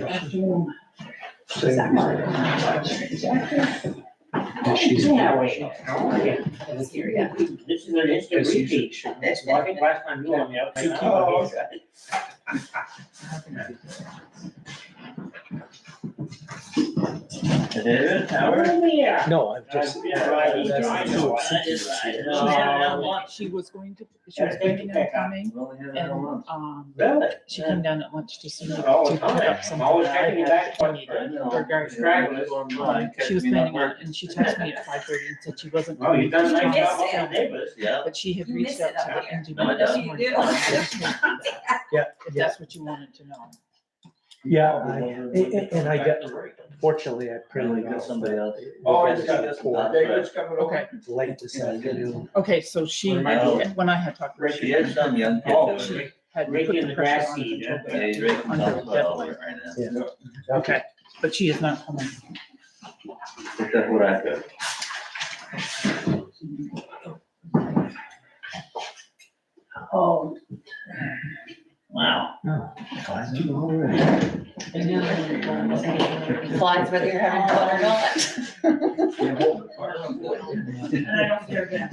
Afternoon. She's Yeah, wait. Here, yeah. This is an instant repeat. That's why I think last time you were on the outside. Oh, Yeah. No, I've just. She was going to, she was planning on coming, and, Really? she came down at lunch to see me, to Oh, pick up I'm something always that I checking you had back. that needed for garden. She was planning on, and she texted me at 5:30 and said she wasn't. Oh, you've done a nice coming job to on town, the neighbors. Yeah. But she had You reached miss out it to up the here. engineer I know this you morning. do. Yeah, If that's what you wanted to know. yeah, and I got, fortunately, I printed Got out. somebody else. Oh, it's got this one. David's coming Okay, late this afternoon. okay, so she, when I had talked to her, She she has some young Oh, kid doing it. had put Raking the the pressure grass on seed, it. yeah. Yeah, he's raking some soil over it right now. Yeah. Okay, but she is not coming. Except what I got. Oh. Wow. Flies whether you're having fun or not. And I don't care again.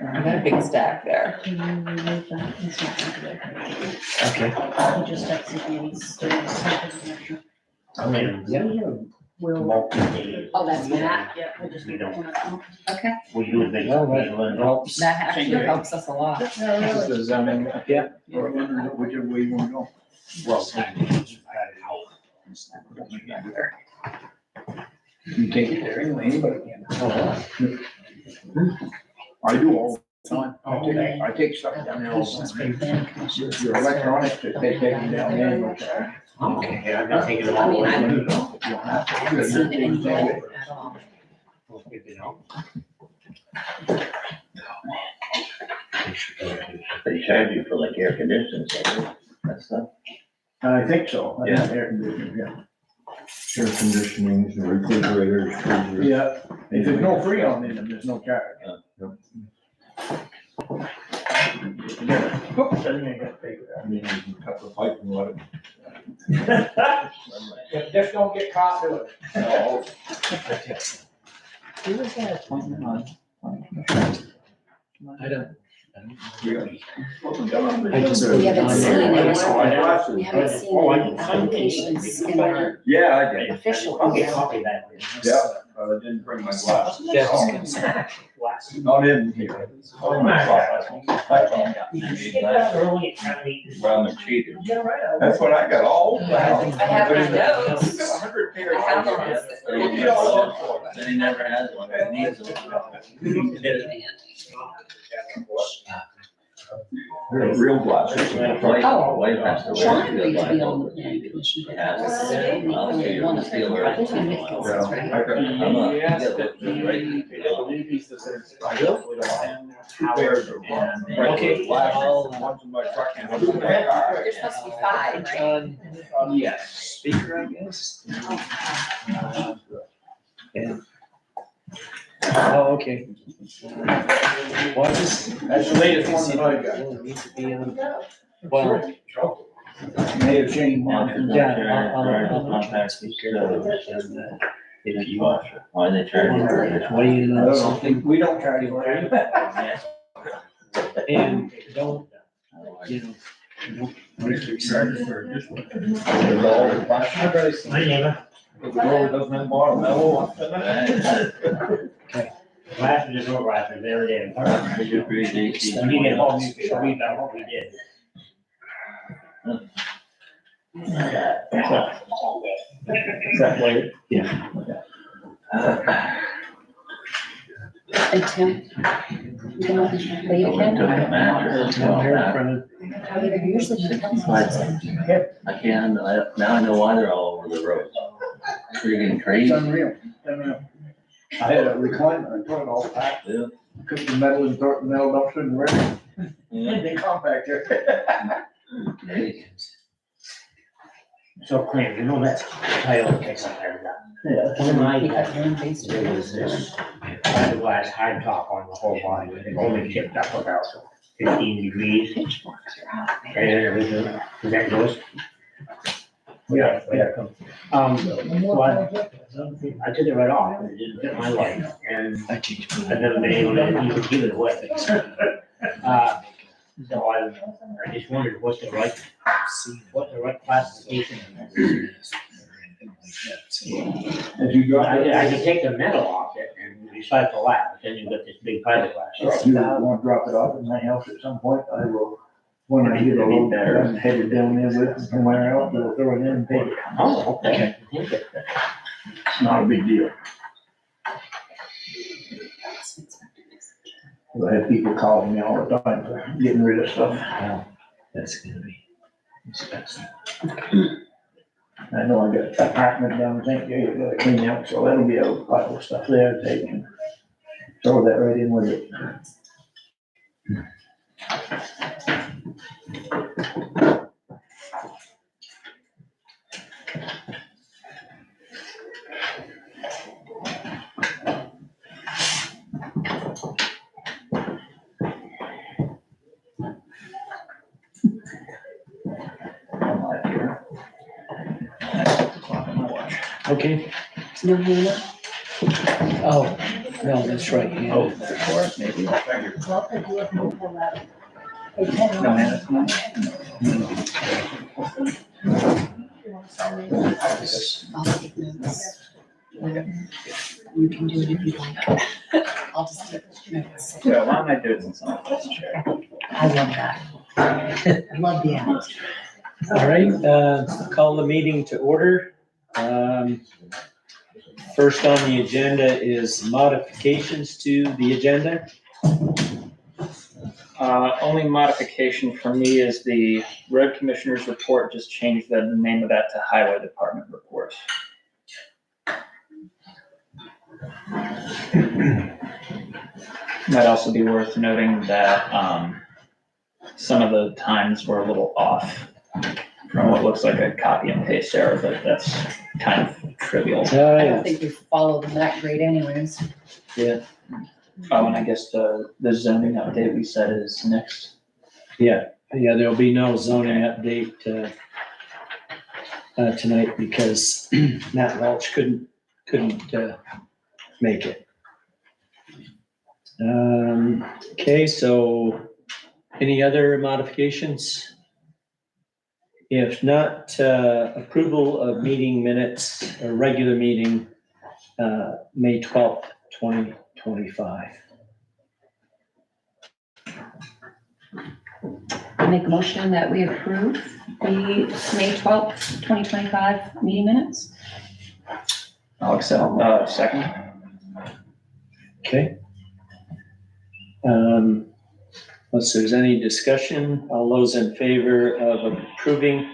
I got a big stack there. Can you remove that? It's not gonna be Okay. okay. He just texted me, he's doing something. I mean, yeah. We'll. Oh, that's Matt? Yeah, we'll just need one. Okay. We do it. helps. That actually helps us a lot. The zoning, yeah. Whichever way you wanna go. Well. You take it there anyway, anybody can. Oh, I do all the time. Okay. I take stuff down there all the time. Your electronics, they take them down there. and look at it. Okay, yeah, I've been taking them I all mean, away. I You don't have to. I haven't seen any yet at all. Good to know. They charge you for like air conditioning, so that stuff. I think so. Yeah. Air conditioning, yeah. Air conditioning, refrigerators, freezers. Yeah, if there's no freon in them, there's no charge. Oops, I think I got paper I mean, you can cut the pipe and let it. there. Just don't get caught doing it. No. Who was that appointment on? I don't. Yeah. I just. We haven't seen any, Glasses. we haven't seen any applications in our Yeah, I did. official I'll get a email. copy of that. Yeah, I didn't bring my glasses. Glass. Not in here. Oh, my God. You need Get glasses. out early and try to eat. Well, I'm cheated. Get it right out. That's what I got all. I have my notes. 100 pairs. I have them. Then he never has one, he needs one. Real glasses. Wife- Oh, wife has to wear Sean real agreed to be glasses. on the planning commission, but Yeah. that was certainly I'll only see you one on of the them. field. I think it makes sense, Yeah, right? I got, I'm not, you Yes, gotta look the- right. Two pairs of Okay, glasses, one's in my truck and one's in my car. There's supposed to be 5, right? Yes. Speaker, I guess. Yeah. Oh, okay. Well, I just. That's the latest one that I got. Need to be on. Well, May have changed one. yeah, I'll Contact speaker. If you Why they charge you for this? what do you know, something, We don't charge for it. and don't, you know. There's My neighbor. The road doesn't have bottom. Glasses is no glasses, there it is. You're pretty tasty. We get home, you can read about what we did. Is that way? Yeah. And Tim? Tim, will you can? Tell her in front of. They're usually. I can't, now I know why they're all over the road. Freaking It's crazy. unreal. I had a recliner, I took it all back, Yeah. cooked the metal and throw it in the metal dumpster and ready. Yeah. They compactor. Crazy. So clean, you know that's title kicks up there. One of my, You got your own face there was this fiberglass hard top on the whole body, and it only chipped up about 15 degrees, Pitchforks are out. and everything, is that yours? Yeah. So I took it right off, it didn't fit my life, and I've never been able to even give it away. So I just wondered what's the right classification? As you go. I can take the metal off it and recycle that, but then you've got this big fiberglass. If you want to drop it off at my house at some point, I will, when I get a little better, I'm headed down there with it somewhere else, they'll throw it in and take it. Oh, okay. It's not a big deal. I have people calling me all the time for getting rid of stuff. That's gonna be expensive. I know I got an apartment down in St. James, gotta clean out, so that'll be a pile of stuff there to take and throw that right in with it. Okay, No Hannah? oh, no, that's right, yeah. Oh, before, maybe. No, Hannah's not. I'll take notes. You can do it if you like. I'll just take notes. Yeah, why don't I do it since I'm vice chair? I love that. I love the act. All right, call the meeting to order. First on the agenda is modifications to the agenda. Only modification for me is the road commissioner's report, just change the name of that to highway department report. Might also be worth noting that, some of the times were a little off from what looks like a copy and paste error, but that's kind of trivial. I don't think we follow them that great anyways. Yeah, Oh, and I guess the zoning update we said is next. yeah, there'll be no zoning update, tonight because Matt Welch couldn't, make it. Okay, so any other modifications? If not, approval of meeting minutes, or regular meeting, May 12th, 2025. I make a motion that we approve the May 12th, 2025 meeting minutes. I'll accept, second. Okay. Unless there's any discussion, all those in favor of approving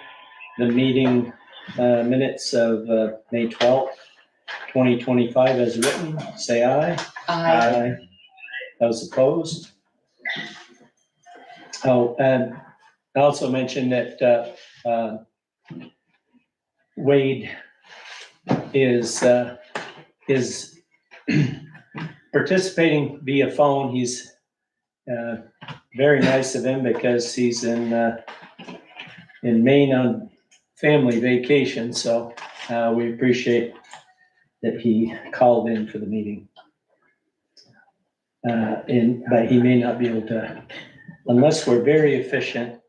the meeting minutes of May 12th, 2025 as written, say aye. Aye. Those opposed? Oh, and I also mentioned that Wade is participating via phone. He's very nice of him because he's in Maine on family vacation. So we appreciate that he called in for the meeting. But he may not be able to, unless we're very efficient,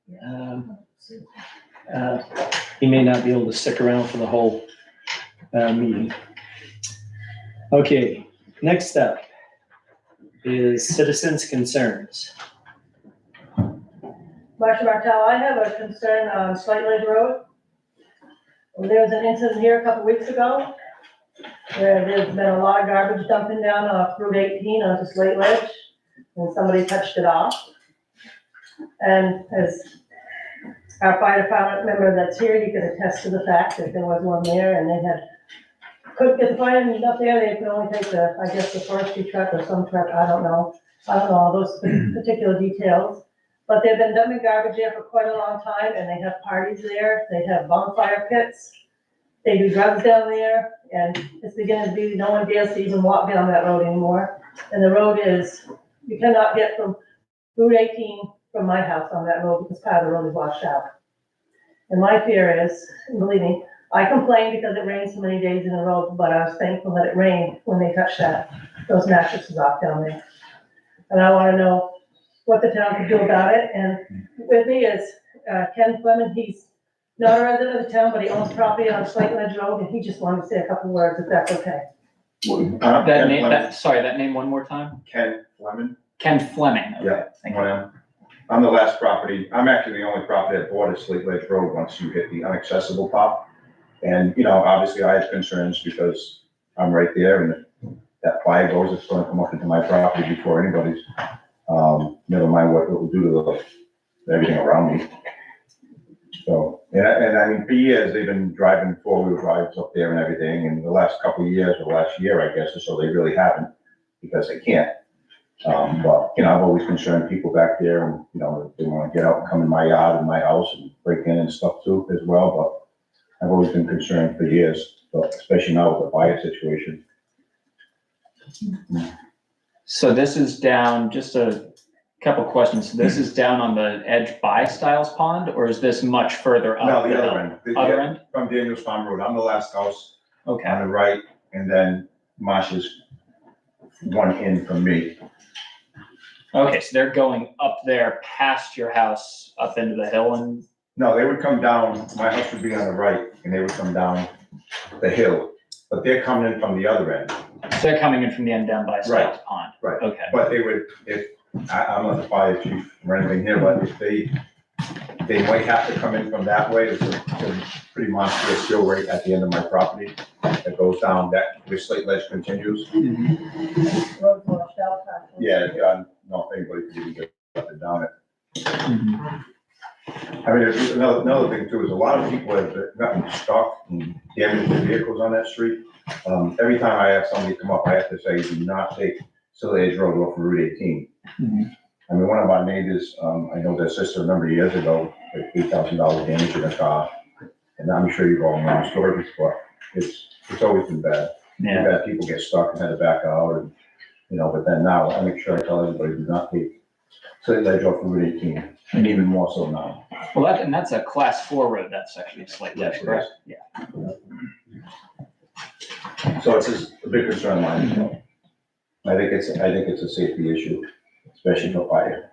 he may not be able to stick around for the whole meeting. Okay, next up is citizens' concerns. Marcia Martel, I have a concern on Slate Ledge Road. There was an incident here a couple weeks ago where there's been a lot of garbage dumping down off Route 18 onto Slate Ledge, and somebody touched it off. And as our fire department member that's here, you can attest to the fact that there was one there, and they couldn't get the firemen up there. They could only take I guess the forestry truck or some truck, I don't know all those particular details. But they've been dumping garbage there for quite a long time, and they have parties there. They have bonfire pits. They do drugs down there, and it's beginning to be, no one dares to even walk down that road anymore. And the road is, you cannot get from Route 18 from my house on that road because part of the road is washed out. And my fear is, and believe me, I complained because it rained so many days in a row, but I was thankful that it rained when they touched those mattresses off down there. And I wanna know what the town could do about it, and with me is Ken Fleming. He's not a resident of the town, but he owns property on Slate Ledge Road, and he just wanted to say a couple words, if that's okay. That name, sorry, that name one more time? Ken Fleming. Ken Fleming. Okay, Yeah. thank you. Well, I'm the last property, I'm actually the only property that borders Slate Ledge Road once you hit the unaccessible top. And, you know, obviously I have concerns because I'm right there, and if that fire goes, it's gonna come up into my property before anybody's. Never mind what it will do to everything around me. So, and I mean, for years, they've been driving four-wheel drives up there and everything, and the last couple of years, or last year, I guess, or so, they really haven't, because they can't. But, you know, I've always concerned people back there, and, you know, they wanna get out and come in my yard and my house and break in and stuff too as well, but I've always been concerned for years, but especially now with the fire situation. So this is down, just a couple questions. This is down on the edge by Styles Pond, or is this much further up? No, the hill? other end. Other end? From Daniels Farm Road, I'm the last house Okay, on the right, and then Marsh's one in from me. okay, so they're going up there past your house, up into the hill and, No, they would come down, my house would be on the right, and they would come down the hill, but they're coming in from the other end. so they're coming in from the end down by Styles Pond? Right. Okay, But they would, if, I'm not the fire chief or anything here, but if they might have to come in from that way. It's a pretty monstrous hill right at the end of my property that goes down, that, the Slate Ledge continues. Road's washed out. actually. Yeah, I don't know if anybody can even get up and down it. Mhm. I mean, there's another thing too, is a lot of people have gotten stuck and damaged their vehicles on that street. Every time I have somebody come up, I have to say, do not take Silly Edge Road off of Route 18. Mhm. I mean, one of our neighbors, I know their sister a number of years ago, like $8,000 damage in a car. And I'm sure you've all known stories, but it's always been bad. Yeah, Bad people get stuck and had to back out, and, you know, but then now I make sure I tell everybody, do not take Silly Edge off of Route 18, and even more so now. well, and that's a class 4 road, that's actually slightly, Yes, it correct? is. Yeah. So it's just a big concern of mine. I think it's a safety issue, especially for fire.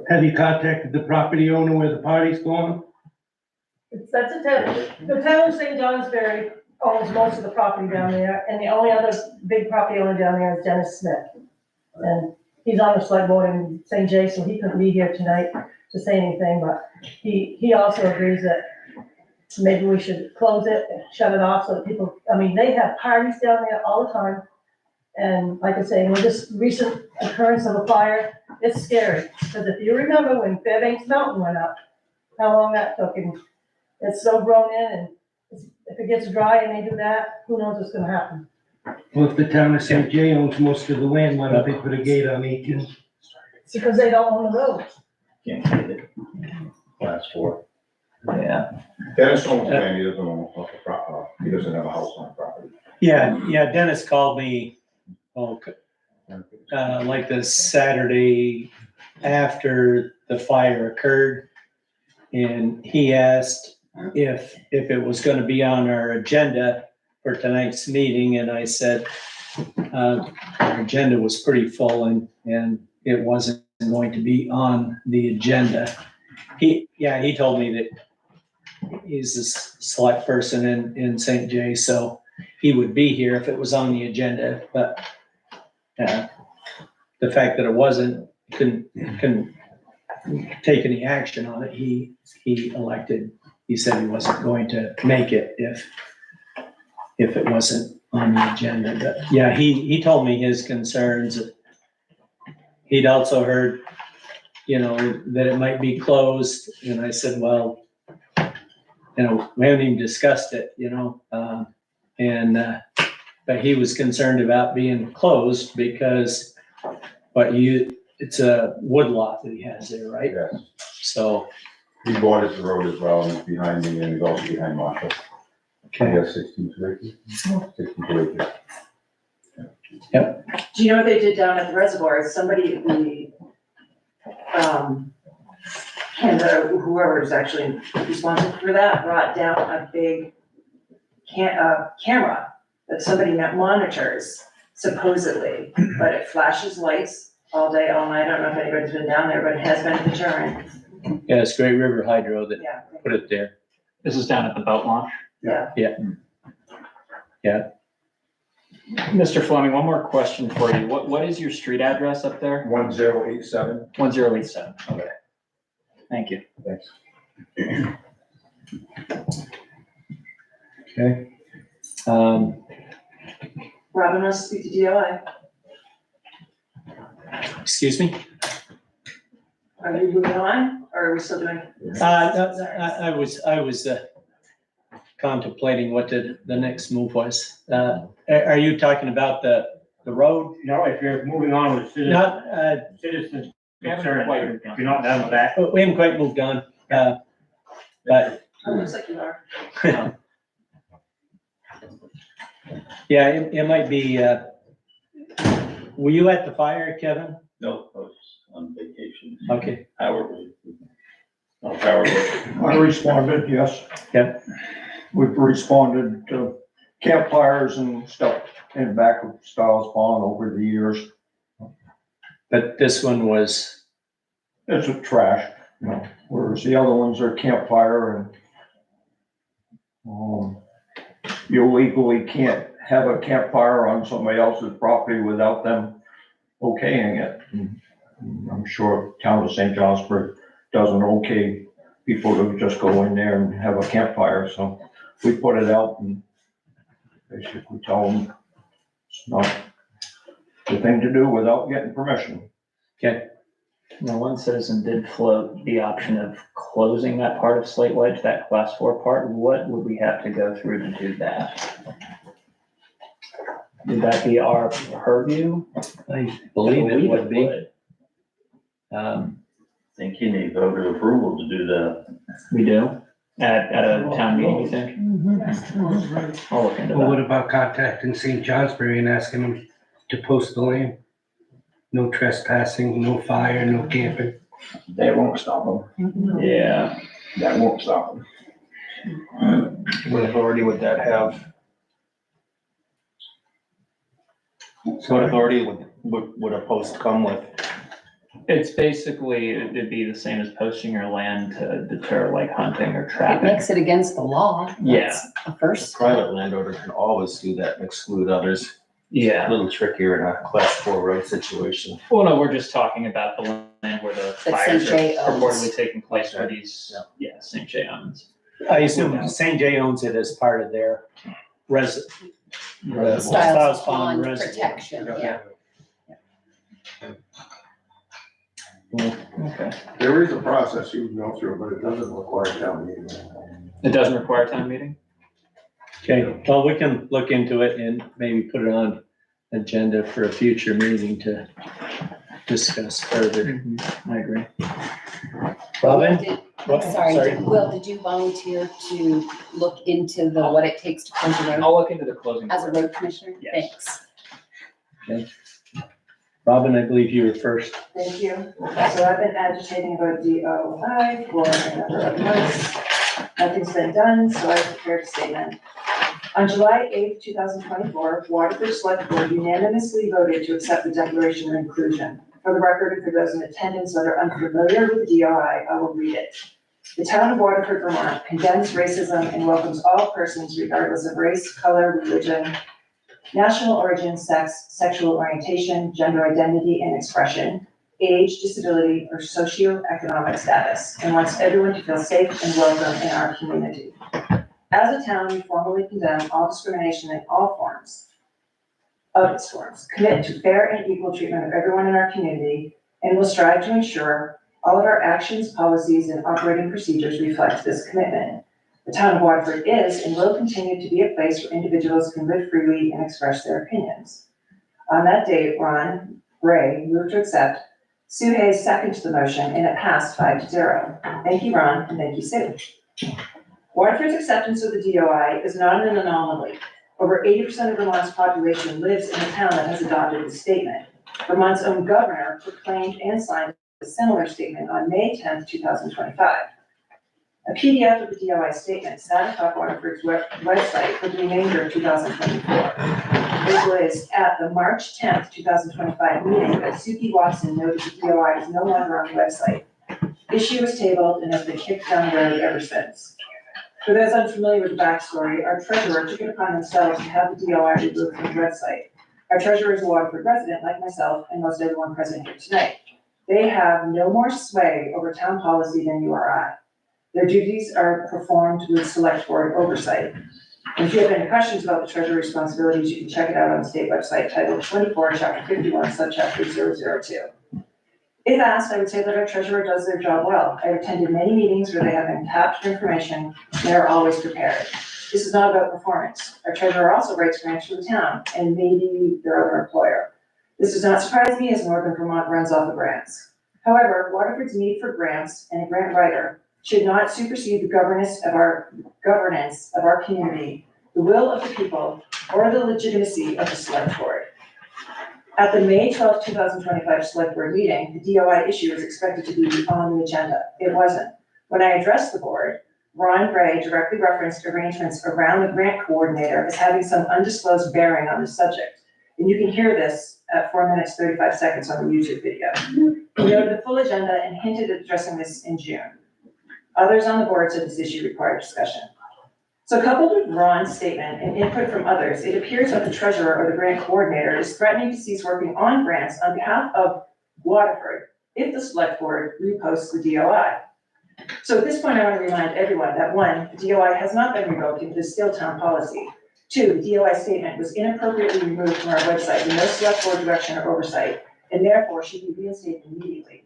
Have you contacted the property owner where the party's going? That's a town, the town of St. Johnsbury owns most of the property down there, and the only other big property owner down there is Dennis Smith. And he's on the select board in St. J, so he couldn't be here tonight to say anything, but he also agrees that maybe we should close it, shut it off so that people, I mean, they have parties down there all the time. And like I say, with this recent occurrence of a fire, it's scary, because if you remember when Fairbanks Mountain went up, how long that took, and it's so grown in, and if it gets dry and they do that, who knows what's gonna happen? Well, if the town of St. J owns most of the land, why don't they put a gate on 18? It's because they don't own the road. Can't get it. Class 4. Yeah. Dennis owns land, he doesn't own a property, he doesn't have a house on the property. Yeah, Dennis called me, like the Saturday after the fire occurred. And he asked if it was gonna be on our agenda for tonight's meeting, and I said, our agenda was pretty full and it wasn't going to be on the agenda. He told me that he's a select person in St. J, so he would be here if it was on the agenda, but the fact that it wasn't, couldn't take any action on it. He said he wasn't going to make it if it wasn't on the agenda. But yeah, he told me his concerns. He'd also heard, that it might be closed, and I said, well, we haven't even discussed it, but he was concerned about being closed because it's a wood lot that he has there, right? Yes, So, he borders the road as well, and he's behind me, and he's also behind Marshall. He has 62 acres. 62 acres. Do you know what they did down at the reservoir? Somebody, And whoever is actually responsible for that brought down a big camera that somebody monitors supposedly, but it flashes lights all day, all night. I don't know if anybody's been down there, but it has been deterrent. Yeah, it's Great River Hydro that Yeah, put it there. This is down at the boat launch. yeah. Yeah. Mr. Fleming, one more question for you. What is your street address up there? 1087. 1087. Okay. Thank you. Thanks. Okay. Robin wants to speak to DOI. Excuse me? Are you moving on, or are we still doing? No, I was contemplating what the next move was. Are you talking about the road? No, if you're moving on with Not, citizens We haven't concern, quite if moved on. you're not done with that. we haven't quite moved on, but Oh, looks like you are. yeah, it might be, were you at the fire, Kevin? No, I was on vacation. Okay, Howard. No, Howard. I responded, yes. Yep. We've responded to campfires and stuff in back of Stiles Pond over the years. but this one was, It's a trash, you know, whereas the other ones are campfire and you legally can't have a campfire on somebody else's property without them okaying it. And I'm sure town of St. Johnsburg doesn't okay people to just go in there and have a campfire, so we put it out and basically tell them it's not the thing to do without getting permission. okay, Now, one citizen did float the option of closing that part of Slate Ledge, that class 4 part. What would we have to go through to do that? Would that be our purview? I believe it would be. I think you need voter approval to do that. We do? At a town meeting, you think? I'll look into Well, what that. about contacting St. Johnsbury and asking them to post the land? No trespassing, no fire, no camping. That won't stop them. Yeah. That won't stop them. What authority would that have? What authority would a post come with? It's basically, it'd be the same as posting your land to deter like hunting or It trapping. makes it against the law. Yeah. That's a first. Private landowner can always do that and exclude others. A Yeah. little trickier in a class 4 road situation. Well, no, we're just talking about the land where the That fires are St. J owns. reportedly taking place where these, yeah, St. J owns. I assume St. J owns it as part of their Styles Styles Pond Pond reservoir. protection, yeah. Okay. There is a process you can go through, but it doesn't require town meeting. It doesn't require a town meeting? Okay, well, we can look into it and maybe put it on agenda for a future meeting to discuss further. I agree. Robin? I'm sorry, Will, did you volunteer to look into what it takes to close a road I'll look into the closing. as a road commissioner? Yes. Thanks. Robin, I believe you were first. Thank you. So I've been agitating about DOI for a number of months. Nothing's been done, so I prepared a statement. On July 8th, 2024, Waterford Selectboard unanimously voted to accept the Declaration of Inclusion. For the record, and for those in attendance that are unfamiliar with DOI, I will read it. The town of Waterford, Vermont condemns racism and welcomes all persons regardless of race, color, religion, national origin, sex, sexual orientation, gender identity and expression, age, disability, or socioeconomic status, and wants everyone to feel safe and welcome in our community. As a town, we formally condemn all discrimination in all forms of its forms, commit to fair and equal treatment of everyone in our community, and will strive to ensure all of our actions, policies, and operating procedures reflect this commitment. The town of Waterford is and will continue to be a place where individuals can live freely and express their opinions. On that date, Ron Gray moved to accept. Sue Hayes seconded the motion, and it passed 5-0. Thank you, Ron, and thank you, Sue. Waterford's acceptance of the DOI is not an anomaly. Over 80% of Vermont's population lives in a town that has adopted this statement. Vermont's own governor proclaimed and signed a similar statement on May 10th, 2025. A PDF of the DOI statement sat atop Waterford's website for the remainder of 2024. It was at the March 10th, 2025 meeting that Suki Watson noted the DOI is no longer on the website. Issue was tabled and has been kicked down the road ever since. For those unfamiliar with the backstory, our treasurer took it upon themselves to have the DOI removed from the website. Our treasurer is a Waterford resident like myself and most everyone present here tonight. They have no more sway over town policy than you or I. Their duties are performed with select board oversight. And if you have any questions about the treasurer responsibilities, you can check it out on the state website titled 24, chapter 51, subchapter 002. If asked, I would say that our treasurer does their job well. I've attended many meetings where they have been tapped for information, and they are always prepared. This is not about performance. Our treasurer also writes grants for the town and maybe their other employer. This does not surprise me as Northern Vermont runs off the grants. However, Waterford's need for grants and a grant writer should not supersede the governance of our community, the will of the people, or the legitimacy of the select board. At the May 12, 2025 select board meeting, the DOI issue was expected to be on the agenda. It wasn't. When I addressed the board, Ron Gray directly referenced arrangements around the grant coordinator as having some undisclosed bearing on the subject. And you can hear this at 4 minutes, 35 seconds on the YouTube video. He noted the full agenda and hinted at addressing this in June. Others on the board said this issue required discussion. So coupled with Ron's statement and input from others, it appears that the treasurer or the grant coordinator is threatening to cease working on grants on behalf of Waterford if the select board reposts the DOI. So at this point, I want to remind everyone that 1, the DOI has not been revoked and it is still town policy. 2, the DOI statement was inappropriately removed from our website with no select board direction or oversight, and therefore should be reinstated immediately.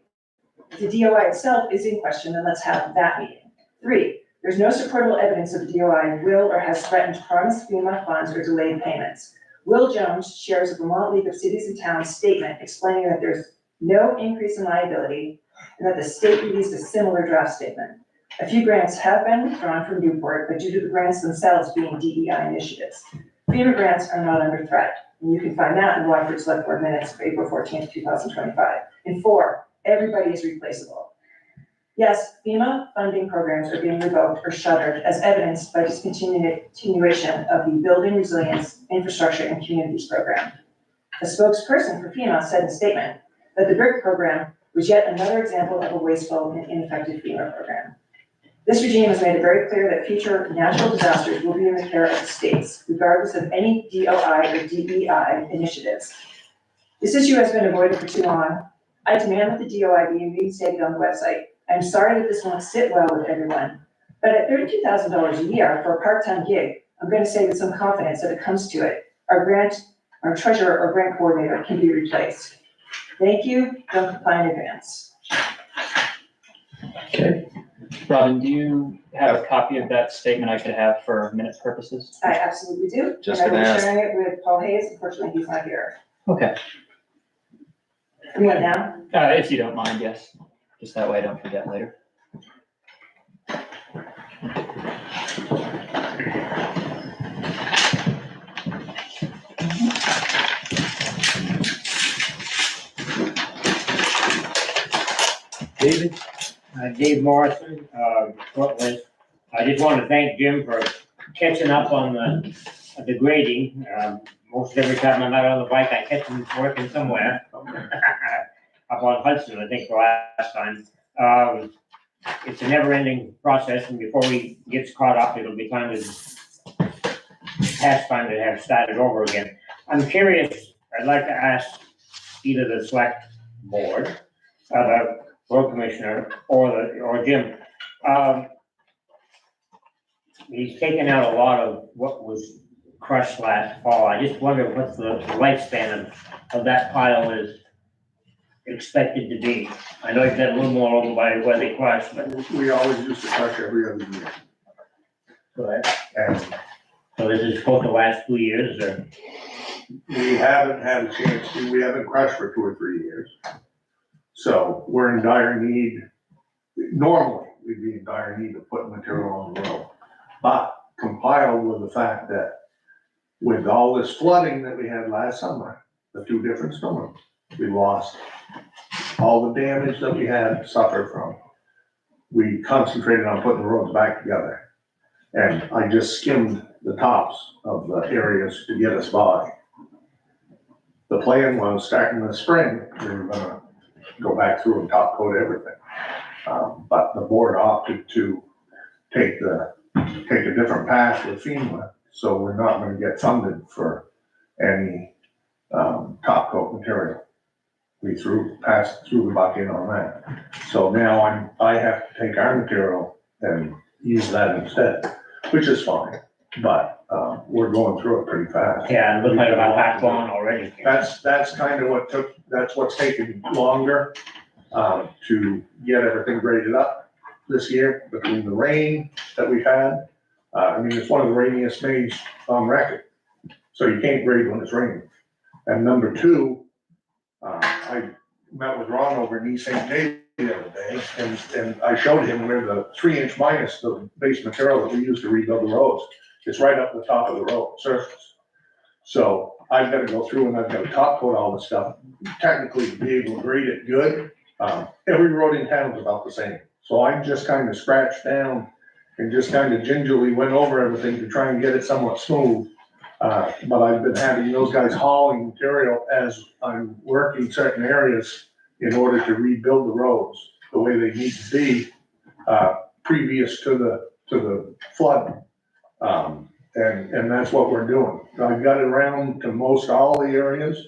If the DOI itself is in question, then let's have that meeting. 3, there's no supportable evidence that the DOI will or has threatened to promise FEMA funds or delayed payments. Will Jones shares a Vermont League of Cities and Towns statement explaining that there's no increase in liability and that the state released a similar draft statement. A few grants have been withdrawn from Newport, but due to the grants themselves being DEI initiatives. FEMA grants are not under threat, and you can find that in the Waterford Select Board minutes of April 14th, 2025. And 4, everybody is replaceable. Yes, FEMA funding programs are being revoked or shuttered as evidenced by discontinuation of the Building Resilience, Infrastructure, and Communities program. A spokesperson for FEMA said in a statement that the BRIC program was yet another example of a wasteful and ineffective FEMA program. This regime has made it very clear that future natural disasters will be in the care of the states, regardless of any DOI or DEI initiatives. This issue has been avoided for too long. I demand that the DOI be reinstated on the website. I'm sorry that this won't sit well with everyone, but at $32,000 a year for a part-time gig, I'm going to say with some confidence that it comes to it, our treasurer or grant coordinator can be replaced. Thank you. Don't comply in advance. Okay. Robin, do you have a copy of that statement I could have for minute purposes? I absolutely do. Just and gonna I will ask. be sharing it with Paul Hayes. Unfortunately, he's not here. Okay. You want now? If you don't mind, yes. Just that way I don't forget later. David? Dave Morrison, Portland. I just want to thank Jim for catching up on the grading. Most every time I'm out on the bike, I catch him working somewhere. Up on Hudson, I think the last time. It's a never-ending process, and before he gets caught up, it'll be time to past time to have started over again. I'm curious, I'd like to ask either the select board, the road commissioner, or Jim. He's taken out a lot of what was crushed last fall. I just wonder what the lifespan of that pile is expected to be. I know you've got a little more over by where they crushed, but. We always used to crush every other year. So this is supposed to last 2 years, or? We haven't had a chance to, we haven't crushed for 2 or 3 years. So we're in dire need. Normally, we'd be in dire need of putting material on the road. But compiled with the fact that with all this flooding that we had last summer, the 2 different storms, we lost all the damage that we had suffered from, we concentrated on putting the roads back together. And I just skimmed the tops of the areas to get us by. The plan was starting this spring, we were gonna go back through and top coat everything. But the board opted to take a different path with FEMA, so we're not gonna get funded for any, top coat material. We passed through the bucket on that. So now I have to take our material and use that instead, which is fine, but, we're going through it pretty fast. Yeah, it looks like about half gone already. That's kind of that's what's taken longer, to get everything graded up this year between the rain that we've had. I mean, it's one of the rainiest Mays on record, so you can't grade when it's raining. And number two, I met with Ron over in East St. Davies the other day, and I showed him where the 3-inch minus the base material that we use to rebuild the roads. It's right up the top of the road surface. So I've got to go through and I've got to top coat all the stuff, technically to be able to grade it good. Every road in town is about the same. So I just kind of scratched down and just kind of gingerly went over everything to try and get it somewhat smooth. But I've been having those guys hauling material as I'm working certain areas in order to rebuild the roads the way they need to be, previous to the flood. And that's what we're doing. I've got it around to most all the areas,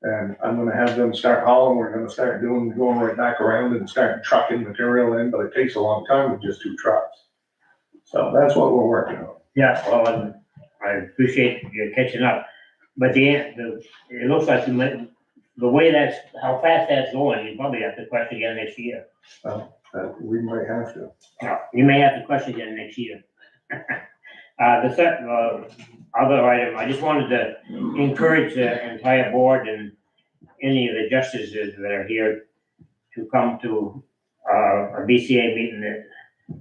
and I'm gonna have them start hauling. We're gonna start going right back around and start trucking material in, but it takes a long time with just 2 trucks. So that's what we're working on. Yeah, well, I appreciate you catching up, but it looks like you might, the way how fast that's going, you probably have to question again next year. We might have to. No, you may have to question again next year. The other item, I just wanted to encourage the entire board and any of the justices that are here to come to a V.S.A meeting that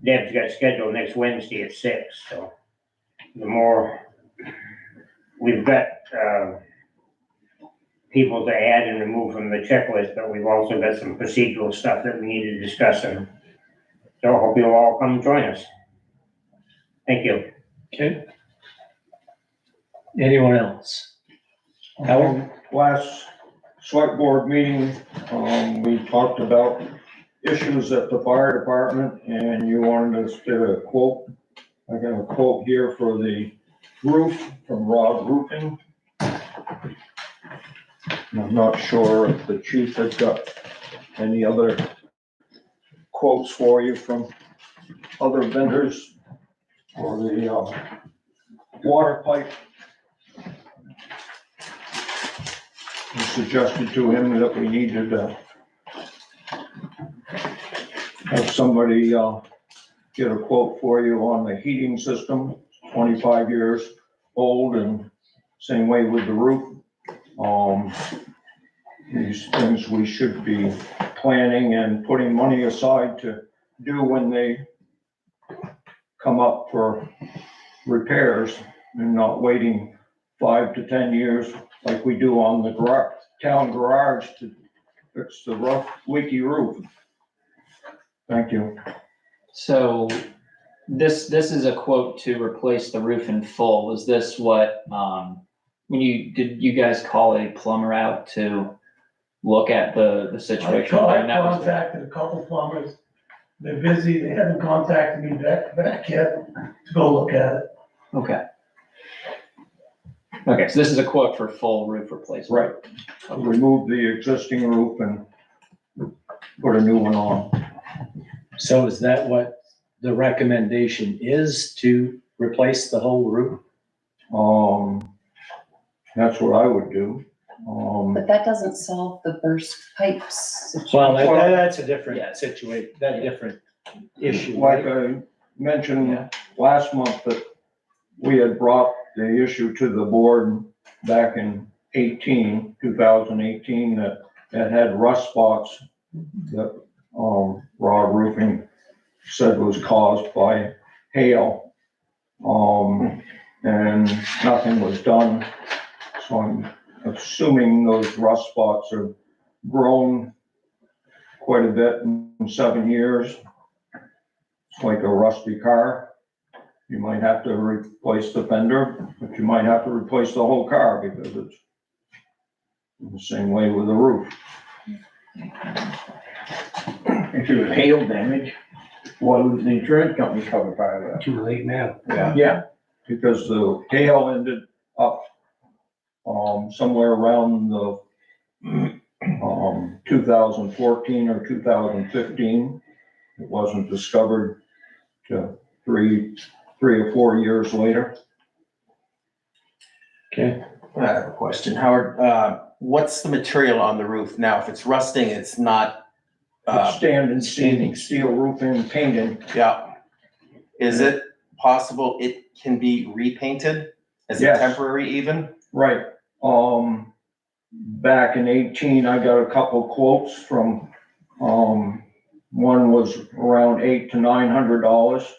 Deb's got scheduled next Wednesday at 6. So the more we've got people to add and remove from the checklist, but we've also got some procedural stuff that we need to discuss. And so I hope you'll all come join us. Thank you. Okay. Anyone else? Howard? Last select board meeting, we talked about issues at the fire department and you wanted us to get a quote. I got a quote here for the roof from Rod Roofing. I'm not sure if the chief has got any other quotes for you from other vendors for the water pipe. We suggested to him that we needed to have somebody get a quote for you on the heating system, 25 years old, and same way with the roof. These things we should be planning and putting money aside to do when they come up for repairs and not waiting 5 to 10 years like we do on the town garage to fix the rough leaky roof. Thank you. So this is a quote to replace the roof in full. Was this what, when did you guys call a plumber out to look at the situation? I contacted a couple plumbers. They're busy. They haven't contacted me back yet to go look at it. Okay. Okay, so this is a quote for full roof replacement. Right. Remove the existing roof and put a new one on. So is that what the recommendation is, to replace the whole roof? That's what I would do. But that doesn't solve the burst pipes Well, situation. that's a different situation, that different issue. Like right? I mentioned last month that we had brought the issue to the board back in 2018, that had rust spots that, Rod Roofing said was caused by hail. And nothing was done. So I'm assuming those rust spots are grown quite a bit in 7 years. It's like a rusty car. You might have to replace the fender, but you might have to replace the whole car because it's the same way with the roof. If it was hail damage, why would the insurance company cover part of that? Too late now. Yeah. Because the hail ended up, somewhere around the, 2014 or 2015. It wasn't discovered till three or 4 years later. Okay. I have a question, Howard. What's the material on the roof now? If it's rusting, it's not, It's standing steel roofing painted. yeah. Is it possible it can be repainted as a Yes. temporary even? Right. Back in 18, I got a couple quotes from, one was around $800 to $900.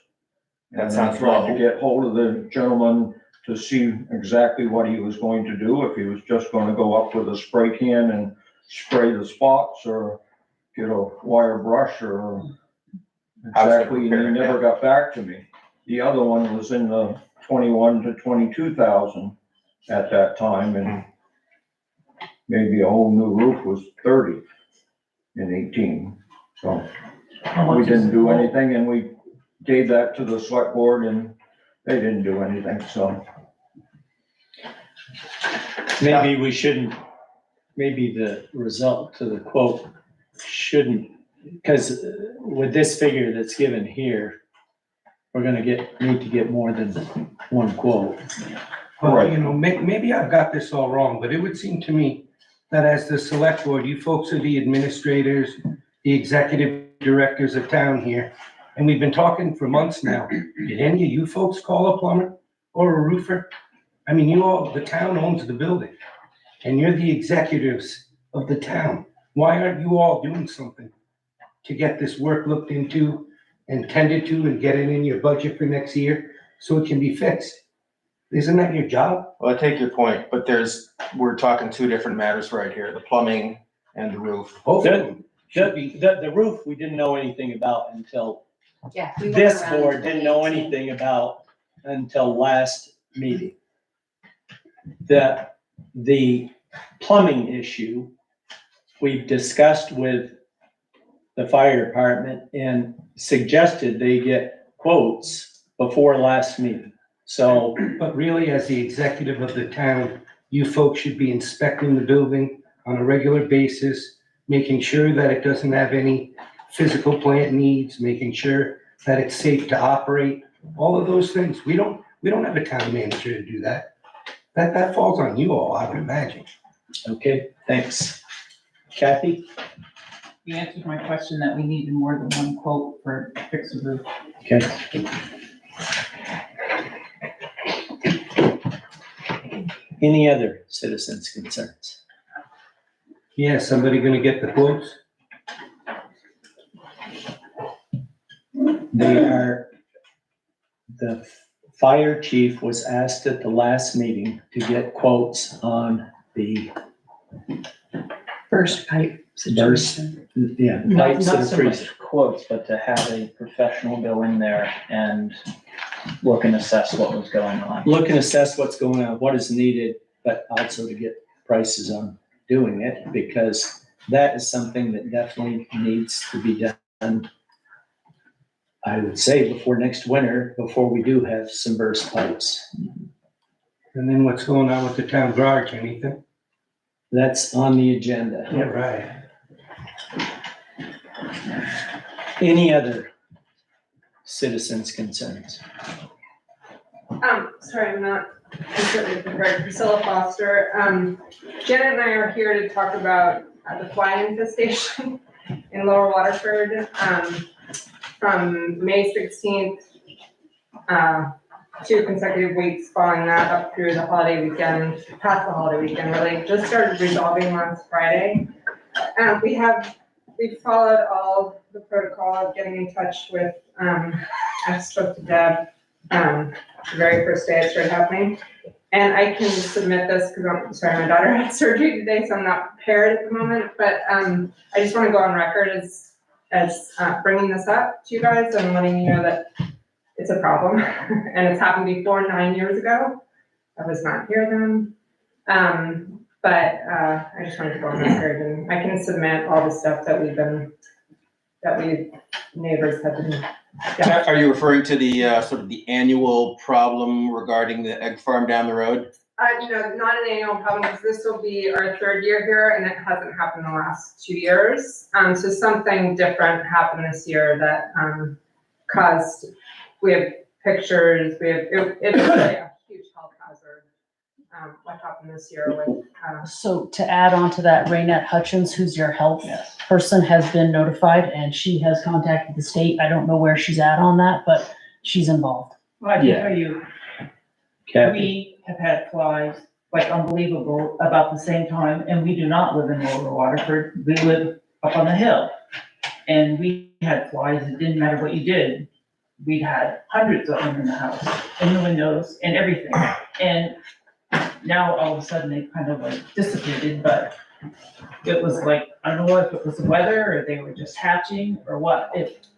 That sounds I tried to low. get hold of the gentleman to see exactly what he was going to do, if he was just gonna go up with a spray can and spray the spots, or get a wire brush, or exactly, and he never got back to me. The other one was in the 21 to 22,000 at that time, and maybe a whole new roof was 30 in 18. So we didn't do anything, and we gave that to the select board, and they didn't do anything, so. Maybe we shouldn't, maybe the result to the quote shouldn't, because with this figure that's given here, we're gonna need to get more than one quote. Well, you know, maybe I've got this all wrong, but it would seem to me that as the select board, you folks are the administrators, the executive directors of town here, and we've been talking for months now. Did any of you folks call a plumber or a roofer? I mean, you all, the town owns the building, and you're the executives of the town. Why aren't you all doing something to get this work looked into and tended to and get it in your budget for next year so it can be fixed? Isn't that your job? Well, I take your point, but we're talking two different matters right here, the plumbing and the roof. Both of them. The roof, we didn't know anything about until, Yeah. we went this around board didn't know 2018. anything about until last meeting. The plumbing issue, we've discussed with the fire department and suggested they get quotes before last meeting. So, But really, as the executive of the town, you folks should be inspecting the building on a regular basis, making sure that it doesn't have any physical plant needs, making sure that it's safe to operate, all of those things. We don't have a town manager to do that. That falls on you all, I would imagine. okay, thanks. Kathy? You answered my question that we needed more than one quote for fix the roof. Okay. Any other citizens' concerns? Yeah, somebody gonna get the quotes? The fire chief was asked at the last meeting to get quotes on the First pipe situation. Not pipes that are so freezing. much quotes, but to have a professional go in there and look and assess what was going on. Look and assess what's going on, what is needed, but also to get prices on doing it, because that is something that definitely needs to be done. I would say before next winter, before we do have some burst pipes. And then what's going on with the town garage, anything? That's on the agenda. Yeah, right. Any other citizens' concerns? Sorry, I'm not completely prepared. Priscilla Foster. Janet and I are here to talk about the fly infestation in Lower Waterford. From May 16th, 2 consecutive weeks following that up through the holiday weekend, past the holiday weekend, really just started resolving last Friday. We've followed all the protocol of getting in touch with, I spoke to Deb, the very first day it started happening. And I can submit this because I'm sorry, my daughter had surgery today, so I'm not prepared at the moment, but, I just want to go on record as bringing this up to you guys and letting you know that it's a problem. And it's happened before 9 years ago. I was not here then. But I just wanted to go on record, and I can submit all the stuff that we neighbors have been. Yeah. Are you referring to the sort of the annual problem regarding the egg farm down the road? Not an annual problem, because this will be our 3rd year here, and it hasn't happened in the last 2 years. So something different happened this year that caused, we have pictures, it's really a huge health hazard. What happened this year with. So to add on to that, Raynette Hutchins, who's your health person, has been notified and she has contacted the state. I don't know where she's at on that, but she's involved. Well, I can Yeah. tell you, Kathy? we have had flies, like unbelievable, about the same time, and we do not live in Lower Waterford. We live up on the hill. And we had flies, it didn't matter what you did. We had hundreds of them in the house, in the windows, and everything. And now all of a sudden they kind of like dissipated, but it was like, I don't know if it was the weather or they were just hatching or what.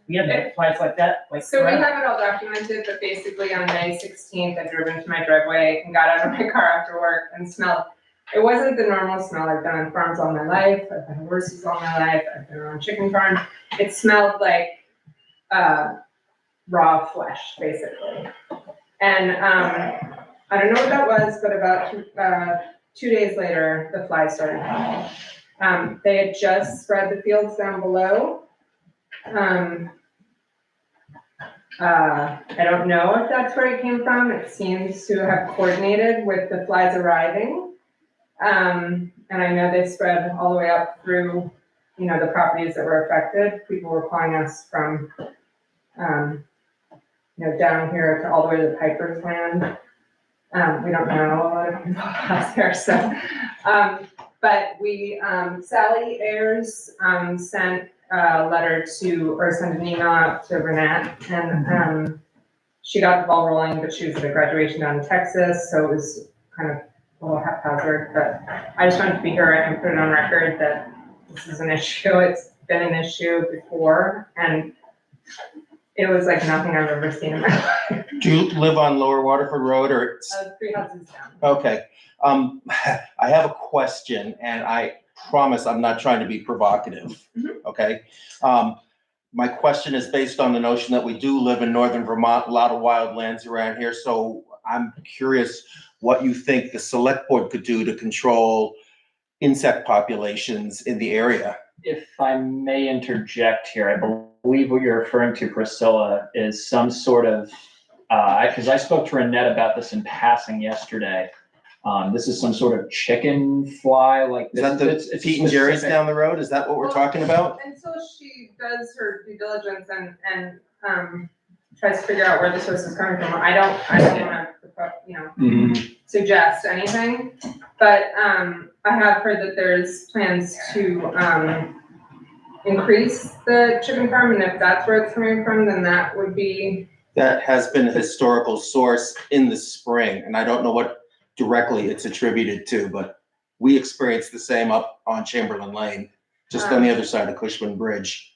We had flies like that, like. So we have it all documented, but basically on May 16th, I drove into my driveway and got out of my car after work and smelled. It wasn't the normal smell. I've been on farms all my life. I've been on horses all my life. I've been around chicken farms. It smelled like raw flesh, basically. And I don't know what that was, but about 2 days later, the flies started coming. They had just spread the fields down below. I don't know if that's where it came from. It seems to have coordinated with the flies arriving. And I know they spread all the way up through, the properties that were affected. People were calling us from, down here to all the way to the Piper's land. We don't know a lot of people out there, so. But we, Sally Ayers, sent a letter sent an email out to Renette, and she got the ball rolling, but she was at a graduation down in Texas, so it was kind of a little haphazard, but I just wanted to be here and put it on record that this is an issue. It's been an issue before, and it was like nothing I've ever seen in my life. Do you live on Lower Waterford Road or? 3 houses down. Okay. I have a question, and I promise I'm not trying to be provocative, okay? My question is based on the notion that we do live in northern Vermont, a lot of wild lands around here, so I'm curious what you think the select board could do to control insect populations in the area. If I may interject here, I believe what you're referring to, Priscilla, is some sort of, because I spoke to Renette about this in passing yesterday. This is some sort of chicken fly, like Is this. that the Pete and Jerry's down the road? Is that what we're talking about? Until she does her due diligence and tries to figure out where the source is coming from, I don't want to, suggest anything. But I have heard that there's plans to increase the chicken farm, and if that's where it's coming from, then that would be. That has been a historical source in the spring, and I don't know what directly it's attributed to, but we experienced the same up on Chamberlain Lane, just on the other side of Cushman Bridge.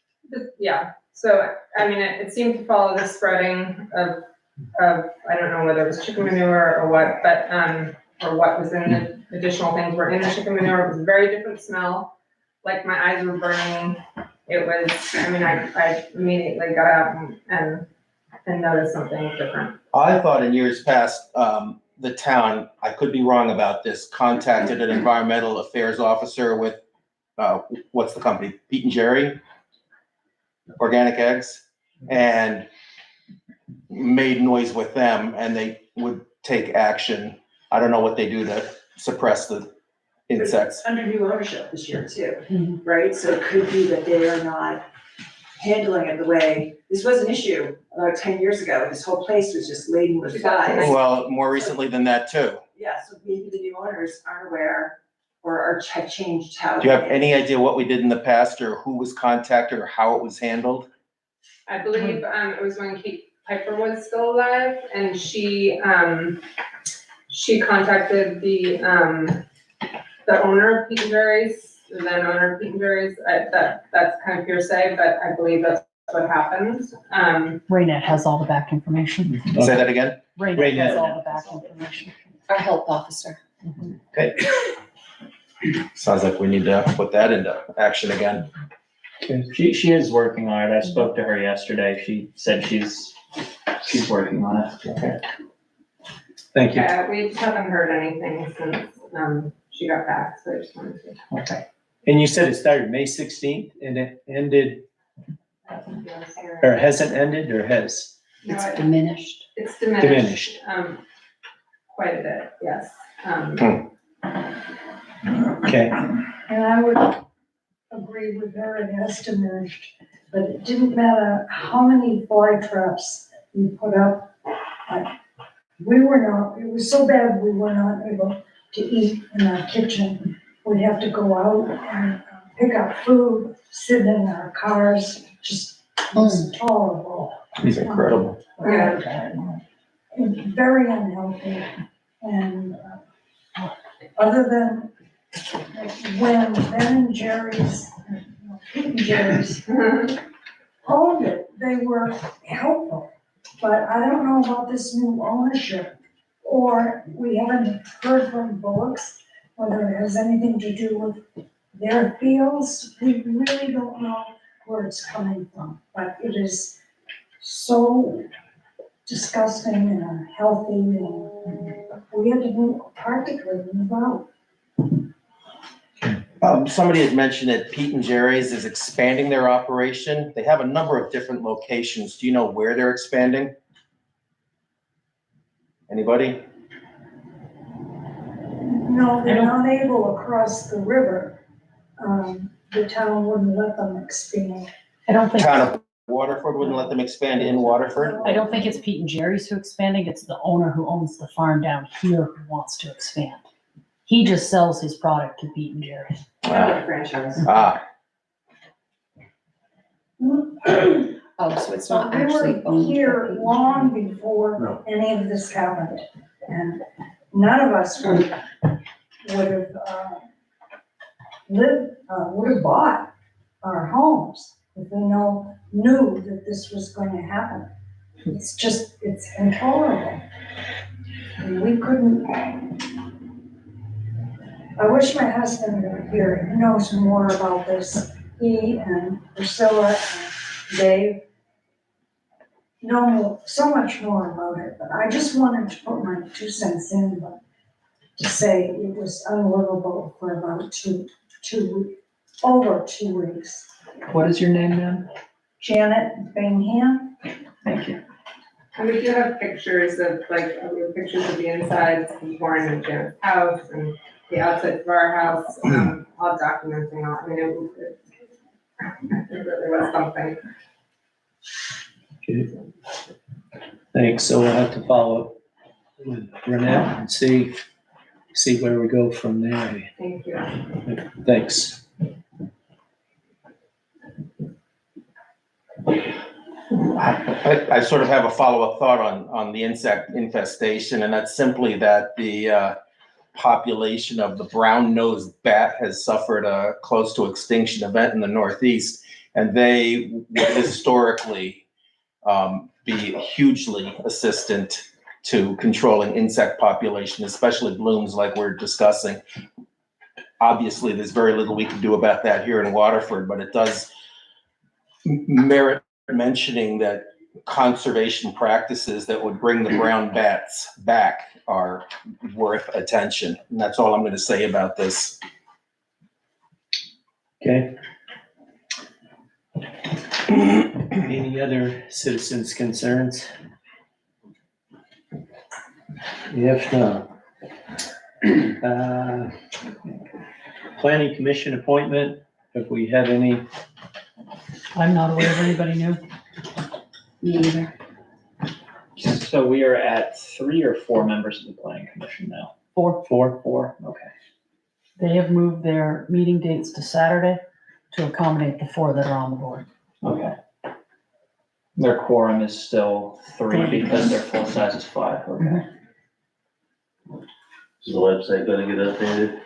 Yeah, so, I mean, it seemed to follow the spreading of, I don't know whether it was chicken manure or what, but, or what was in the additional things were in the chicken manure. It was a very different smell, like my eyes were burning. It was, I mean, I immediately got out and noticed something different. I thought in years past, the town, I could be wrong about this, contacted an environmental affairs officer with, what's the company, Pete and Jerry? Organic Eggs, and made noise with them, and they would take action. I don't know what they do to suppress the insects. Under new ownership this year too, right? So it could be that they are not handling it the way, this was an issue about 10 years ago. This whole place was just laden with flies. Well, more recently than that too. Yeah, so maybe the new owners aren't aware or have changed how. Do you have any idea what we did in the past, or who was contacted, or how it was handled? I believe it was when Kate Piper was still alive, and she she contacted the owner of Pete and Jerry's, the then owner of Pete and Jerry's. That's kind of hearsay, but I believe that's what happened. Raynet has all the back information. Say that again? Raynet has all the back information. Our health officer. Okay. Sounds like we need to put that into action again. She is working on it. I spoke to her yesterday. She said she's working on it. Okay. Thank you. Yeah, we just haven't heard anything since, she got back, so I just wanted to. Okay. And you said it started May 16th and it ended, or hasn't ended, or has? No, It's diminished. It's diminished, quite a bit, yes. Okay. And I would agree with her, it has diminished, but it didn't matter how many fly traps we put up. It was so bad, we were not able to eat in our kitchen. We'd have to go out and pick up food, sit in our cars, just intolerable. He's incredible. Very unhealthy, and other than when Ben and Jerry's, Pete and Jerry's owned it, they were helpful. But I don't know about this new ownership, or we haven't heard from Bullocks, whether it has anything to do with their fields. We really don't know where it's coming from, but it is so disgusting and unhealthy, and we had to practically move out. Somebody had mentioned that Pete and Jerry's is expanding their operation. They have a number of different locations. Do you know where they're expanding? Anybody? No, they're not able across the river. The town wouldn't let them expand. I don't think, Town of Waterford wouldn't let them expand in Waterford? I don't think it's Pete and Jerry's who expanding, it's the owner who owns the farm down here who wants to expand. He just sells his product to Pete and Jerry's. Franchise. Oh, so it's not They actually were owned. here long before any of this happened, and none of us would have would have bought our homes if we knew that this was going to happen. It's intolerable. And we couldn't. I wish my husband were here. He knows more about this. He and Priscilla and Dave know so much more about it, but I just wanted to put my 2 cents in, but to say it was unlivable for about over 2 weeks. What is your name, ma'am? Janet Bingham. Thank you. And we do have pictures of, we have pictures of the insides of Warren and Janet's house and the outside of our house, all documenting all, I mean, it really was something. Okay. Thanks. So we'll have to follow up with Renette and see where we go from there. Thank you. Thanks. I sort of have a follow-up thought on the insect infestation, and that's simply that the population of the brown-nosed bat has suffered a close to extinction event in the Northeast, and they would historically be hugely assistant to controlling insect population, especially blooms like we're discussing. Obviously, there's very little we can do about that here in Waterford, but it does merit mentioning that conservation practices that would bring the brown bats back are worth attention. And that's all I'm going to say about this. Okay. Any other citizens' concerns? If not, planning commission appointment, have we had any? I'm not aware of anybody new. Me either. So we are at 3 or 4 members of the planning commission now? 4. 4, okay. They have moved their meeting dates to Saturday to accommodate the 4 that are on the board. Okay. Their quorum is still 3 because their full size is 5, okay. Is the website gonna get updated?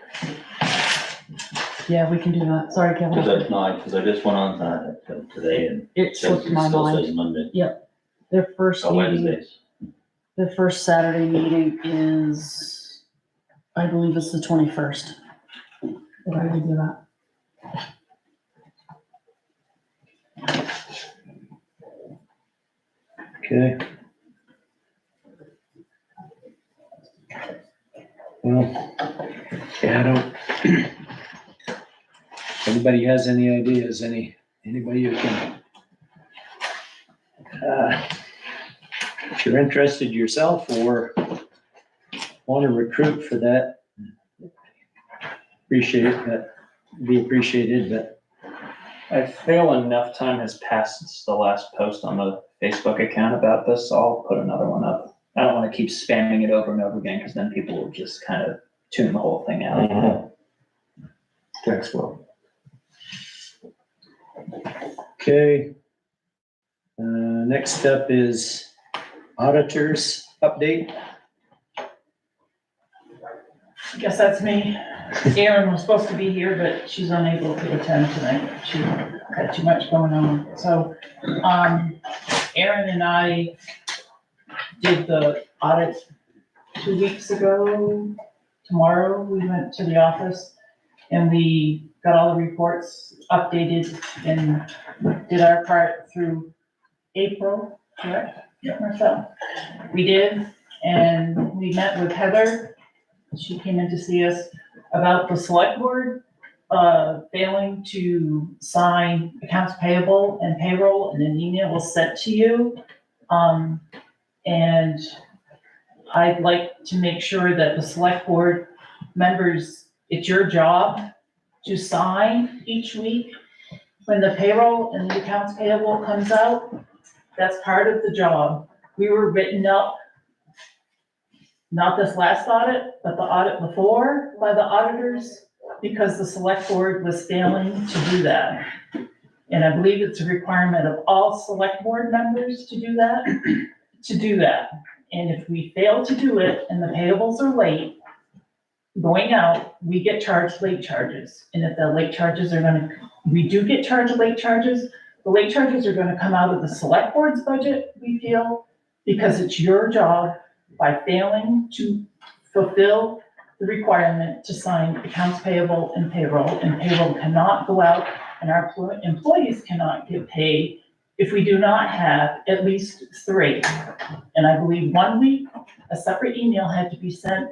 Yeah, we can do that. Sorry, Kevin. Cause I just went on that today and It it says, slipped it my still mind. says Monday. Their first Oh, meeting, Wednesdays. their first Saturday meeting is, I believe it's the 21st. Did I already do that? Okay. Well, yeah, I don't. If anybody has any ideas, anybody who can. If you're interested yourself or want to recruit for that, be appreciated, but I feel enough time has passed since the last post on the Facebook account about this, so I'll put another one up. I don't want to keep spamming it over and over again, because then people will just kind of tune the whole thing out. Thanks, Will. okay. Next up is auditors update. I guess that's me. Erin was supposed to be here, but she's unable to attend tonight. She had too much going on. So, Erin and I did the audit 2 weeks ago. Tomorrow, we went to the office and we got all the reports updated and did our part through April, correct? Yeah. Marcel? We did, and we met with Heather. She came in to see us about the select board failing to sign accounts payable and payroll, and an email was sent to you. And I'd like to make sure that the select board members, it's your job to sign each week when the payroll and the accounts payable comes out. That's part of the job. We were written up, not this last audit, but the audit before, by the auditors, because the select board was failing to do that. And I believe it's a requirement of all select board members to do that, And if we fail to do it and the payables are late going out, we get charged late charges. And if the late charges are we do get charged late charges, the late charges are gonna come out of the select board's budget, we feel, because it's your job by failing to fulfill the requirement to sign accounts payable and payroll cannot go out, and our employees cannot get paid if we do not have at least 3. And I believe 1 week, a separate email had to be sent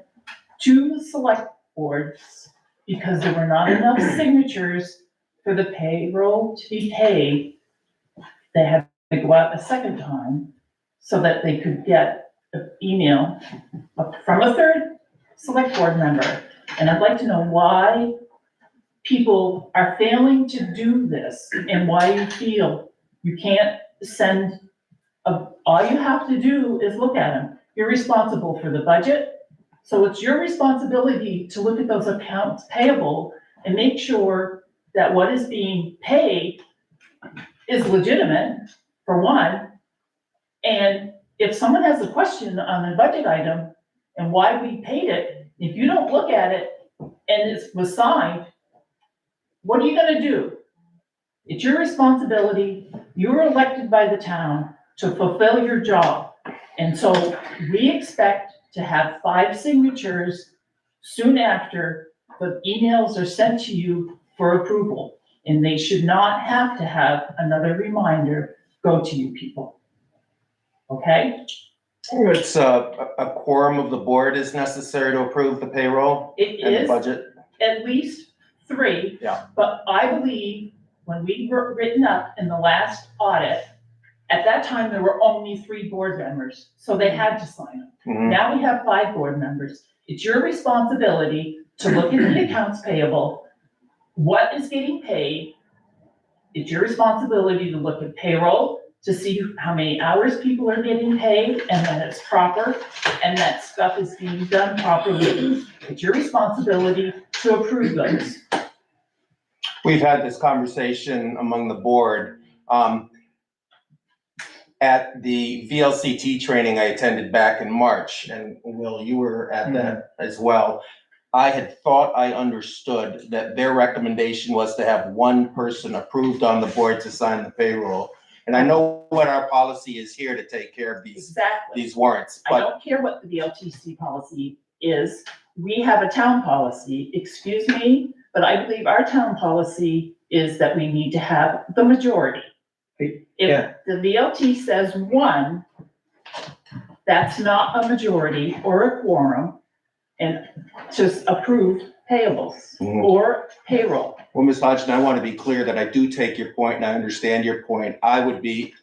to the select boards because there were not enough signatures for the payroll to be paid. They had to go out a second time so that they could get an email from a 3rd select board member. And I'd like to know why people are failing to do this and why you feel you can't send all you have to do is look at them. You're responsible for the budget. So it's your responsibility to look at those accounts payable and make sure that what is being paid is legitimate, for one. And if someone has a question on a budget item and why we paid it, if you don't look at it and it was signed, what are you gonna do? It's your responsibility. You were elected by the town to fulfill your job. And so we expect to have 5 signatures soon after the emails are sent to you for approval. And they should not have to have another reminder go to you people. Okay? It's a quorum of the board is necessary to approve the payroll It and the is budget. at least 3. Yeah. But I believe when we were written up in the last audit, at that time, there were only 3 board members, so they had to sign them. Mhm. Now we have 5 board members. It's your responsibility to look at the accounts payable, what is getting paid. It's your responsibility to look at payroll, to see how many hours people are getting paid and that it's proper and that stuff is being done properly. It's your responsibility to approve those. We've had this conversation among the board. at the VLCT training I attended back in March, and Will, you were at that as well. I had thought I understood that their recommendation was to have one person approved on the board to sign the payroll. And I know what our policy is here to take care of Exactly. these warrants, I but don't care what the VLTC policy is. We have a town policy, excuse me, but I believe our town policy is that we need to have the majority. Yeah. If the VLT says one, that's not a majority or a quorum and just approve payables or payroll. well, Ms. Hodgson, I want to be clear that I do take your point and I understand your point. I would be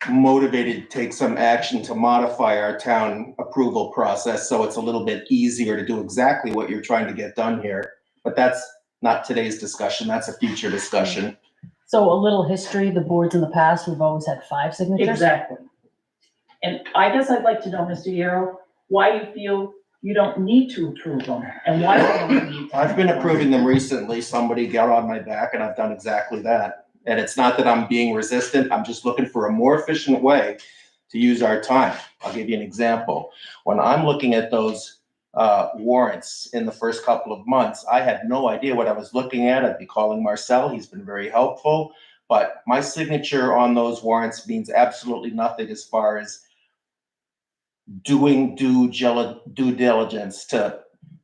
motivated to take some action to modify our town approval process so it's a little bit easier to do exactly what you're trying to get done here. But that's not today's discussion, that's a future discussion. So a little history, the boards in the past, we've always had 5 signatures. Exactly. And I guess I'd like to know, Mr. Yarrow, why you feel you don't need to approve them and why you don't need to. I've been approving them recently. Somebody got on my back and I've done exactly that. And it's not that I'm being resistant. I'm just looking for a more efficient way to use our time. I'll give you an example. When I'm looking at those warrants in the first couple of months, I had no idea what I was looking at. I'd be calling Marcel. He's been very helpful. But my signature on those warrants means absolutely nothing as far as doing due diligence to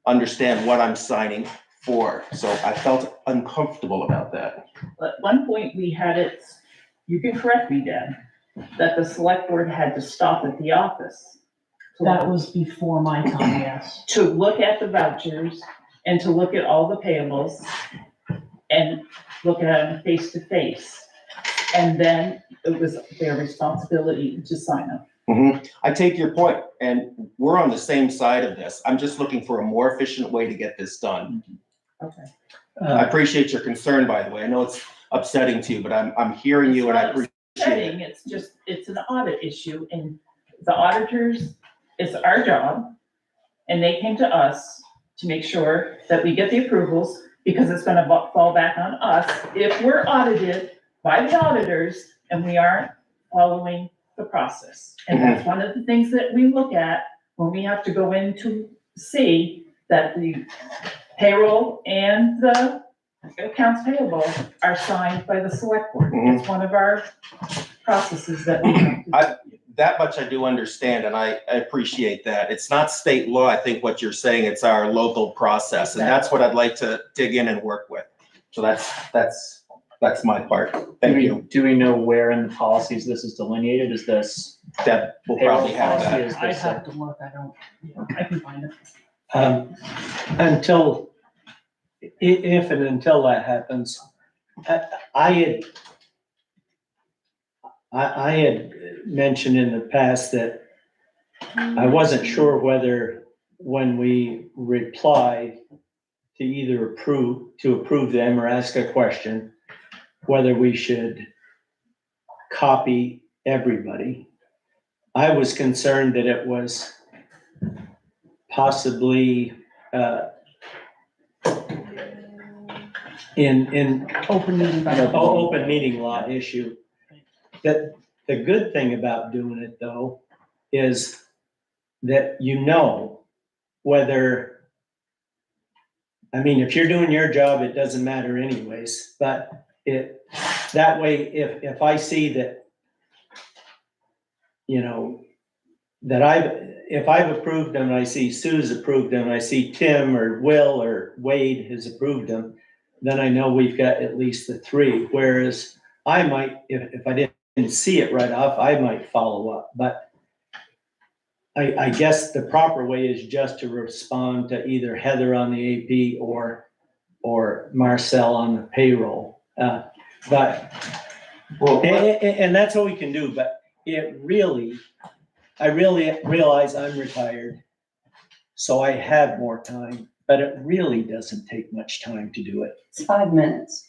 understand what I'm signing for. So I felt uncomfortable about that. At one point, we had it, you can correct me, Dan, that the select board had to stop at the office. That was before my time, yes. To look at the vouchers and to look at all the payables and look at them face to face. And then it was their responsibility to sign them. I take your point, and we're on the same side of this. I'm just looking for a more efficient way to get this done. Okay. I appreciate your concern, by the way. I know it's upsetting to you, but I'm hearing you and I appreciate it. It's just, it's an audit issue and the auditors, it's our job. And they came to us to make sure that we get the approvals because it's gonna fall back on us if we're audited by the auditors and we aren't following the process. And that's one of the things that we look at when we have to go in to see that the payroll and the accounts payable are signed by the select board. It's one of our processes that we have to do. That much I do understand, and I appreciate that. It's not state law, I think what you're saying, it's our local process, and that's what I'd like to dig in and work with. So that's my part. Thank you. Do we know where in the policies this is delineated? Is this? That will probably have that. Is I'd this have to look, I can find it. Until, if and until that happens, I had mentioned in the past that I wasn't sure whether when we reply to either approve them or ask a question, whether we should copy everybody. I was concerned that it was possibly in Open meeting. open meeting law issue. That the good thing about doing it though is that you know whether, I mean, if you're doing your job, it doesn't matter anyways, but that way, if I see that, you know, that if I've approved them, and I see Sue's approved them, and I see Tim or Will or Wade has approved them, then I know we've got at least the 3. Whereas I might, if I didn't see it right off, I might follow up. But I guess the proper way is just to respond to either Heather on the AP or Marcel on the payroll. But that's what we can do. But I really realize I'm retired, so I have more time, but it really doesn't take much time to do it. It's 5 minutes.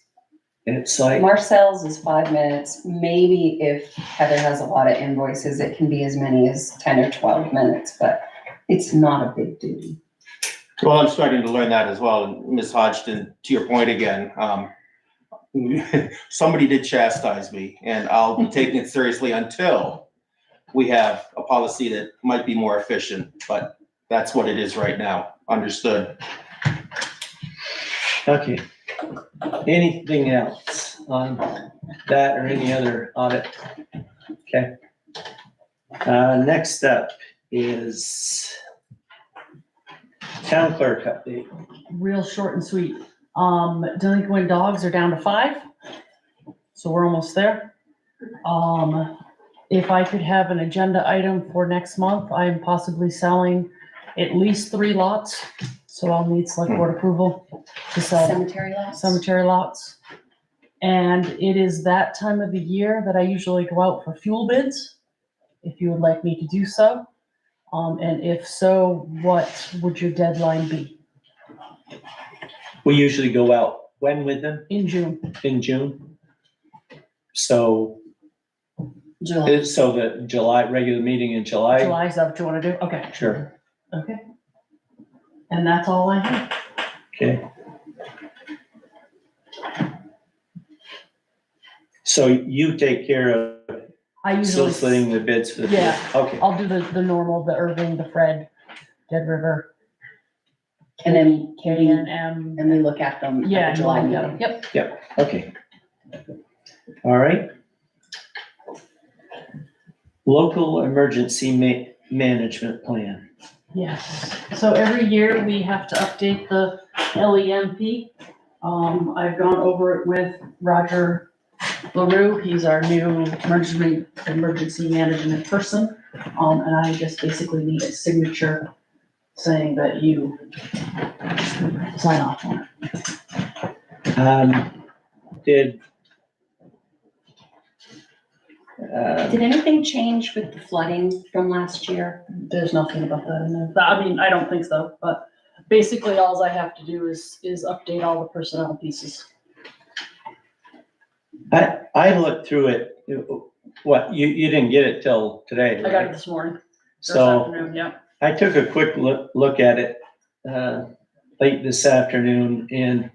It's like, Marcel's is 5 minutes. Maybe if Heather has a lot of invoices, it can be as many as 10 or 12 minutes, but it's not a big duty. Well, I'm starting to learn that as well. And Ms. Hodgson, to your point again, somebody did chastise me, and I'll be taking it seriously until we have a policy that might be more efficient, but that's what it is right now. Understood. Okay. Anything else on that or any other audit? Okay. Next up is town clerk update. Real short and sweet. Delinquent dogs are down to 5, so we're almost there. If I could have an agenda item for next month, I'm possibly selling at least 3 lots. So I'll need select board approval to sell cemetery lots. And it is that time of the year that I usually go out for fuel bids, if you would like me to do so. And if so, what would your deadline be? We usually go out when with them? In June. In June. So. July. So the July, regular meeting in July? July, is that what you wanna do? Okay. Sure. Okay. And that's all I have. Okay. So you take care of I usually. soliciting the bids for the. Yeah. Okay. I'll do the normal, the Irving, the Fred, Dead River. And then K and M. And we look at them at Yeah, the July you look at meeting. them. Yep. Okay. All right. Local emergency management plan. Yes, so every year we have to update the LEMP. I've gone over it with Roger LaRue, he's our new emergency management person. And I just basically need a signature saying that you sign off on it. Did anything change with the flooding from last year? There's nothing about that in there. I mean, I don't think so, but basically alls I have to do is update all the personnel pieces. I looked through it, what, you didn't get it till today, right? I got it this morning, this So afternoon, yeah. I took a quick look at it, late this afternoon, and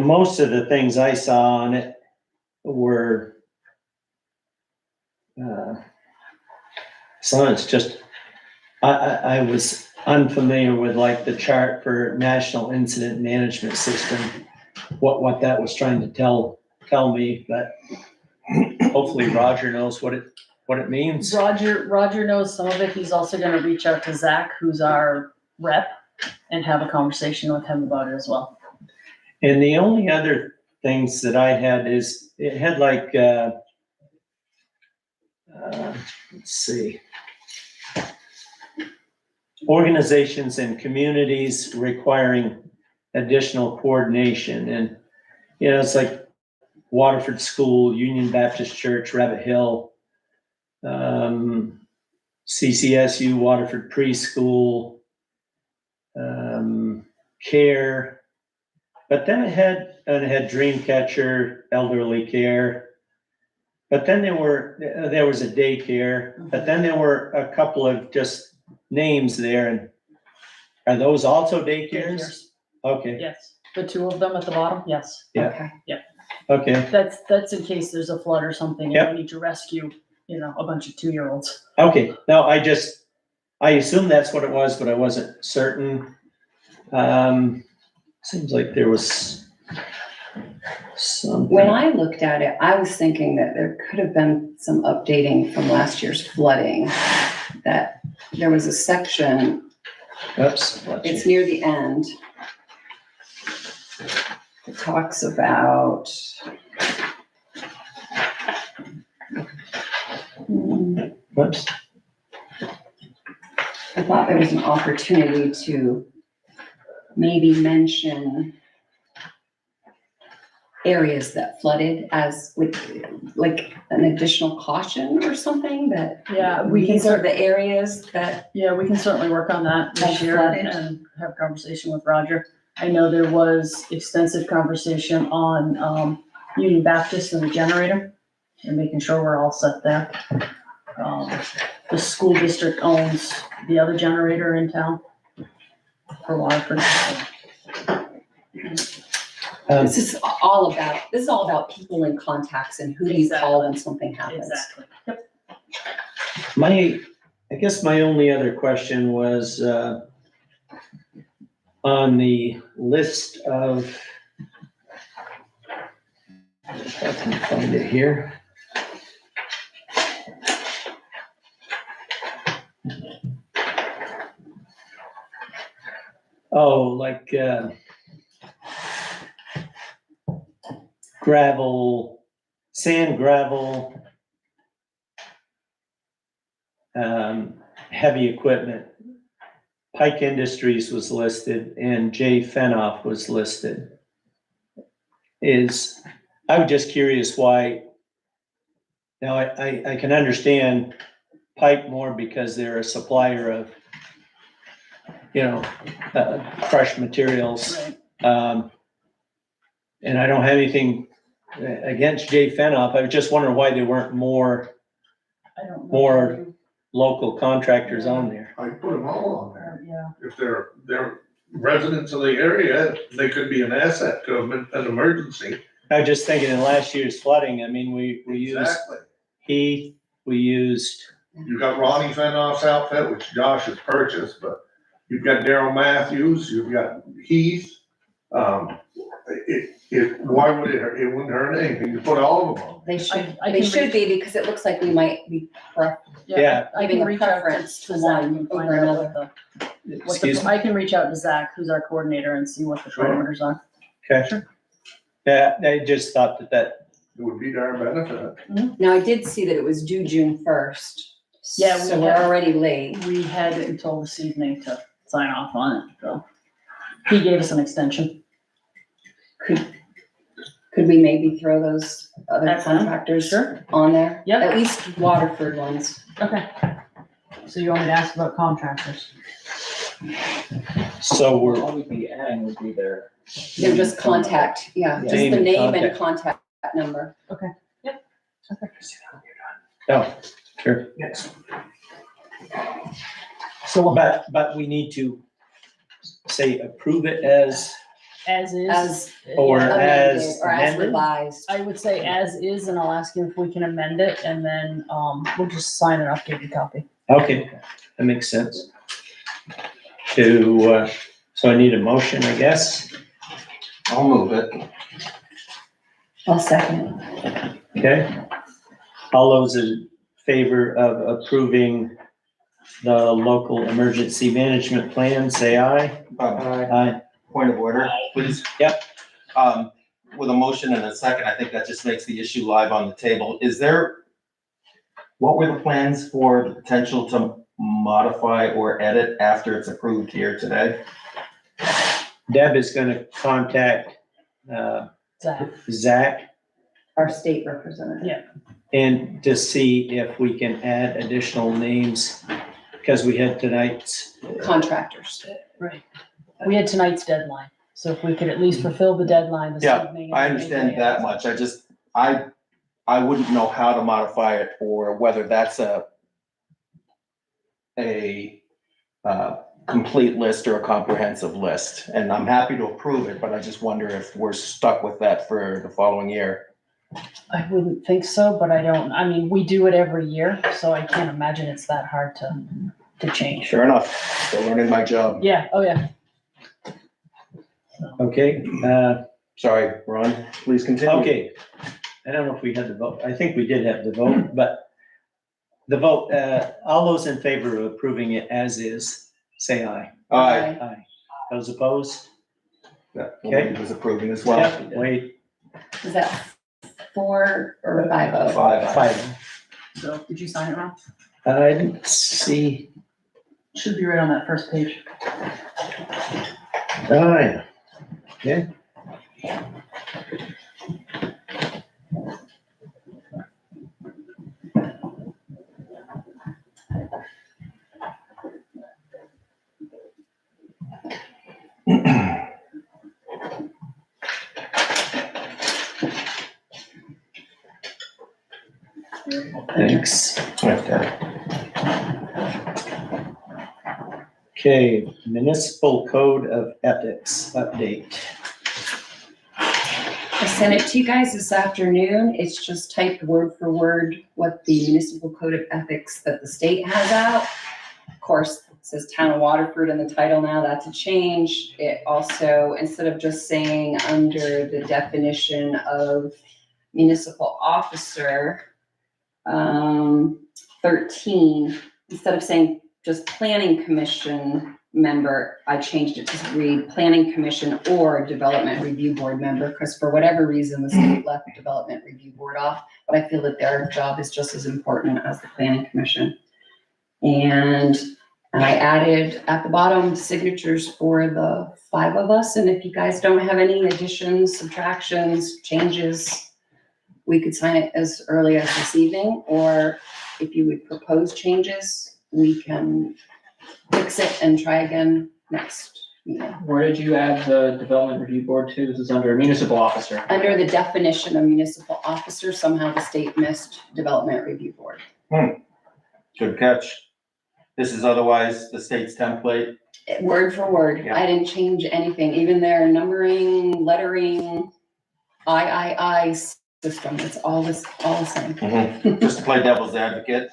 most of the things I saw on it were, some of it's just, I was unfamiliar with like the chart for National Incident Management System, what that was trying to tell me, but hopefully Roger knows what it means. Roger knows some of it. He's also gonna reach out to Zach, who's our rep, and have a conversation with him about it as well. And the only other things that I had is, it had like, let's see. Organizations and communities requiring additional coordination. And, it's like Waterford School, Union Baptist Church, Rabbit Hill, CCSU, Waterford Preschool, CARE. But then it had Dreamcatcher, Elderly Care. But then there was a daycare, but then there were a couple of just names there. And are those also daycares? Okay. Yes, the 2 of them at the bottom, yes. Yeah. Okay. Yeah. Okay. That's in case there's a flood or something, and we need to rescue, a bunch of 2-year-olds. Okay. No, I assumed that's what it was, but I wasn't certain. Seems like there was something. When I looked at it, I was thinking that there could have been some updating from last year's flooding, that there was a section. Oops. It's near the end. It talks about. Whoops. I thought there was an opportunity to maybe mention areas that flooded as with like an additional caution or something that. Yeah, These are the areas that. Yeah, we can certainly work on that this Have year flooded. and have a conversation with Roger. I know there was extensive conversation on Union Baptist and the generator and making sure we're all set there. The school district owns the other generator in town for Waterford. This is all about people and contacts and who do you call when something happens. Exactly. Yep. I guess my only other question was, on the list of, if I can find it here. Oh, like, gravel, sand, gravel, heavy equipment. Pike Industries was listed and J. Fenoff was listed. I was just curious why. Now, I can understand Pike more because they're a supplier of, crushed materials. Right. And I don't have anything against J. Fenoff. I was just wondering why there weren't more local contractors on there. I put them all on there. Yeah. If they're residents of the area, they could be an asset to an emergency. I was just thinking in last year's flooding, I mean, we used Exactly. Heath, we used. You got Ronnie Fenoff's outfit, which Josh has purchased, but you've got Daryl Matthews, you've got Heath. Why would it wouldn't hurt anything to put all of them on. They should, I they can should reach- be, because it looks like we might be Yeah. I giving can a reach out preference to Zach one and find over out another. Excuse me? I can reach out to Zach, who's our coordinator, and see what the Sure. parameters are. Okay. Sure. Yeah, I just thought that, It would be to our benefit. Now, I did see that it was due June 1st. Yeah, we So we're have- already late. We had until this evening to sign off on it, so. He gave us an extension. Could we maybe throw those other That's fine. contractors Sure. on there? Yep. At least Waterford ones. Okay. So you want me to ask about contractors? so we're, All we'd be adding would be their. They're just contact, yeah, just Name the and name and contact. contact number. oh, sure. Yes. So But we need to say approve it as, as is. Or yeah, as amended, or as amended? revised. I would say as is, and I'll ask him if we can amend it, and then, we'll just sign an updated copy. okay, that makes sense. So I need a motion, I guess. I'll move it. I'll second. Okay. All those in favor of approving the local emergency management plan, say aye. Aye. Point of order, please. Yep. With a motion and a second, I think that just makes the issue live on the table. What were the plans for the potential to modify or edit after it's approved here today? Deb is gonna contact, Zach Our state representative. Yeah. and to see if we can add additional names, because we had tonight's. Contractors. Right. We had tonight's deadline, so if we could at least fulfill the deadline this Yeah, evening. I understand that much. I wouldn't know how to modify it or whether that's a complete list or a comprehensive list. And I'm happy to approve it, but I just wonder if we're stuck with that for the following year. I wouldn't think so, but I mean, we do it every year, so I can't imagine it's that hard to change. Sure enough, still learning my job. Yeah, oh yeah. Okay, Sorry, Ron, please continue. okay. I don't know if we had the vote. I think we did have the vote, but the vote, all those in favor of approving it as is, say aye. Aye. Aye. Those opposed? That Okay. was approving as well. Yep, wait, Is that 4 or 5-0? five. So did you sign it, Ron? I didn't see. Should be right on that first page. Oh, yeah. Okay. Thanks. Okay, Municipal Code of Ethics update. sent it to you guys this afternoon. It's just typed word for word what the municipal code of ethics that the state has out. Of course, it says Town of Waterford in the title now, that's a change. It also, instead of just saying under the definition of municipal officer, 13, instead of saying just planning commission member, I changed it to read planning commission or development review board member, because for whatever reason, the state left the development review board off, but I feel that their job is just as important as the planning commission. And I added at the bottom signatures for the 5 of us, and if you guys don't have any additions, subtractions, changes, we could sign it as early as this evening, or if you would propose changes, we can fix it and try again next meeting. Where did you add the development review board to? This is under municipal officer. Under the definition of municipal officer, somehow the state missed development review board. Good catch. This is otherwise the state's template. Word for word. Yeah. I didn't change anything, even their numbering, lettering, I system, it's all the same. Just to play devil's advocate,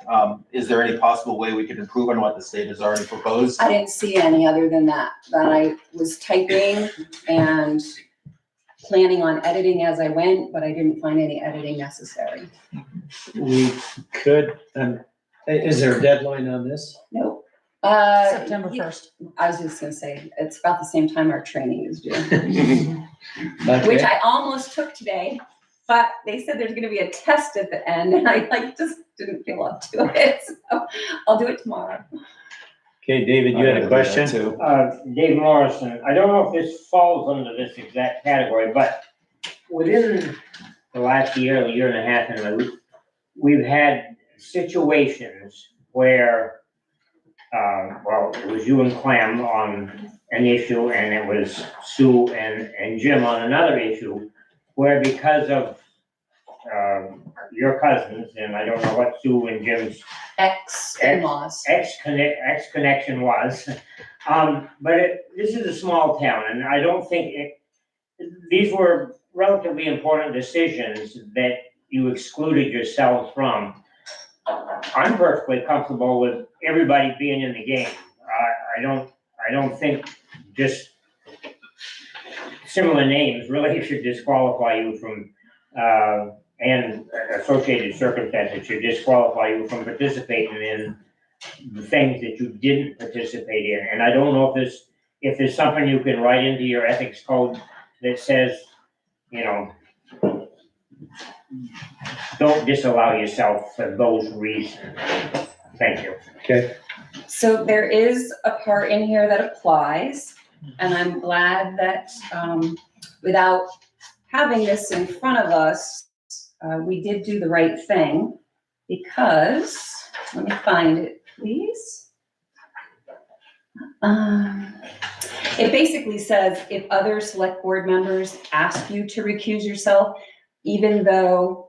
is there any possible way we could improve on what the state has already proposed? I didn't see any other than that I was typing and planning on editing as I went, but I didn't find any editing necessary. We could, is there a deadline on this? Nope. September 1st. I was just gonna say, it's about the same time our training is due, Okay. which I almost took today, but they said there's gonna be a test at the end, and I just didn't feel up to it, so I'll do it tomorrow. Okay, David, you had a question? Dave Morrison, I don't know if this falls under this exact category, but within the last year and a half, we've had situations where, well, it was you and Clem on an issue, and it was Sue and Jim on another issue, where because of your cousins, and I don't know what Sue and Jim's Ex-in-laws. Connection was, but this is a small town, and I don't think these were relatively important decisions that you excluded yourselves from. I'm perfectly comfortable with everybody being in the game. I don't think just similar names really should disqualify you from, and associated circumstances should disqualify you from participating in the things that you didn't participate in. And I don't know if there's something you can write into your ethics code that says, you know, don't disallow yourself for those reasons. Thank you. Okay. So there is a part in here that applies, and I'm glad that without having this in front of us, we did do the right thing, because, let me find it, please. It basically says if other select board members ask you to recuse yourself, even though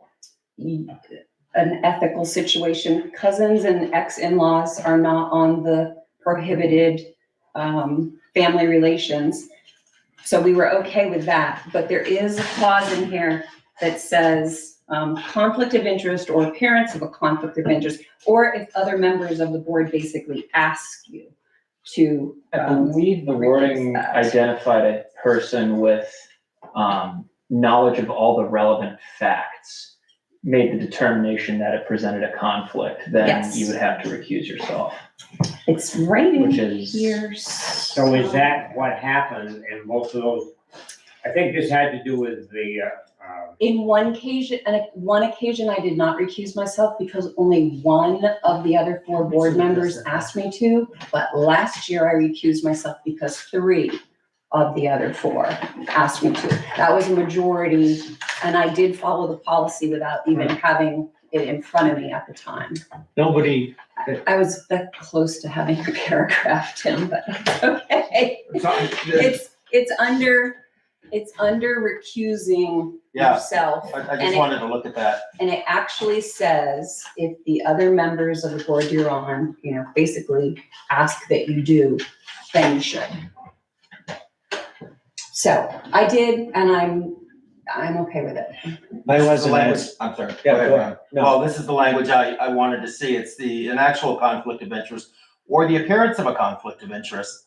an ethical situation, cousins and ex-in-laws are not on the prohibited family relations. So we were okay with that, but there is a clause in here that says conflict of interest or appearance of a conflict of interest, or if other members of the board basically ask you to. I believe the wording identified a person with knowledge of all the relevant facts, made the determination that it presented a conflict, then Yes. you would have to recuse yourself. It's right in Which is- here. So is that what happened in most of those? I think this had to do with the, In one occasion, I did not recuse myself because only one of the other 4 board members asked me to, but last year I recused myself because 3 of the other 4 asked me to. That was a majority, and I did follow the policy without even having it in front of me at the time. Nobody, I was that close to having a paragraph, Tim, but it's okay. It's under recusing Yeah. yourself. I And just it- wanted to look at that. And it actually says, if the other members of the board you're on, you know, basically ask that you do, then you should. So I did, and I'm okay with it. I This is the wasn't language, asked. I'm sorry. Yeah, Go ahead, go Ron. No. Well, this is the language I wanted to see. It's an actual conflict of interest or the appearance of a conflict of interest.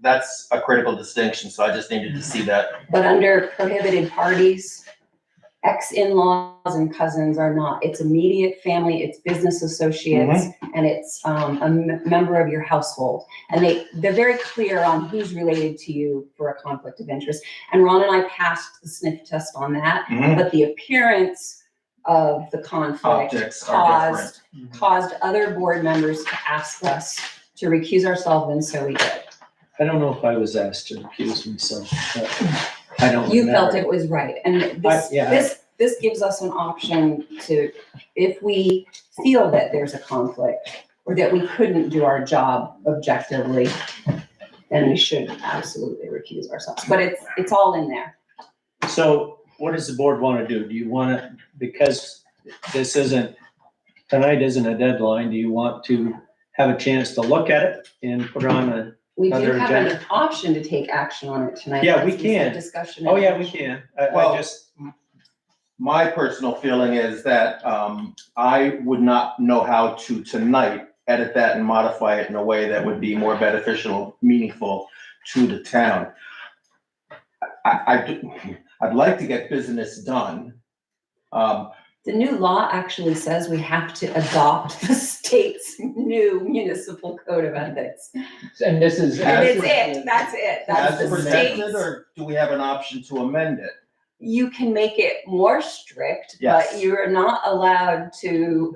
That's a critical distinction, so I just needed to see that. But under prohibited parties, ex-in-laws and cousins are not. It's immediate family, it's business associates, and it's member of your household. And they're very clear on who's related to you for a conflict of interest. And Ron and I passed the sniff test on that, but the appearance of the conflict Objects are different. caused other board members to ask us to recuse ourselves, and so we did. I don't know if I was asked to recuse myself, but I don't You felt remember. it was right, and Yeah. this gives us an option to, if we feel that there's a conflict or that we couldn't do our job objectively, then we should absolutely recuse ourselves, but it's all in there. So what does the board want to do? Do you want to, because this tonight isn't a deadline, do you want to have a chance to look at it and put on a We do Another have agenda? an option to take action on it tonight. Yeah, we This is a can. Discussion. Oh, yeah, we can. Well, I just, My personal feeling is that I would not know how to tonight edit that and modify it in a way that would be more beneficial, meaningful to the town. I'd like to get business done. The new law actually says we have to adopt the state's new municipal code of ethics. And this is. And that's it. That's As the presented, state's. or do we have an option to amend it? You can make it more strict, Yes. but you're not allowed to,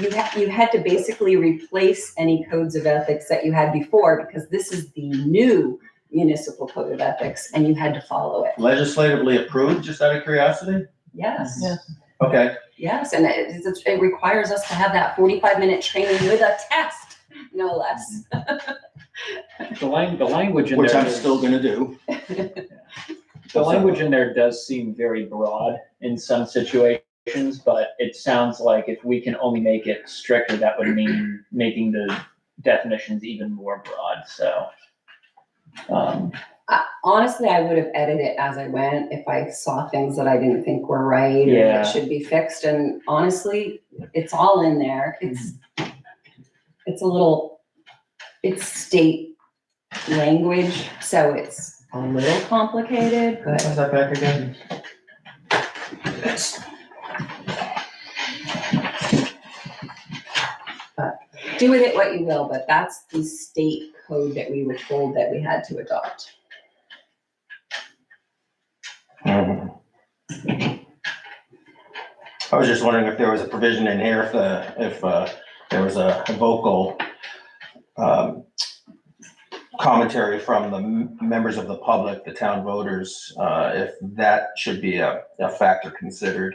you had to basically replace any codes of ethics that you had before, because this is the new municipal code of ethics and you had to follow it. Legislatively approved, just out of curiosity? Yes. Okay. Yes, and it requires us to have that 45-minute training with a test, no less. The language in there. Which I'm still gonna do. The language in there does seem very broad in some situations, but it sounds like if we can only make it stricter, that would mean making the definitions even more broad, so. Honestly, I would have edited it as I went if I saw things that I didn't think were right or Yeah. that should be fixed. And honestly, it's all in there. It's state language, so it's a little complicated, but. Is that back again? Do with it what you will, but that's the state code that we were told that we had to adopt. I was just wondering if there was a provision in here if there was a vocal commentary from the members of the public, the town voters, if that should be a factor considered.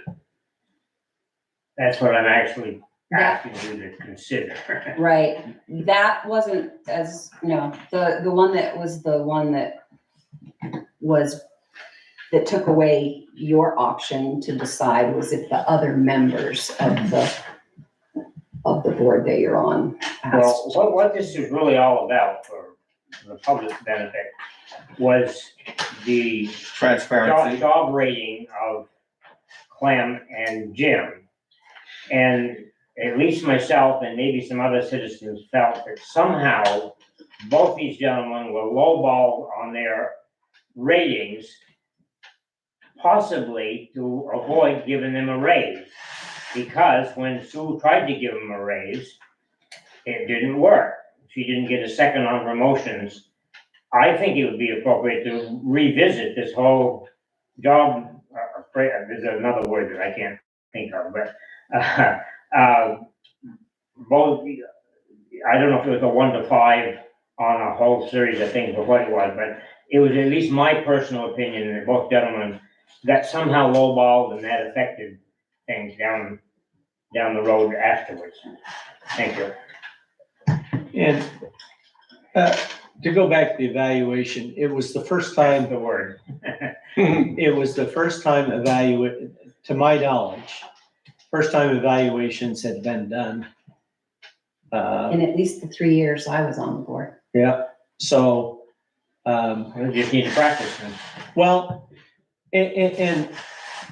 That's what I'm actually asking you to consider. Right, that wasn't no, the one that was that took away your option to decide was if the other members of the board that you're on asked. Well, what this is really all about for the public benefit was the Transparency. job rating of Clem and Jim. And at least myself and maybe some other citizens felt that somehow both these gentlemen were lowballed on their ratings, possibly to avoid giving them a raise. Because when Sue tried to give them a raise, it didn't work. She didn't get a second on promotions. I think it would be appropriate to revisit this whole job, there's another word that I can't think of, but both, I don't know if it was a 1 to 5 on a whole series of things or what it was, but it was at least my personal opinion that both gentlemen got somehow lowballed and that affected things down the road afterwards. Thank you. and to go back to the evaluation, it was the first time, The word. it was the first time to my knowledge, first time evaluations had been done. In at least the 3 years I was on the board. Yeah, so, We just need to practice them. well, and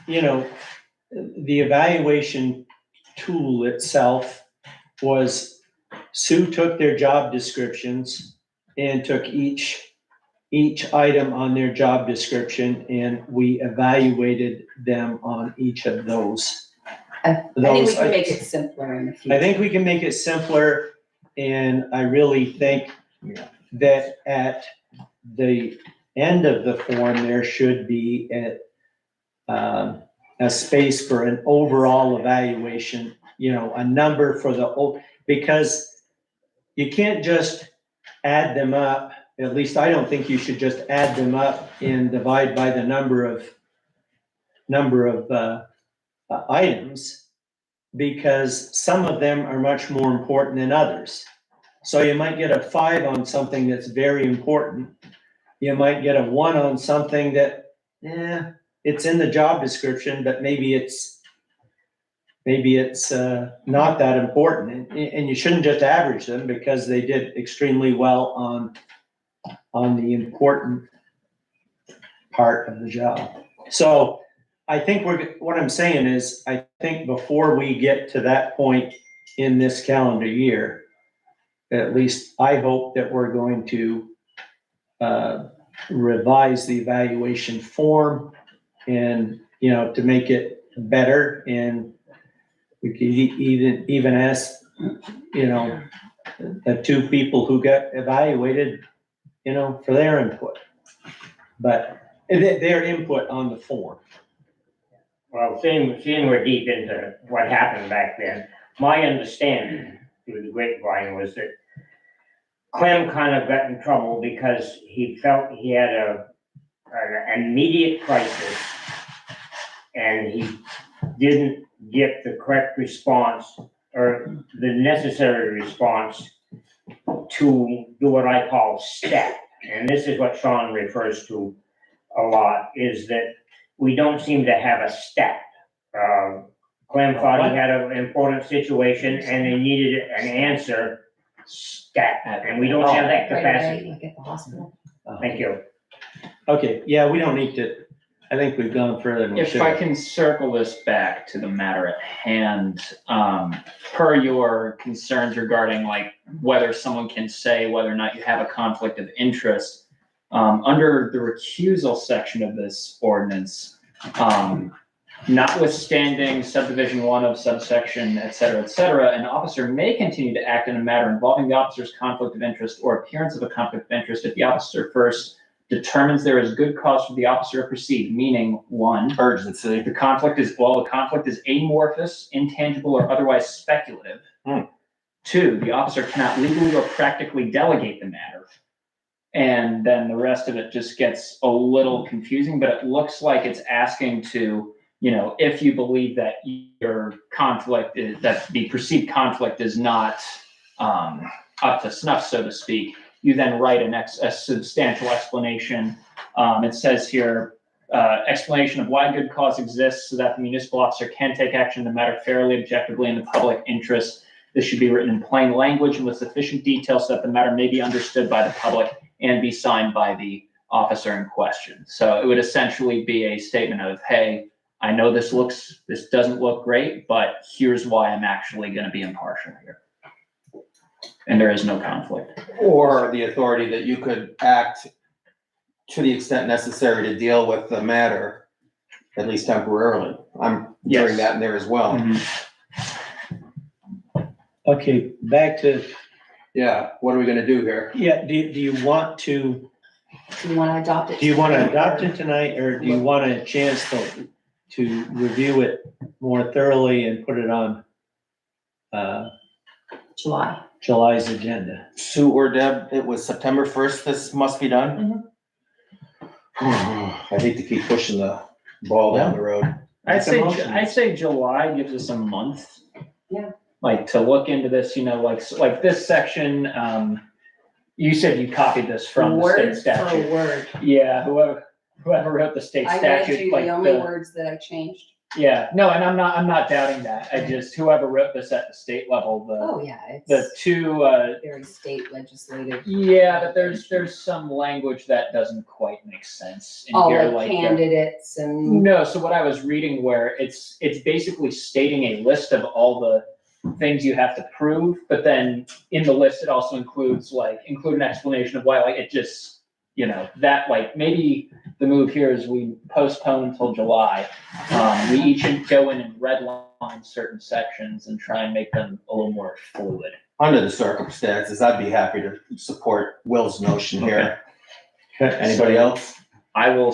you know, the evaluation tool itself was, Sue took their job descriptions and took each item on their job description, and we evaluated them on each of those. I think we can make it simpler in the future. I think we can make it simpler, and I really think that at the end of the form, there should be a space for an overall evaluation, you know, a number for the, because you can't just add them up. At least I don't think you should just add them up and divide by the number of items, because some of them are much more important than others. So you might get a 5 on something that's very important. You might get a 1 on something that, it's in the job description, but maybe it's not that important. And you shouldn't just average them, because they did extremely well on the important part of the job. So I think what I'm saying is, I think before we get to that point in this calendar year, at least I hope that we're going to revise the evaluation form, and, you know, to make it better. And we could even ask, you know, the 2 people who got evaluated, you know, for their input, but their input on the form. Well, seeing we're deep into what happened back then, my understanding through the grapevine was that Clem kind of got in trouble because he felt he had an immediate crisis, and he didn't get the correct response or the necessary response to do what I call STEP. And this is what Sean refers to a lot, is that we don't seem to have a STEP. Clem thought he had an important situation and he needed an answer STEP, and we don't have that capacity. Like at the hospital. Thank you. Okay, yeah, we don't need to, I think we've gone further than we should. If I can circle this back to the matter at hand, per your concerns regarding like whether someone can say whether or not you have a conflict of interest, under the recusal section of this ordinance, notwithstanding subdivision 1 of subsection, et cetera, an officer may continue to act in a matter involving the officer's conflict of interest or appearance of a conflict of interest if the officer first determines there is good cause for the officer to proceed, meaning 1, urgency. The conflict is amorphous, intangible, or otherwise speculative. 2, the officer cannot legally or practically delegate the matter. And then the rest of it just gets a little confusing, but it looks like it's asking to, you know, if you believe that your conflict is, that the perceived conflict is not up to snuff, so to speak, you then write a substantial explanation. It says here, explanation of why good cause exists so that the municipal officer can take action in the matter fairly, objectively, in the public interest. This should be written in plain language and with sufficient detail so that the matter may be understood by the public and be signed by the officer in question. So it would essentially be a statement of, hey, I know this doesn't look great, but here's why I'm actually going to be impartial here. And there is no conflict. Or the authority that you could act to the extent necessary to deal with the matter, at least temporarily. I'm hearing that in there as well. Okay, back to. Yeah, what are we gonna do here? Yeah, do you want to? Do you want to adopt it? Do you want to adopt it tonight, or do you want a chance to review it more thoroughly and put it on July's agenda? Sue or Deb, it was September 1st, this must be done? I hate to keep pushing the ball down the road. I'd say July gives us a month. Yeah. Like to look into this, you know, like this section, you said you copied this from the state statute. Word for word. Yeah, whoever wrote the state I statute. read you like the only words that I changed. Yeah, no, and I'm not doubting that. I just, whoever wrote this at the state level, Oh, yeah, the it's two, very state legislative. yeah, but there's some language that doesn't quite make sense in Oh, here, like like. candidates and, No, so what I was reading where it's basically stating a list of all the things you have to prove, but then in the list, it also include an explanation of why, like, it just, that, like, maybe the move here is we postpone until July. We each go in and redline certain sections and try and make them a little more fluid. Under the circumstances, I'd be happy to support Will's notion here. Anybody else? I will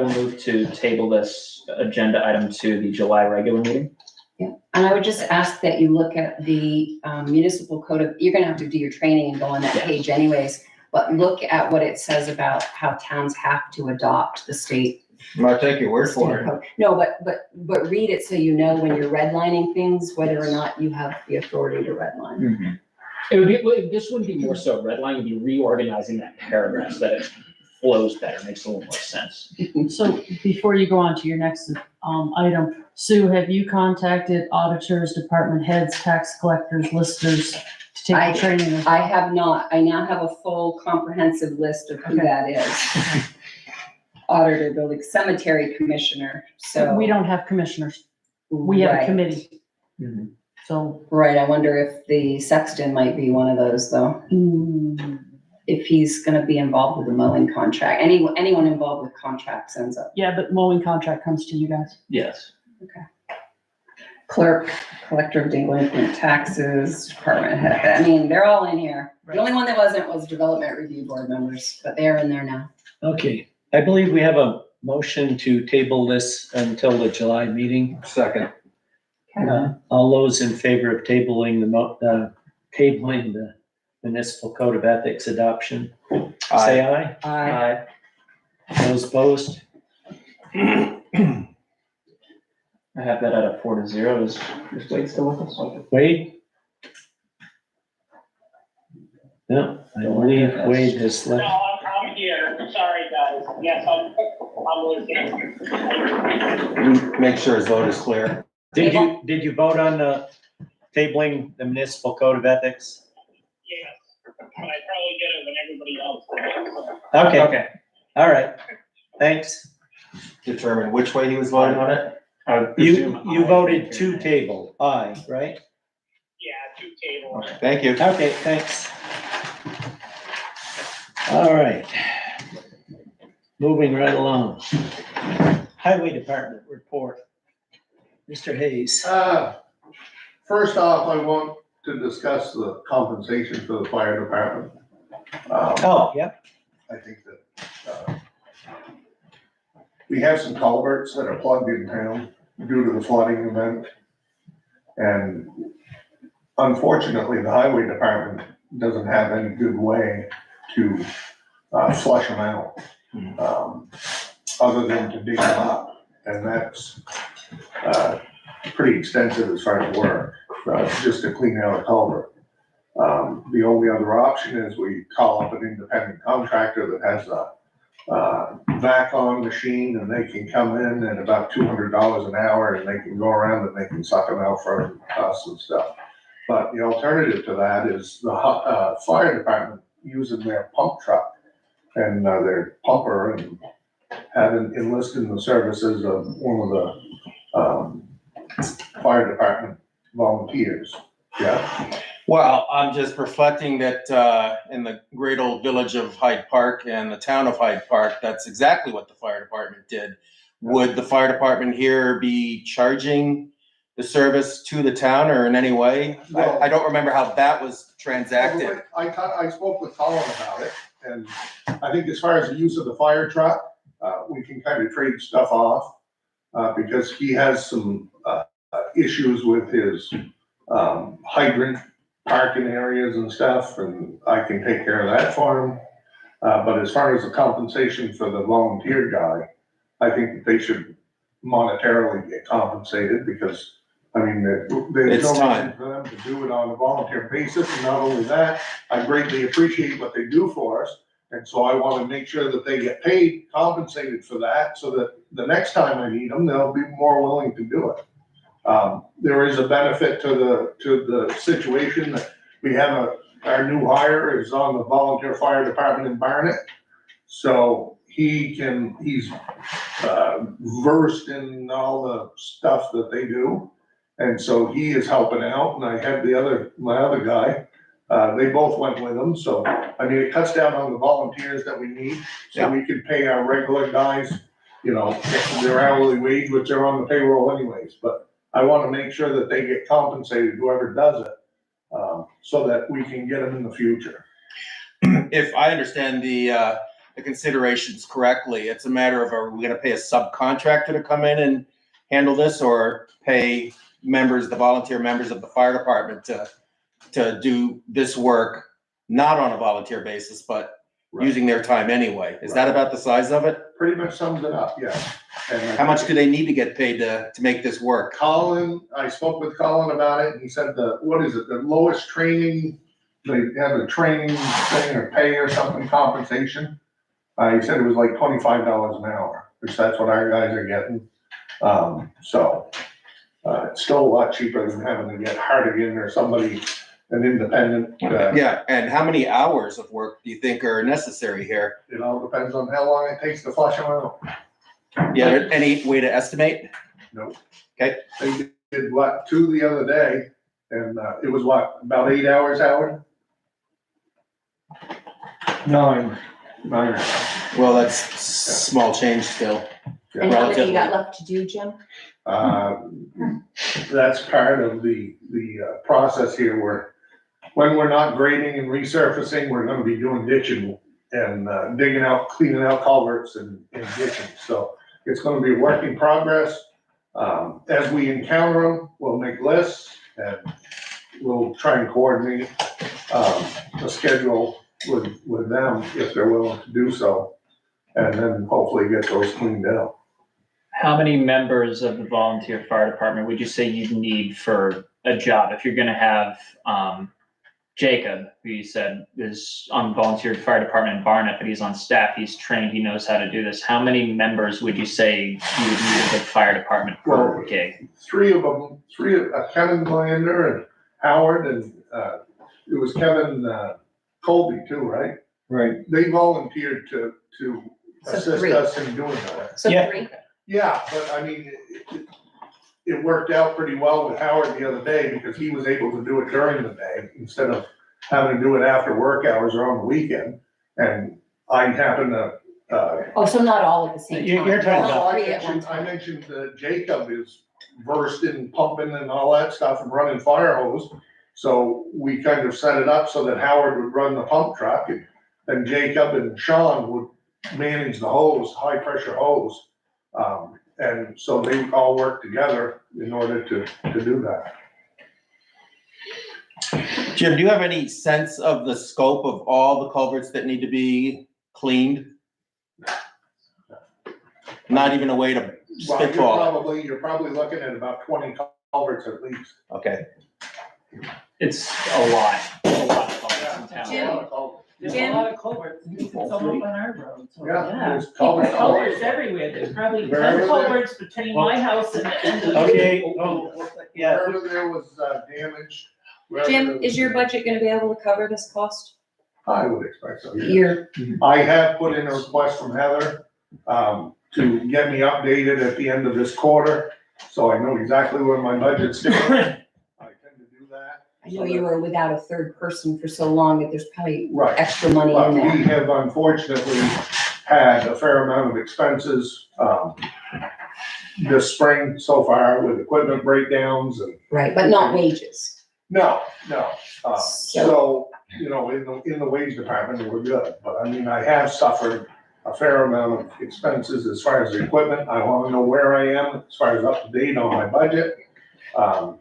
move to table this agenda item to the July regular meeting. yeah. And I would just ask that you look at the municipal code you're gonna have to do your training and go on that page anyways, but look at what it says about how towns have to adopt the state. I'll take your word for it. code. No, but read it so you know when you're redlining things, whether or not you have the authority to redline. Mm-hmm. It would be, this wouldn't be more so redlining, it would be reorganizing that paragraph so that it flows better, makes a little more sense. So before you go on to your next item, Sue, have you contacted auditors, department heads, tax collectors, listers to take the training? I have not. I now have a full comprehensive list of who that is. Auditor, building, cemetery commissioner, so. We don't have commissioners. We have a Right. committee. Mhm. So. Right, I wonder if the sexton might be one of those though. If he's gonna be involved with the mowing contract, anyone involved with contracts ends up. Yeah, but mowing contract comes to you guys. Yes. Clerk, collector of delinquent taxes, department head, I mean, they're all in here. The only one that wasn't was development review board members, but they're in there now. Okay, I believe we have a motion to table this until the July meeting. Second. All those in favor of tabling tabling the municipal code of ethics adoption, say aye. Aye. Those opposed? I have that at a 4-0. Is Wade still with us? Wade? No, I believe Wade has left. No, I'm here. Sorry, guys. Yes, I'm listening. Make sure his vote is clear. Did you vote on tabling the municipal code of ethics? Yes, but I probably did it when everybody else did. Okay, all right, thanks. Determine which way he was voting on it? You voted to table, aye, right? Yeah, 2 tables. Thank you. Okay, thanks. All right. Moving right along. Highway Department report. Mr. Hayes. First off, I want to discuss the compensation for the fire department. Yep. I think that, we have some culverts that are plugged in town due to the flooding event. And unfortunately, the highway department doesn't have any good way to flush them out, other than to dig them up. And that's pretty extensive as far as work, just to clean out a culvert. The only other option is we call up an independent contractor that has a vac-on machine, and they can come in at about $200 an hour, and they can go around and they can suck them out for us and stuff. But the alternative to that is the fire department using their pump truck and their pumper, and having enlisted the services of one of the fire department volunteers. Yeah. Well, I'm just reflecting that in the great old village of Hyde Park and the town of Hyde Park, that's exactly what the fire department did. Would the fire department here be charging the service to the town or in any way? I don't remember how that was transacted. I spoke with Colin about it, and I think as far as the use of the fire truck, we can kind of trade stuff off, because he has some issues with his hydrant parking areas and stuff, and I can take care of that for him. But as far as the compensation for the volunteer guy, I think that they should monetarily get compensated, because, I mean, there's no reason for them to do it on a volunteer basis. And not only that, I greatly appreciate what they do for us, And so I want to make sure that they get paid, compensated for that, so that the next time I need them, they'll be more willing to do it. There is a benefit to the situation that we have our new hire is on the volunteer fire department in Barnet. So he's versed in all the stuff that they do. And so he is helping out, and I had my other guy, they both went with him, so, I mean, it cuts down on the volunteers that we need, so we can pay our regular guys, you know, their hourly wage, which are on the payroll anyways, but I wanna make sure that they get compensated, whoever does it, so that we can get them in the future. If I understand the considerations correctly, it's a matter of, are we gonna pay a subcontractor to come in and handle this, or pay the volunteer members of the fire department to do this work, not on a volunteer basis, but using their time anyway? Is that about the size of it? Pretty much sums it up, yeah. And how much do they need to get paid to make this work? I spoke with Colin about it, and he said the lowest training, they have a training thing or pay or something, compensation. He said it was like $25 an hour, which that's what our guys are getting. It's still a lot cheaper than having to get Hardigan or somebody, an independent. Yeah, and how many hours of work do you think are necessary here? It all depends on how long it takes to flush them out. Yeah, any way to estimate? No. Okay. They did two the other day, and it was about 8 hours, Howard? 9. Well, that's small change still. And how many you got left to do, Jim? That's part of the process here, where when we're not grading and resurfacing, we're gonna be doing ditching and digging out, cleaning out culverts and ditching. So it's gonna be a work in progress. As we encounter them, we'll make lists and we'll try and coordinate a schedule with them if they're willing to do so. And then hopefully get those cleaned out. How many members of the volunteer fire department would you say you'd need for a job? If you're gonna have, Jacob, who you said is on volunteer fire department in Barnet, but he's on staff, he's trained, he knows how to do this. How many members would you say you would need at the fire department per gig? Three of them, Kevin Glander and Howard, and it was Kevin Colby too, right? Right. They volunteered to assist three. us in doing that. So Yeah. 3? Yeah, but I mean, it worked out pretty well with Howard the other day, because he was able to do it during the day instead of having to do it after work hours or on the weekend. And I happened to, So not all at the same time? You're talking All about- three at one I time? mentioned that Jacob is versed in pumping and all that stuff and running fire hose. So we kind of set it up so that Howard would run the pump truck, and then Jacob and Sean would manage the hose, high pressure hose. And so they all work together in order to do that. Jim, do you have any sense of the scope of all the culverts that need to be cleaned? Not even a way to Well, spitball it. you're probably looking at about 20 culverts at least. Okay. It's a lot of culverts in town. Jim? There's Jim? a lot of culverts, it's all up on our road, so, Yeah, yeah. there's culverts all over. Culverts everywhere, there's probably Wherever 10 there- culverts between my house and the end of. Okay, yeah. Wherever there was damage. wherever Jim, there was is your damage, budget gonna be able to cover this cost? I would expect so, yeah. You're, I have put in a request from Heather, to get me updated at the end of this quarter, so I know exactly where my budget's stands. I tend to do that. I know you were without a third person for so long that there's probably Right. extra money But in we there. have unfortunately had a fair amount of expenses, this spring so far with equipment breakdowns and. Right, but not wages. No. So- So, you know, in the wage department, we're good, but I mean, I have suffered a fair amount of expenses as far as the equipment. I wanna know where I am as far as up to date on my budget.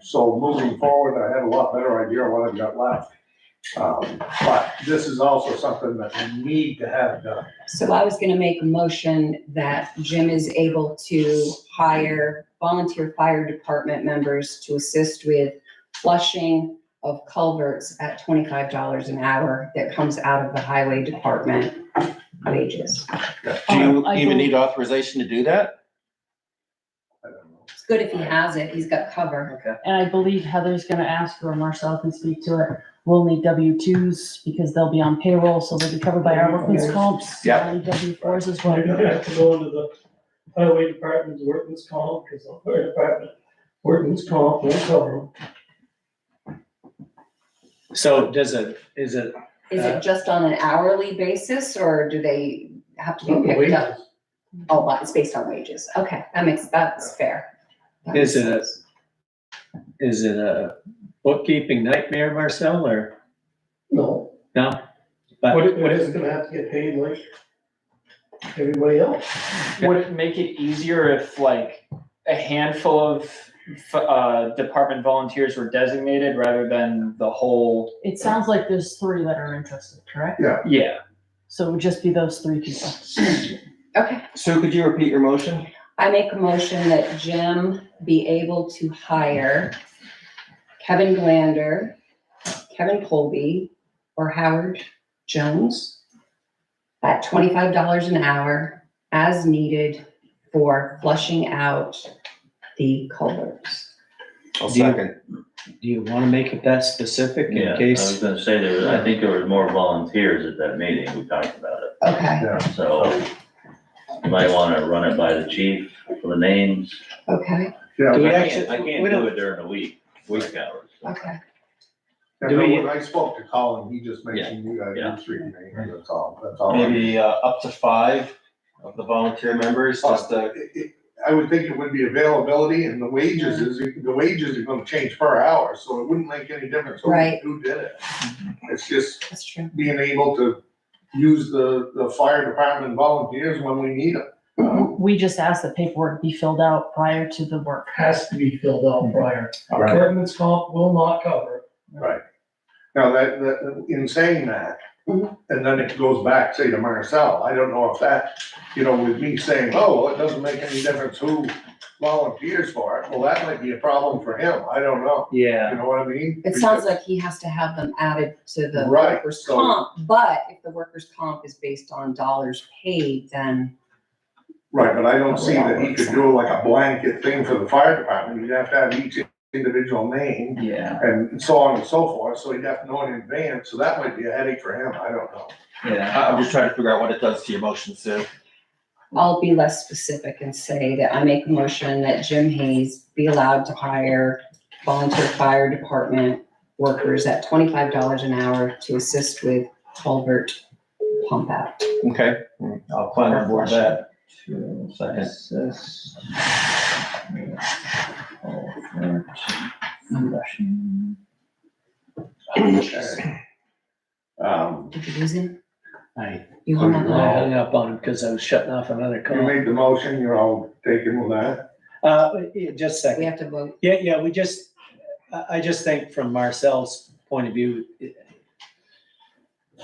So moving forward, I have a lot better idea of what I've got left. But this is also something that we need to have done. So I was gonna make a motion that Jim is able to hire volunteer fire department members to assist with flushing of culverts at $25 an hour that comes out of the highway department. wages. Do you I even believe- need authorization to do that? It's good if he has it, he's got cover. Okay. And I believe Heather's gonna ask, or Marcel can speak to it, we'll need W-2s because they'll be on payroll, so they'll be covered by our workman's comps. So Yeah. we'll need W-4s as We're well. gonna have to go into the highway department's workman's comp, because the fire department workman's comp won't cover them. So is it, Is it just on an hourly basis, or do they have to be picked up? Wages. Oh, but it's based on wages. Okay, that's fair. That Is makes it a- sense. is it a bookkeeping nightmare, Marcel, or No, no? But what is gonna have to get paid like everybody else? Would it make it easier if like a handful of department volunteers were designated rather than the whole? It sounds like there's 3 that are interested, correct? Yeah. So it would just be those 3 people. Okay, Sue, could you repeat your motion? I make a motion that Jim be able to hire Kevin Glander, Kevin Colby, or Howard Jones at $25 an hour as needed for flushing out the culverts. I'll Do you- second. do you want to make it that specific Yeah, in I was case? gonna say I think there was more volunteers at that meeting, we talked about it. Okay, So you might wanna run it by the chief for the names. okay, Yeah, Do we I actually- can't we do don't- it during the week hours. okay. and Do we- when I spoke to Colin, he just mentioned you guys, Yeah. you 3 names, that's all. Maybe up to 5 of the volunteer members, just to, I would think it would be availability, and the wages are gonna change per hour, so it wouldn't make any difference Right. who did it. It's just That's true. being able to use the fire department volunteers when we need them. We just ask that paperwork be filled out prior to the work. Has to be filled out prior. Right. Workman's comp will not cover it. Right. Now, in saying that, and then it goes back, say, to Marcel, I don't know if that, with me saying, oh, well, it doesn't make any difference who volunteers for it, well, that might be a problem for him, I don't know. Yeah. You know what I mean? It sounds like he has to have them added to the Right, workers' so- comp, but if the workers' comp is based on dollars paid, then Right, but I don't see that he could do like a blanket thing for the fire department, you'd have to have each individual name, Yeah. and so on and so forth, so he'd have to know in advance, so that might be a headache for him, I don't know. Yeah. I'm just trying to figure out what it does to your motion, Sue. I'll be less specific and say that I make a motion that Jim Hayes be allowed to hire volunteer fire department workers at $25 an hour to assist with culvert pump out. Okay, I'll climb on board that. Second. Assist with culvert flushing. Okay. Did you lose him? I You hung up on him? hung up on him because I was shutting off another You call. made the motion, you're all taken with that? Just a second. We have to vote. Yeah, I just think from Marcel's point of view,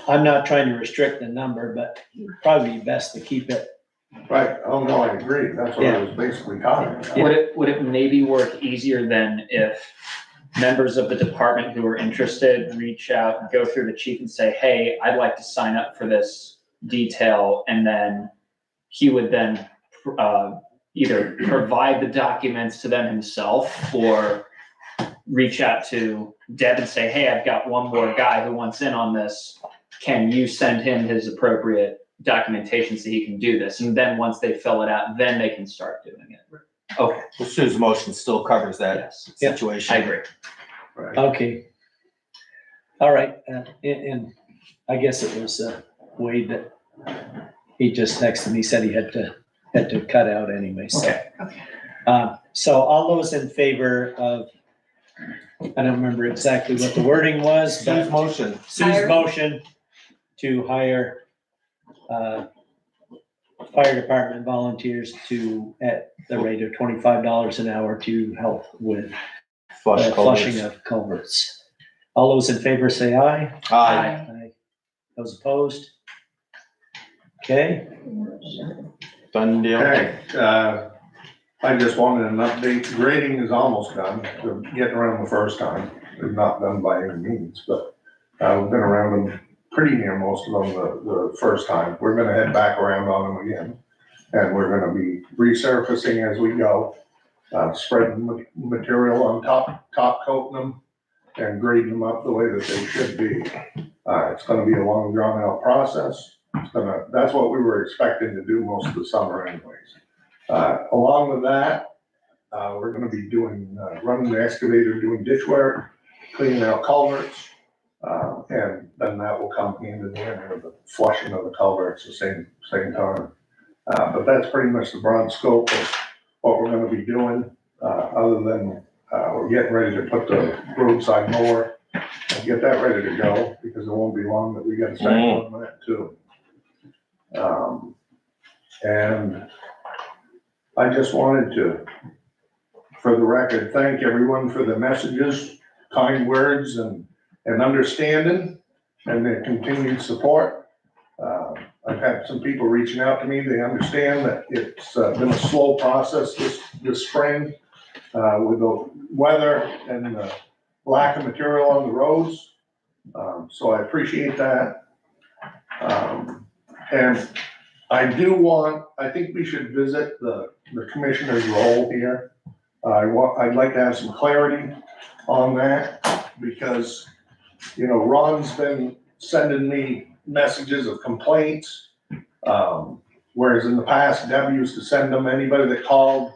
I'm not trying to restrict the number, but it'd probably be best to keep it. Right, oh no, I agree, that's what I was basically talking about. Would it maybe work easier than if members of the department who are interested reach out and go through the chief and say, hey, I'd like to sign up for this detail, and then he would then either provide the documents to them himself or reach out to Deb and say, hey, I've got one more guy who wants in on this. Can you send him his appropriate documentation so he can do this? And then once they fill it out, then they can start doing it. Okay. Well, Sue's motion still covers that Yes. situation. I agree. Right. Okay. All right, and I guess it was Wade that he just texted me, said he had to cut out anyway, so. Okay. So all those in favor of, I don't remember exactly what the wording was, but Sue's motion. Sue's motion to hire fire department volunteers at the rate of $25 an hour to help with flushing of culverts. All those in favor say aye. Aye. Those opposed? Okay, Done deal. Okay, I just wanted an update, grading is almost done, we're getting around the first time, we're not done by any means, but we've been around them pretty near most of them the first time. We're gonna head back around on them again. And we're gonna be resurfacing as we go, spreading material on top coating them and grading them up the way that they should be. It's gonna be a long drawn out process. That's what we were expecting to do most of the summer anyways. Along with that, we're gonna be doing, running the excavator, doing ditch work, cleaning out culverts. And then that will come hand in hand with the flushing of the culverts at the same time. But that's pretty much the broad scope of what we're gonna be doing, other than, we're getting ready to put the roadside mower and get that ready to go, because it won't be long that we gotta start on that too. And I just wanted to, for the record, thank everyone for the messages, kind words, and understanding, and their continued support. I've had some people reaching out to me. They understand that it's been a slow process this spring with the weather and the lack of material on the roads. So I appreciate that. And I think we should visit the commissioner's role here. I'd like to have some clarity on that, because, you know, Ron's been sending me messages of complaints, whereas in the past, Deb used to send them, anybody that called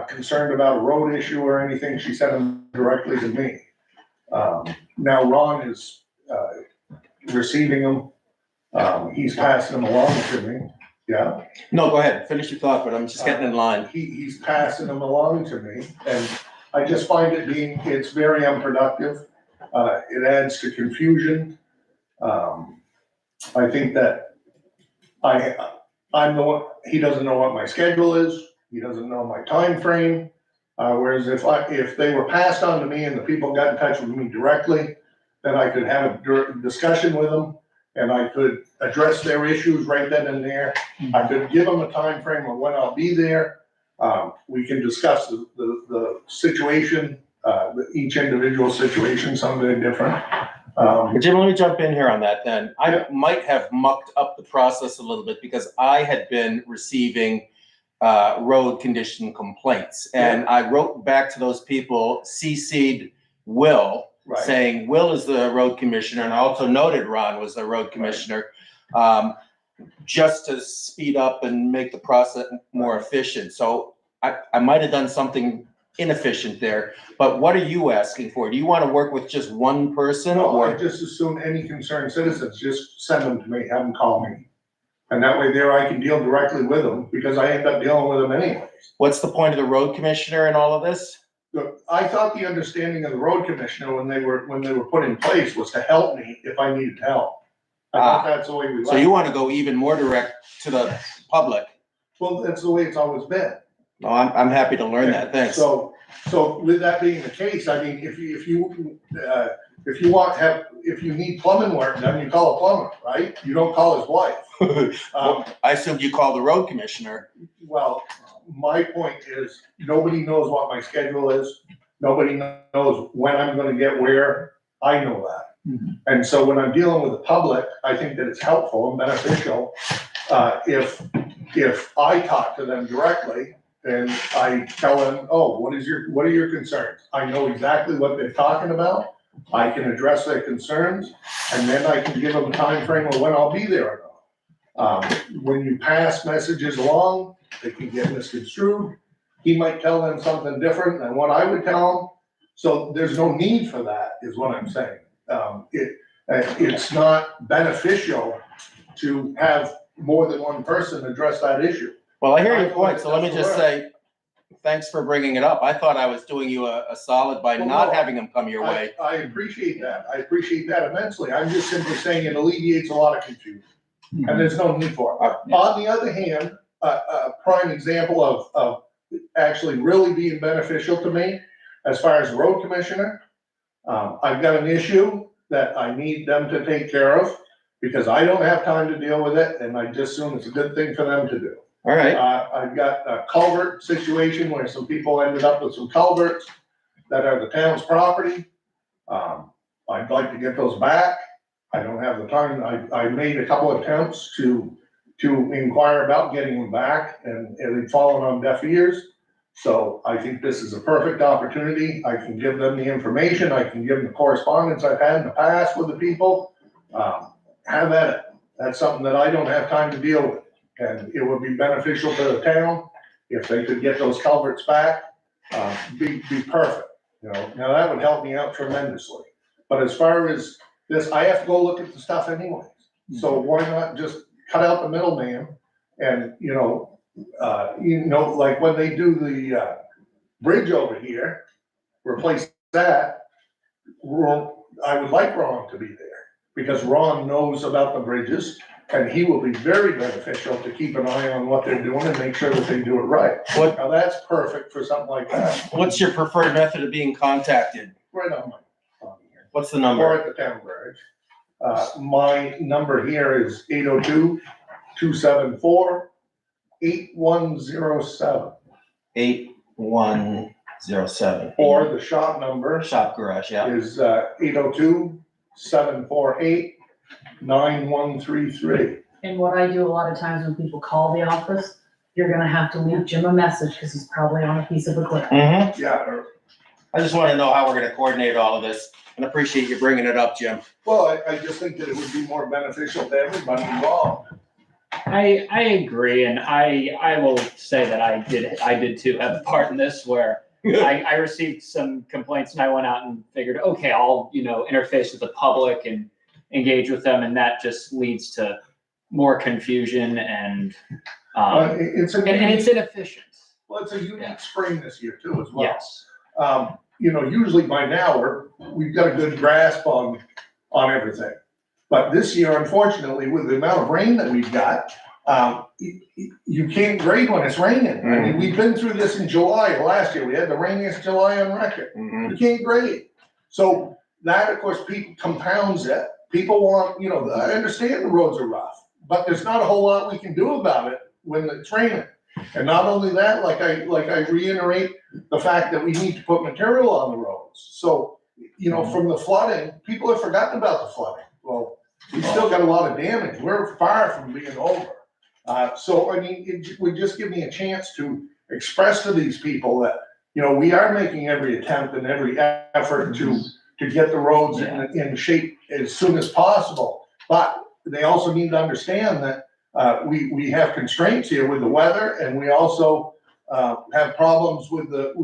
concerned about a road issue or anything, she sent them directly to me. Now Ron is receiving them, he's passing them along to me, yeah? No, go ahead, finish your thought, but I'm just getting in line. He's passing them along to me, and I just find it's very unproductive. It adds to confusion. I think that I'm the one, he doesn't know what my schedule is, he doesn't know my time frame. Whereas if they were passed on to me and the people got in touch with me directly, then I could have a discussion with them, and I could address their issues right then and there. I could give them a time frame of when I'll be there. We can discuss the situation, each individual situation, something different. But Jim, let me jump in here on that then. I might have mucked up the process a little bit, because I had been receiving road condition complaints. And I wrote back to those people, CC'd Will, saying Will is the road commissioner, and I also noted Ron was the road commissioner, just to speed up and make the process more efficient. So I might have done something inefficient there, but what are you asking for? Do you want to work with just one person? No, or I just assume any concerned citizens, just send them to me, have them call me. And that way there I can deal directly with them, because I end up dealing with them anyways. What's the point of the road commissioner in all of this? Look, I thought the understanding of the road commissioner when they were put in place was to help me if I needed help. I thought that's the way we left. So you want to go even more direct to the public? Well, that's the way it's always been. No, I'm happy to learn that, thanks. So with that being the case, I mean, if you need plumbing work done, you call a plumber, right? You don't call his wife. I assumed you called the road commissioner. Well, my point is, nobody knows what my schedule is. Nobody knows when I'm gonna get where. I know that. And so when I'm dealing with the public, I think that it's helpful and beneficial, if I talk to them directly and I tell them, oh, what are your concerns? I know exactly what they're talking about. I can address their concerns, and then I can give them a time frame of when I'll be there or not. When you pass messages along, they can get misconstrued. He might tell them something different than what I would tell them. So there's no need for that, is what I'm saying. It's not beneficial to have more than one person address that issue. Well, I hear your point, so let me just say, thanks for bringing it up. I thought I was doing you a solid by not having them come your way. I appreciate that. I appreciate that immensely. I'm just simply saying it alleviates a lot of confusion, and there's no need for it. On the other hand, a prime example of actually really being beneficial to me, as far as the road commissioner, I've got an issue that I need them to take care of, because I don't have time to deal with it, and I just assume it's a good thing for them to do. All right. I've got a culvert situation where some people ended up with some culverts that are the town's property. I'd like to get those back. I don't have the time. I made a couple of attempts to inquire about getting them back, and they've fallen on deaf ears. So I think this is a perfect opportunity. I can give them the information. I can give them the correspondence I've had in the past with the people. Have at it. That's something that I don't have time to deal with. And it would be beneficial to the town if they could get those culverts back, be perfect, you know. Now, that would help me out tremendously. But as far as this, I have to go look at the stuff anyways. So why not just cut out the middleman and, like when they do the bridge over here, replace that. I would like Ron to be there because Ron knows about the bridges and he will be very beneficial to keep an eye on what they're doing and make sure that they do it right. Now that's perfect for something like that. What's your preferred method of being contacted? Right on my phone here. What's the Or number? at the town garage. My number here is 802-274-8107. 8107. Or the shop number Shop garage, yeah. is 802-748-9133. And what I do a lot of times when people call the office, you're gonna have to leave Jim a message, because he's probably on a piece of equipment. Mm-hmm. Yeah. I just want to know how we're going to coordinate all of this and appreciate you bringing it up, Jim. Well, I just think that it would be more beneficial to everybody involved. I agree, and I will say that I did too have a part in this where I received some complaints and I went out and figured, okay, I'll, interface with the public and engage with them, and that just leads to more confusion and It's inefficient. Well, it's a unique spring this year too as well. Yes. Usually by now we've got a good grasp on everything. But this year, unfortunately, with the amount of rain that we've got, you can't grade when it's raining. I mean, we've been through this in July last year. We had the rainiest July on record. You can't grade. So that, of course, compounds it. People want, I understand the roads are rough, but there's not a whole lot we can do about it when it's raining. And not only that, like I reiterate the fact that we need to put material on the roads. So, from the flooding, people have forgotten about the flooding. Well, we still got a lot of damage. We're far from being over. So, it would just give me a chance to express to these people that, we are making every attempt and every effort to get the roads in shape as soon as possible. But they also need to understand that we have constraints here with the weather, and we also have problems with the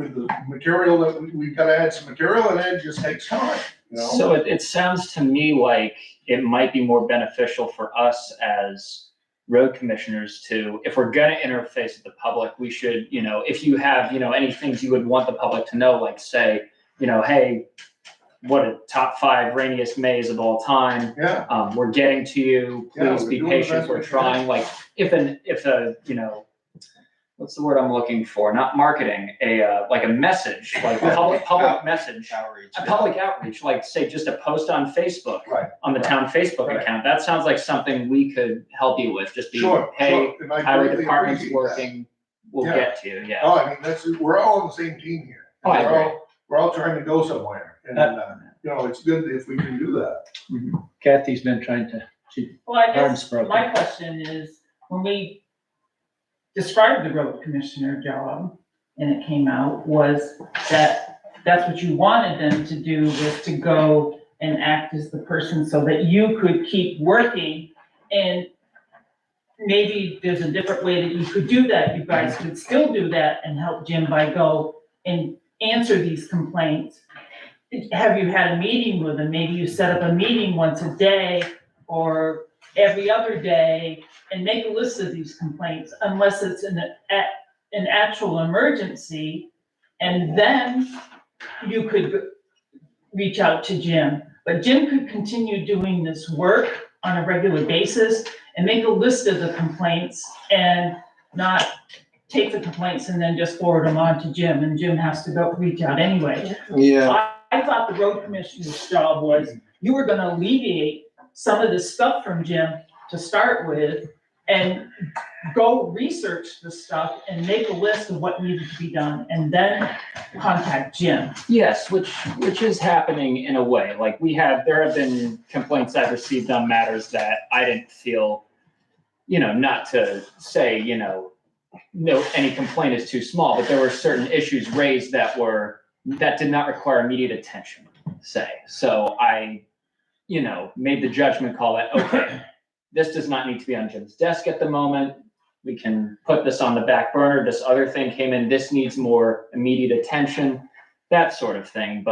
material that we've got to add some material, and it just takes time. So it sounds to me like it might be more beneficial for us as road commissioners to, if we're going to interface with the public, we should, if you have, any things you would want the public to know, like say, hey, what a top 5 rainiest Mays of all time. Yeah. We're getting to you. Please be patient. We're trying. Like if a what's the word I'm looking for? Not marketing, like a message, like public message, public outreach, like say just a post on Facebook, on the town Facebook account. That sounds like something we could help you with. Just be, hey, highway department's working. We'll get to you. Yeah. Oh, I mean, we're all on the same team here. Oh, I agree. We're all trying to go somewhere, and it's good if we can do that. Kathy's been trying to. Well, I guess my question is, when we described the road commissioner job and it came out, was that's what you wanted them to do, was to go and act as the person so that you could keep working, and maybe there's a different way that you could do that. You guys could still do that and help Jim by go and answer these complaints. Have you had a meeting with him? Maybe you set up a meeting once a day or every other day and make a list of these complaints, unless it's an actual emergency, and then you could reach out to Jim. But Jim could continue doing this work on a regular basis and make a list of the complaints and not take the complaints and then just forward them on to Jim, and Jim has to go reach out anyway. Yeah. I thought the road commissioner's job was, you were gonna alleviate some of this stuff from Jim to start with, and go research the stuff and make a list of what needed to be done, and then contact Jim. Yes, which is happening in a way. Like there have been complaints I've received on matters that I didn't feel, not to say, no, any complaint is too small, but there were certain issues raised that did not require immediate attention, say. So I, made the judgment call that, okay, this does not need to be on Jim's desk at the moment. We can put this on the back burner. This other thing came in. This needs more immediate attention, that sort of thing.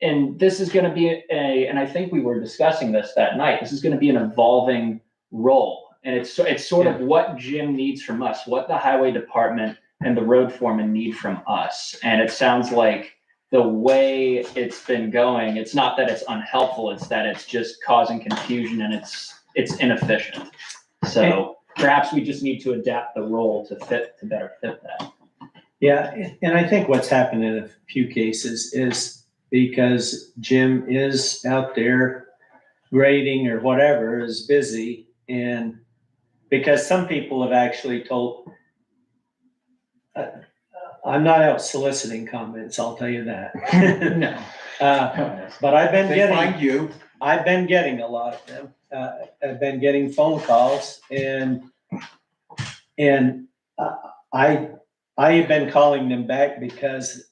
And this is going to be and I think we were discussing this that night. This is going to be an evolving role. And it's sort of what Jim needs from us, what the highway department and the road foreman need from us. And it sounds like the way it's been going, it's not that it's unhelpful, it's that it's just causing confusion and it's inefficient. So perhaps we just need to adapt the role to better fit that. Yeah, and I think what's happened in a few cases is because Jim is out there grading or whatever, is busy, and because some people have actually told, I'm not out soliciting comments, I'll tell you that. No. But I've been They find you. I've been getting a lot of them. I've been getting phone calls and I have been calling them back because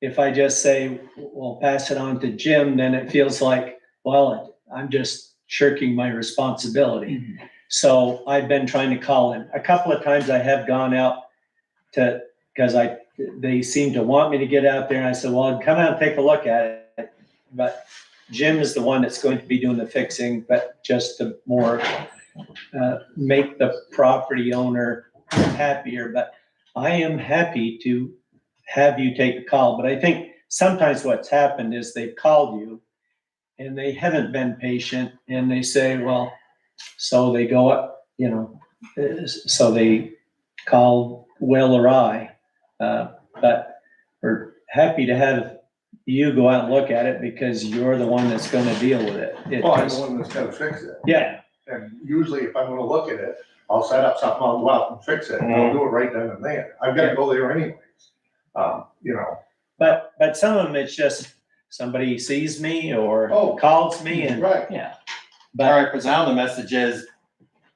if I just say, well, pass it on to Jim, then it feels like, well, I'm just shirking my responsibility. Mm-hmm. So I've been trying to call him. A couple of times I have gone out because they seem to want me to get out there, and I said, well, come out and take a look at it. But Jim is the one that's going to be doing the fixing, but just to more make the property owner happier. But I am happy to have you take the call. But I think sometimes what's happened is they've called you and they haven't been patient, and they say, well, so they go up, so they call Will or I. But we're happy to have you go out and look at it because you're the one that's going to deal with it. Well, I'm the one that's gonna fix it. Yeah. And usually if I'm gonna look at it, I'll set up something, I'll go out and fix it, and I'll do it right then and there. I've gotta go there anyways. But some of them, it's just somebody sees me or calls me and. Right. Yeah. All right, but now the message is,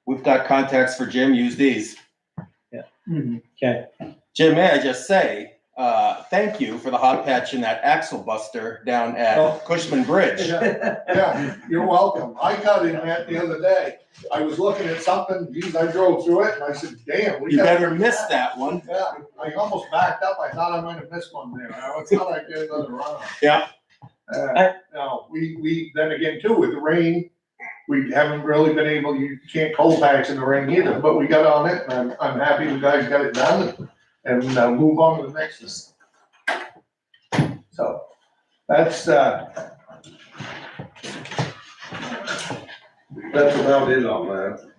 we've got contacts for Jim, use these. Yeah. Mm-hmm. Okay. Jim, may I just say, thank you for the hot patch in that axle buster down at Cushman Bridge. Yeah, you're welcome. I got in that the other day. I was looking at something, geez, I drove through it and I said, damn. You better miss that one. Yeah, I almost backed up. I thought I might have missed one there. I thought I'd get another run. Yeah. Now, we, then again too, with the rain, we haven't really been able, you can't cold patch in the rain either, but we got on it and I'm happy the guys got it done and move on to the next. So that's about it on that.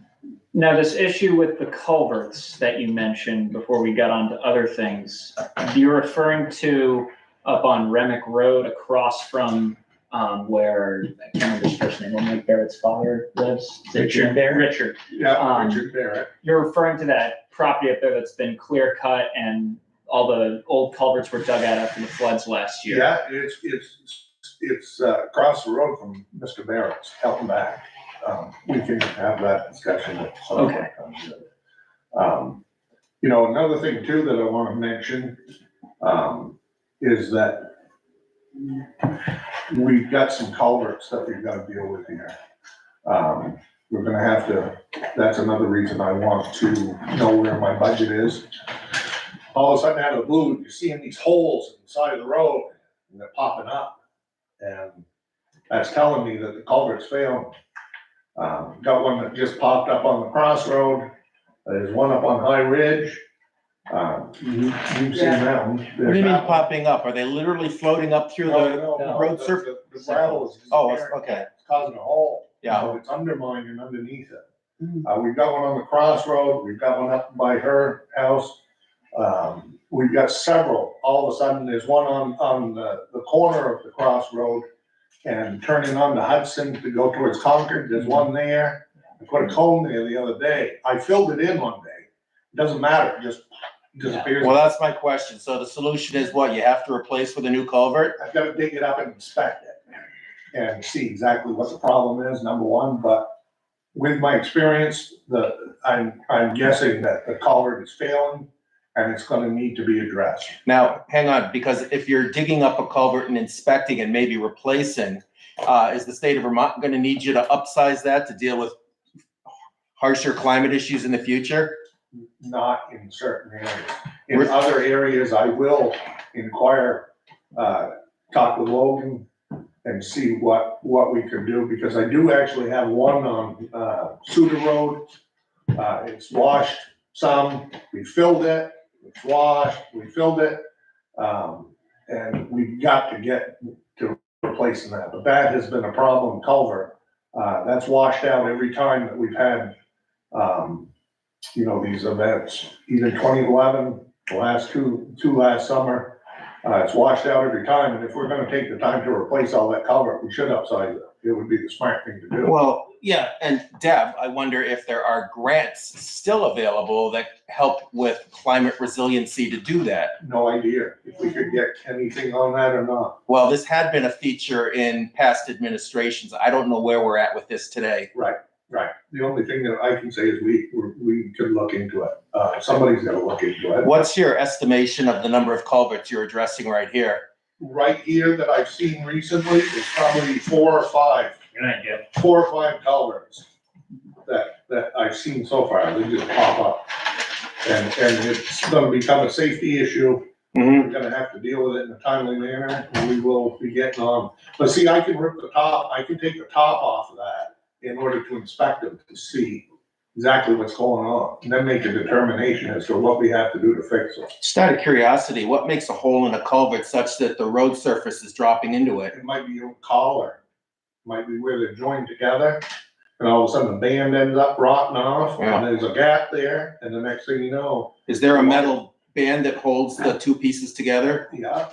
Now, this issue with the culverts that you mentioned before we got on to other things, you're referring to up on Remick Road across from where, I can't remember his first name, Mike Barrett's father lives. Richard Barrett. Richard. Yeah, Richard Barrett. You're referring to that property up there that's been clear cut and all the old culverts were dug out after the floods last year. Yeah, it's across the road from Mr. Barrett's, helping back. We can have that discussion if someone comes in. Another thing too that I want to mention is that we've got some culverts that we've got to deal with here. We're gonna have to, that's another reason I want to know where my budget is. All of a sudden out of the blue, you're seeing these holes in the side of the road and they're popping up. And that's telling me that the culvert's failing. Got one that just popped up on the crossroad. There's one up on High Ridge. You've seen that one. What do you mean popping up? Are they literally floating up through the road surface? The gravel is. Okay. It's causing a hole. Yeah. So it's undermining underneath it. We've got one on the crossroad. We've got one up by her house. We've got several. All of a sudden, there's one on the corner of the crossroad and turning on to Hudson to go towards Concord. There's one there. I put a cone there the other day. I filled it in one day. Doesn't matter, it just disappears. Well, that's my question. So the solution is what? You have to replace with a new culvert? I've got to dig it up and inspect it and see exactly what the problem is, number one, but with my experience, I'm guessing that the culvert is failing and it's gonna need to be addressed. Now, hang on, because if you're digging up a culvert and inspecting and maybe replacing, is the state of Vermont gonna need you to upsize that to deal with harsher climate issues in the future? Not in certain areas. In other areas, I will inquire, talk with Logan and see what we can do, because I do actually have one on, Suter Road. It's washed some, we filled it, it's washed, we filled it. And we've got to get to replacing that, but that has been a problem culvert. That's washed out every time that we've had, these events, even 2011, the last two last summer. It's washed out every time, and if we're gonna take the time to replace all that culvert, we should upsize it. It would be the smart thing to do. Well, yeah, and Deb, I wonder if there are grants still available that help with climate resiliency to do that. No idea if we could get anything on that or not. Well, this had been a feature in past administrations. I don't know where we're at with this today. Right. The only thing that I can say is we could look into it. Somebody's gotta look into it. What's your estimation of the number of culverts you're addressing right here? Right here that I've seen recently is probably 4 or 5. Good idea. 4 or 5 culverts that I've seen so far. They just pop up. And it's gonna become a safety issue. We're gonna have to deal with it in a timely manner, and we will be getting on. But see, I can take the top off of that in order to inspect them to see exactly what's going on, and then make a determination as to what we have to do to fix it. Just out of curiosity, what makes a hole in a culvert such that the road surface is dropping into it? It might be a collar, might be where they're joined together, and all of a sudden the band ends up rotting off, and there's a gap there, and the next thing you know. Is there a metal band that holds the two pieces together? Yeah.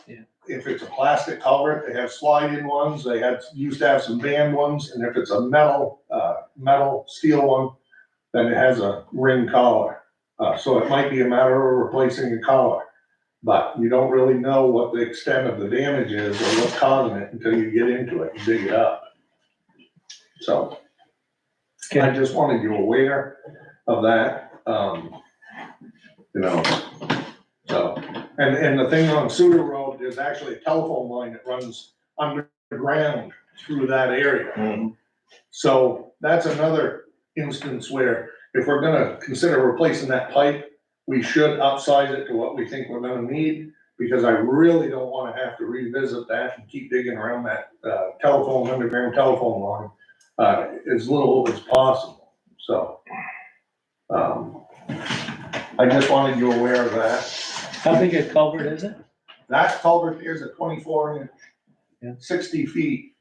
If it's a plastic culvert, they have slide-in ones, used to have some band ones, and if it's a metal steel one, then it has a ring collar. So it might be a matter of replacing a collar. But you don't really know what the extent of the damage is or what's causing it until you get into it and dig it up. So I just wanted you aware of that, So, and the thing on Suter Road, there's actually a telephone line that runs underground through that area. So that's another instance where if we're gonna consider replacing that pipe, we should upsize it to what we think we're gonna need, because I really don't wanna have to revisit that and keep digging around that underground telephone line as little as possible. So, I just wanted you aware of that. How big a culvert is it? That culvert is a 24-inch, 60 feet.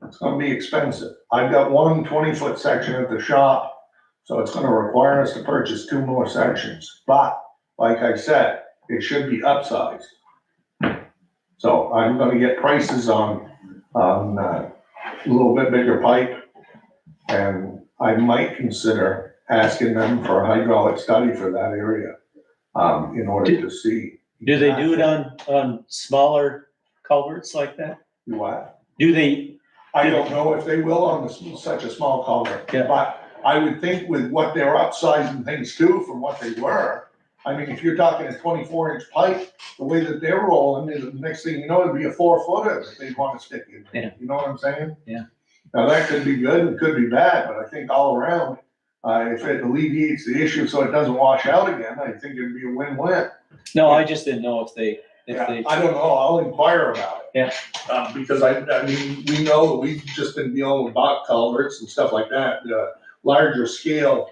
It's gonna be expensive. I've got one 20-foot section at the shop, so it's gonna require us to purchase 2 more sections. But, like I said, it should be upsized. So I'm gonna get prices on a little bit bigger pipe, and I might consider asking them for a hydraulic study for that area, in order to see. Do they do it on smaller culverts like that? Do what? Do they? I don't know if they will on such a small culvert, Yeah. but I would think with what they're upsizing things to from what they were. I mean, if you're talking a 24-inch pipe, the way that they're rolling, the next thing you know, it'd be a 4-footer that they'd want to stick in. Yeah. You know what I'm saying? Yeah. Now that could be good and could be bad, but I think all around, if it alleviates the issue so it doesn't wash out again, I think it'd be a win-win. No, I just didn't know if they. I don't know, I'll inquire about it. Yeah. Because I mean, we know that we've just been dealing with box culverts and stuff like that, larger scale,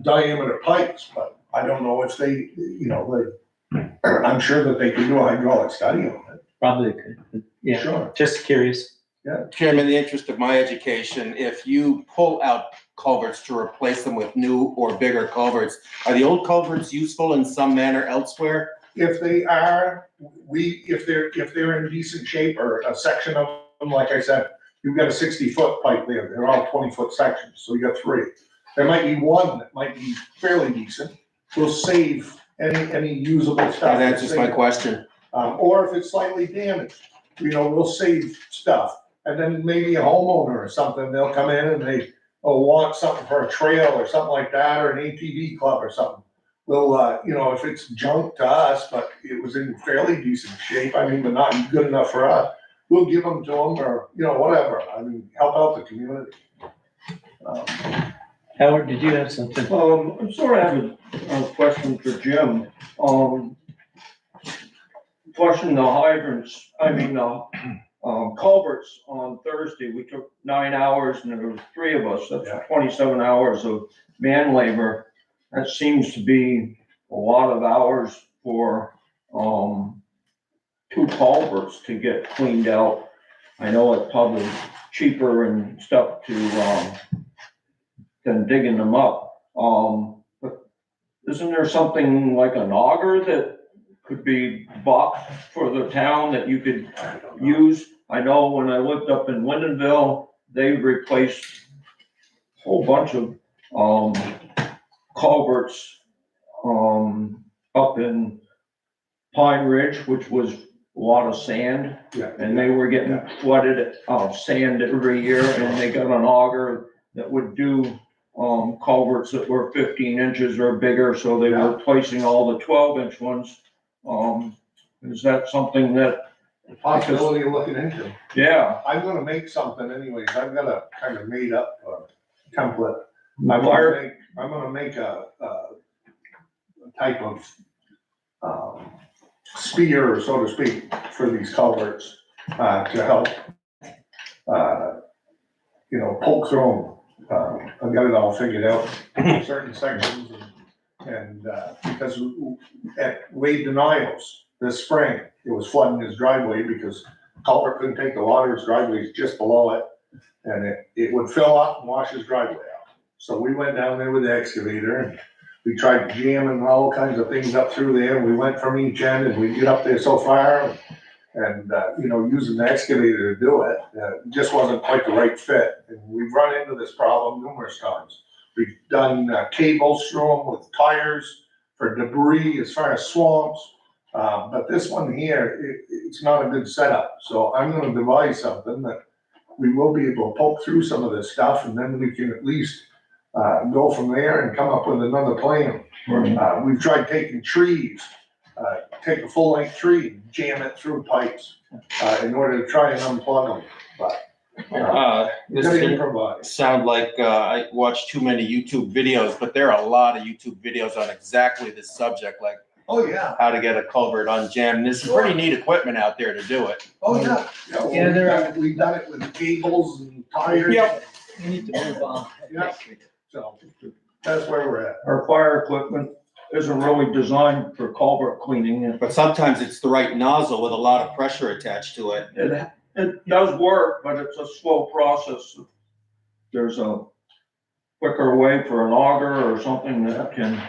diameter pipes, but I don't know if they, I'm sure that they could do a hydraulic study on it. Probably could. Yeah. Sure. Just curious. Yeah. Chairman, in the interest of my education, if you pull out culverts to replace them with new or bigger culverts, are the old culverts useful in some manner elsewhere? If they are, if they're in decent shape, or a section of them, like I said, you've got a 60-foot pipe there, they're all 20-foot sections, so you got 3. There might be one that might be fairly decent. We'll save any usable stuff. That answers my question. Or if it's slightly damaged, we'll save stuff. And then maybe a homeowner or something, they'll come in and they want something for a trail or something like that, or an ATV club or something. We'll, if it's junk to us, but it was in fairly decent shape, but not good enough for us, we'll give them to them or, whatever. Help out the community. Howard, did you have something? I sort of have a question for Jim. Flushing the hydrants, culverts on Thursday, we took 9 hours and there was 3 of us. That's 27 hours of man labor. That seems to be a lot of hours for 2 culverts to get cleaned out. I know it's probably cheaper and stuff than digging them up. But isn't there something like an auger that could be bought for the town that you could use? I know when I lived up in Wyndonville, they replaced a whole bunch of culverts up in Pine Ridge, which was a lot of sand. Yeah. And they were getting flooded of sand every year, and they got an auger that would do culverts that were 15 inches or bigger, so they were replacing all the 12-inch ones. Is that something that? Possibility of looking into. Yeah. I'm gonna make something anyways. I've got a kind of made up template. I'm gonna make a type of spear, so to speak, for these culverts to help poke through them. I've got it all figured out, certain sections, and because at Wade Denials this spring, it was flooding his driveway because culvert couldn't take the water, his driveway is just below it, and it would fill up and wash his driveway out. So we went down there with the excavator and we tried jamming all kinds of things up through there, and we went from each end and we get up there so far, and using the excavator to do it, just wasn't quite the right fit. And we've run into this problem numerous times. We've done cables through them with tires for debris as far as swamps. But this one here, it's not a good setup. So I'm gonna devise something that we will be able to poke through some of this stuff, and then we can at least go from there and come up with another plan. We've tried taking trees, take a full-length tree and jam it through pipes in order to try and unplug them, but This gotta didn't improvise. sound like I watched too many YouTube videos, but there are a lot of YouTube videos on exactly this subject, like Oh, yeah. how to get a culvert unjammed. There's some pretty neat equipment out there to do it. Oh, yeah. We've done it with cables and tires. Yep. We need to move on. Yeah. So that's where we're at. Our fire equipment isn't really designed for culvert cleaning. But sometimes it's the right nozzle with a lot of pressure attached to it. It does work, but it's a slow process. There's a quicker way for an auger or something that can.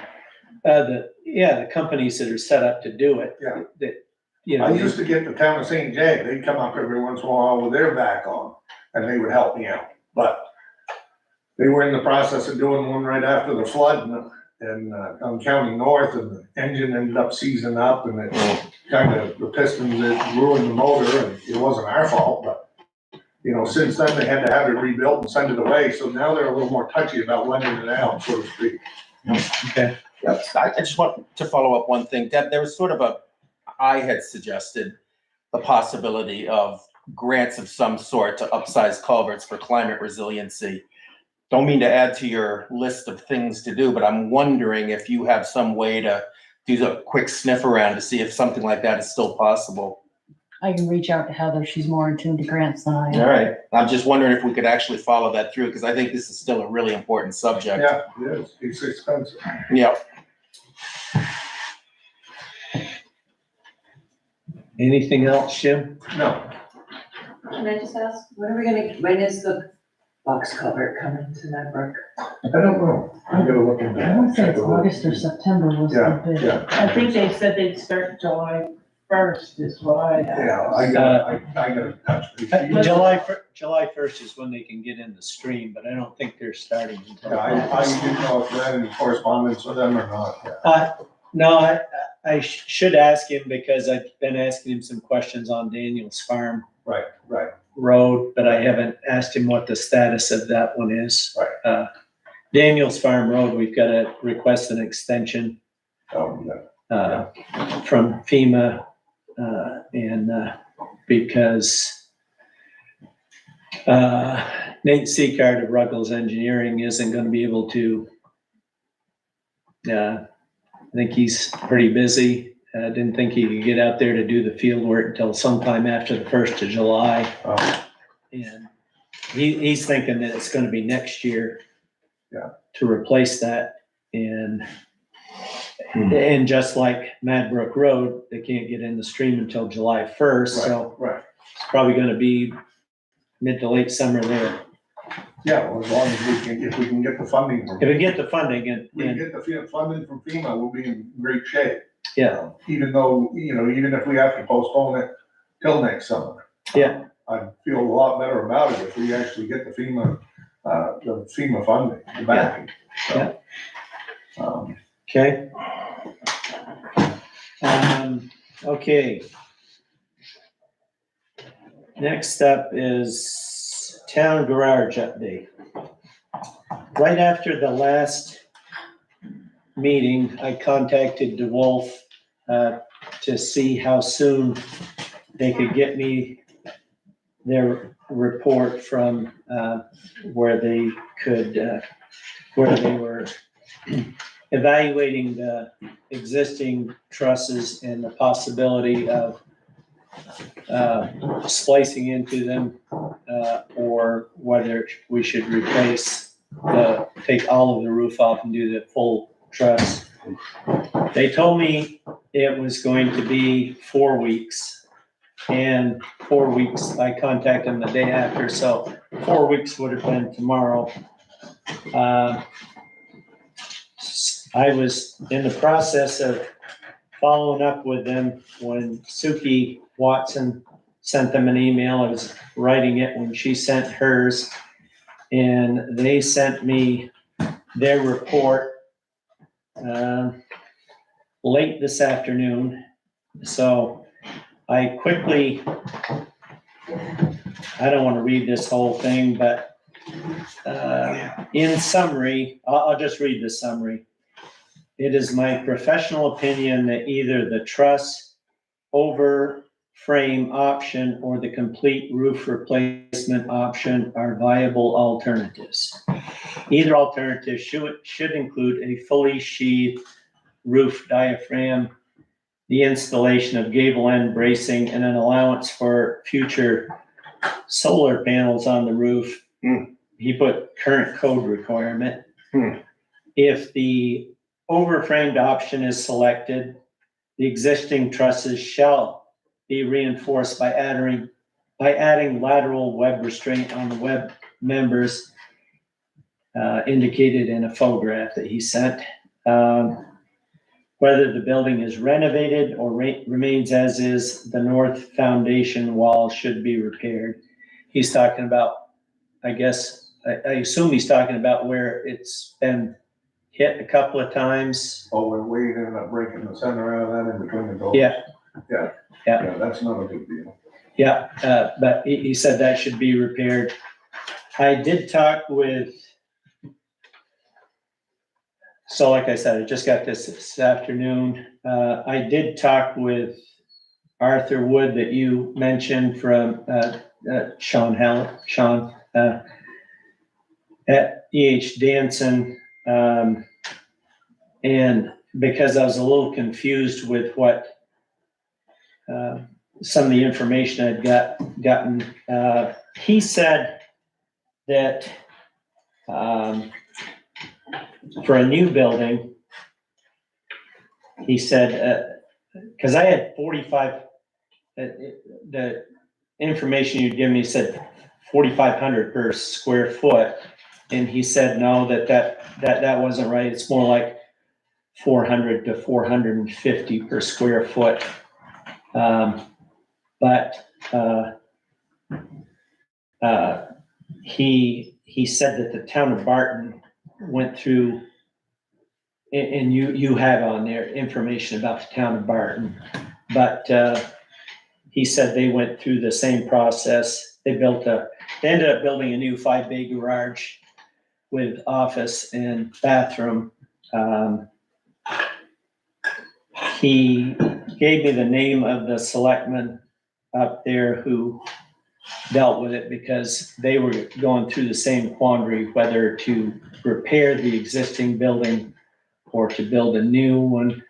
The companies that are set up to do it. Yeah. I used to get the town of St. Jay, they'd come up every once in a while with their back on, and they would help me out. But they were in the process of doing one right after the flood on County North, and the engine ended up seizing up, and it the pistons, it ruined the motor, and it wasn't our fault, but since then they had to have it rebuilt and send it away, so now they're a little more touchy about lending it out, so to speak. Okay. I just want to follow up one thing. Deb, there was I had suggested the possibility of grants of some sort to upsize culverts for climate resiliency. Don't mean to add to your list of things to do, but I'm wondering if you have some way to do a quick sniff around to see if something like that is still possible. I can reach out to Heather. She's more in tune to grants than I am. All right. I'm just wondering if we could actually follow that through, because I think this is still a really important subject. Yeah, it is. It's expensive. Yeah. Anything else, Jim? No. Can I just ask, when is the box culvert coming to that brook? I don't know. I'm gonna look into that. I want to say it's August or September was the bid. Yeah. I think they said they'd start July first is what I have. Yeah, I gotta touch base. July 1st is when they can get in the stream, but I don't think they're starting until. Yeah, I didn't know if you had any correspondence with them or not. No, I should ask him because I've been asking him some questions on Daniel's Farm Right. Road, but I haven't asked him what the status of that one is. Right. Daniel's Farm Road, we've got to request an extension Oh, yeah. from FEMA, and because Nate Seacard of Ruggles Engineering isn't going to be able to. I think he's pretty busy. I didn't think he could get out there to do the field work until sometime after the 1st of July. Oh. And he's thinking that it's going to be next year. Yeah. To replace that. And just like Madbrook Road, they can't get in the stream until July 1st. So Right. it's probably going to be mid to late summer there. Yeah, well, as long as if we can get the funding. If we get the funding and. We can get the funding from FEMA, we'll be in great shape. Yeah. Even though, even if we have to postpone it till next summer. Yeah. I feel a lot better about it if we actually get the FEMA funding, the backing. Yeah. So, Okay. Okay. Next up is town garage update. Right after the last meeting, I contacted DeWolf to see how soon they could get me their report from where they were evaluating the existing trusses and the possibility of splicing into them, or whether we should take all of the roof off and do the full truss. They told me it was going to be 4 weeks, and 4 weeks, I contacted them the day after, so 4 weeks would have been tomorrow. I was in the process of following up with them when Suki Watson sent them an email. I was writing it when she sent hers, and they sent me their report late this afternoon. So I quickly, I don't want to read this whole thing, but in summary, I'll just read the summary. It is my professional opinion that either the truss over frame option or the complete roof replacement option are viable alternatives. Either alternative should include a fully sheathed roof diaphragm, the installation of gable end bracing, and an allowance for future solar panels on the roof. He put current code requirement. If the overframed option is selected, the existing trusses shall be reinforced by adding lateral web restraint on the web members indicated in a photograph that he sent. Whether the building is renovated or remains as is, the north foundation wall should be repaired. He's talking about, I guess, I assume he's talking about where it's been hit a couple of times. oh, we ended up breaking the center out of that in between the doors. Yeah. Yeah, that's not a big deal. Yeah, but he said that should be repaired. I did talk with, so like I said, I just got this afternoon. I did talk with Arthur Wood that you mentioned from Sean at E.H. Danson. And because I was a little confused with what some of the information I'd gotten, he said that for a new building, he said, because I had 45, the information you'd given me said 4,500 per square foot. And he said, no, that wasn't right. It's more like 400 to 450 per square foot. But he said that the town of Barton went through, and you have on there information about the town of Barton, but he said they went through the same process. They ended up building a new 5-bay garage with office and bathroom. He gave me the name of the selectman up there who dealt with it, because they were going through the same quandary, whether to repair the existing building or to build a new one.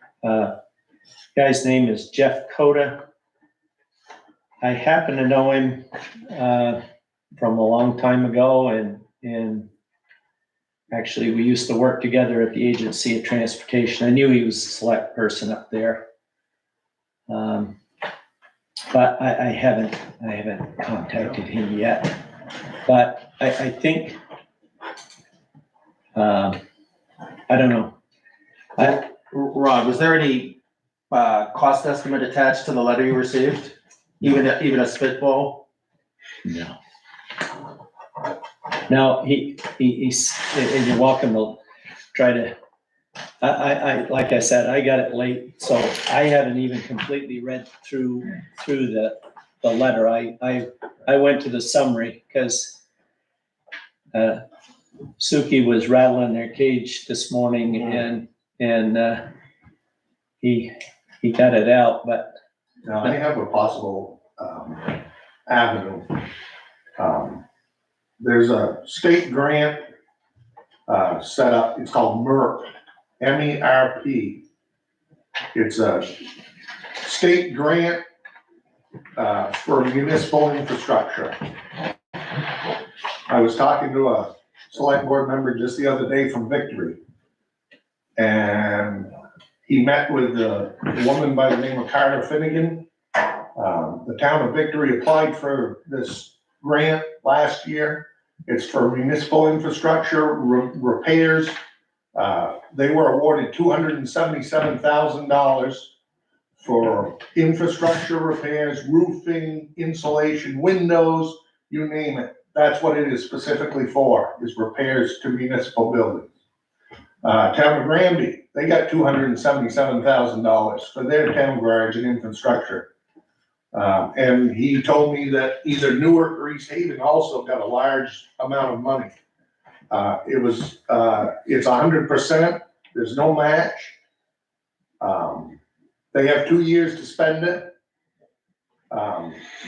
Guy's name is Jeff Coda. I happen to know him from a long time ago, and actually we used to work together at the Agency of Transportation. I knew he was a select person up there. But I haven't contacted him yet. But I think, I don't know. Rod, was there any cost estimate attached to the letter you received? Even a spitball? No. No, he's, and you're welcome to try to, I like I said, I got it late, so I haven't even completely read through the letter. I went to the summary because Suki was rattling their cage this morning, and he got it out, but. Now, I have a possible avenue. There's a state grant set up, it's called MERP, MERP. It's a state grant for municipal infrastructure. I was talking to a select board member just the other day from Victory, and he met with a woman by the name of Carter Finnegan. The town of Victory applied for this grant last year. It's for municipal infrastructure repairs. They were awarded $277,000 for infrastructure repairs, roofing, insulation, windows, you name it. That's what it is specifically for, is repairs to municipal buildings. Town of Granby, they got $277,000 for their town garage and infrastructure. And he told me that either Newark or East Haven also got a large amount of money. It's 100%, there's no match. They have 2 years to spend it.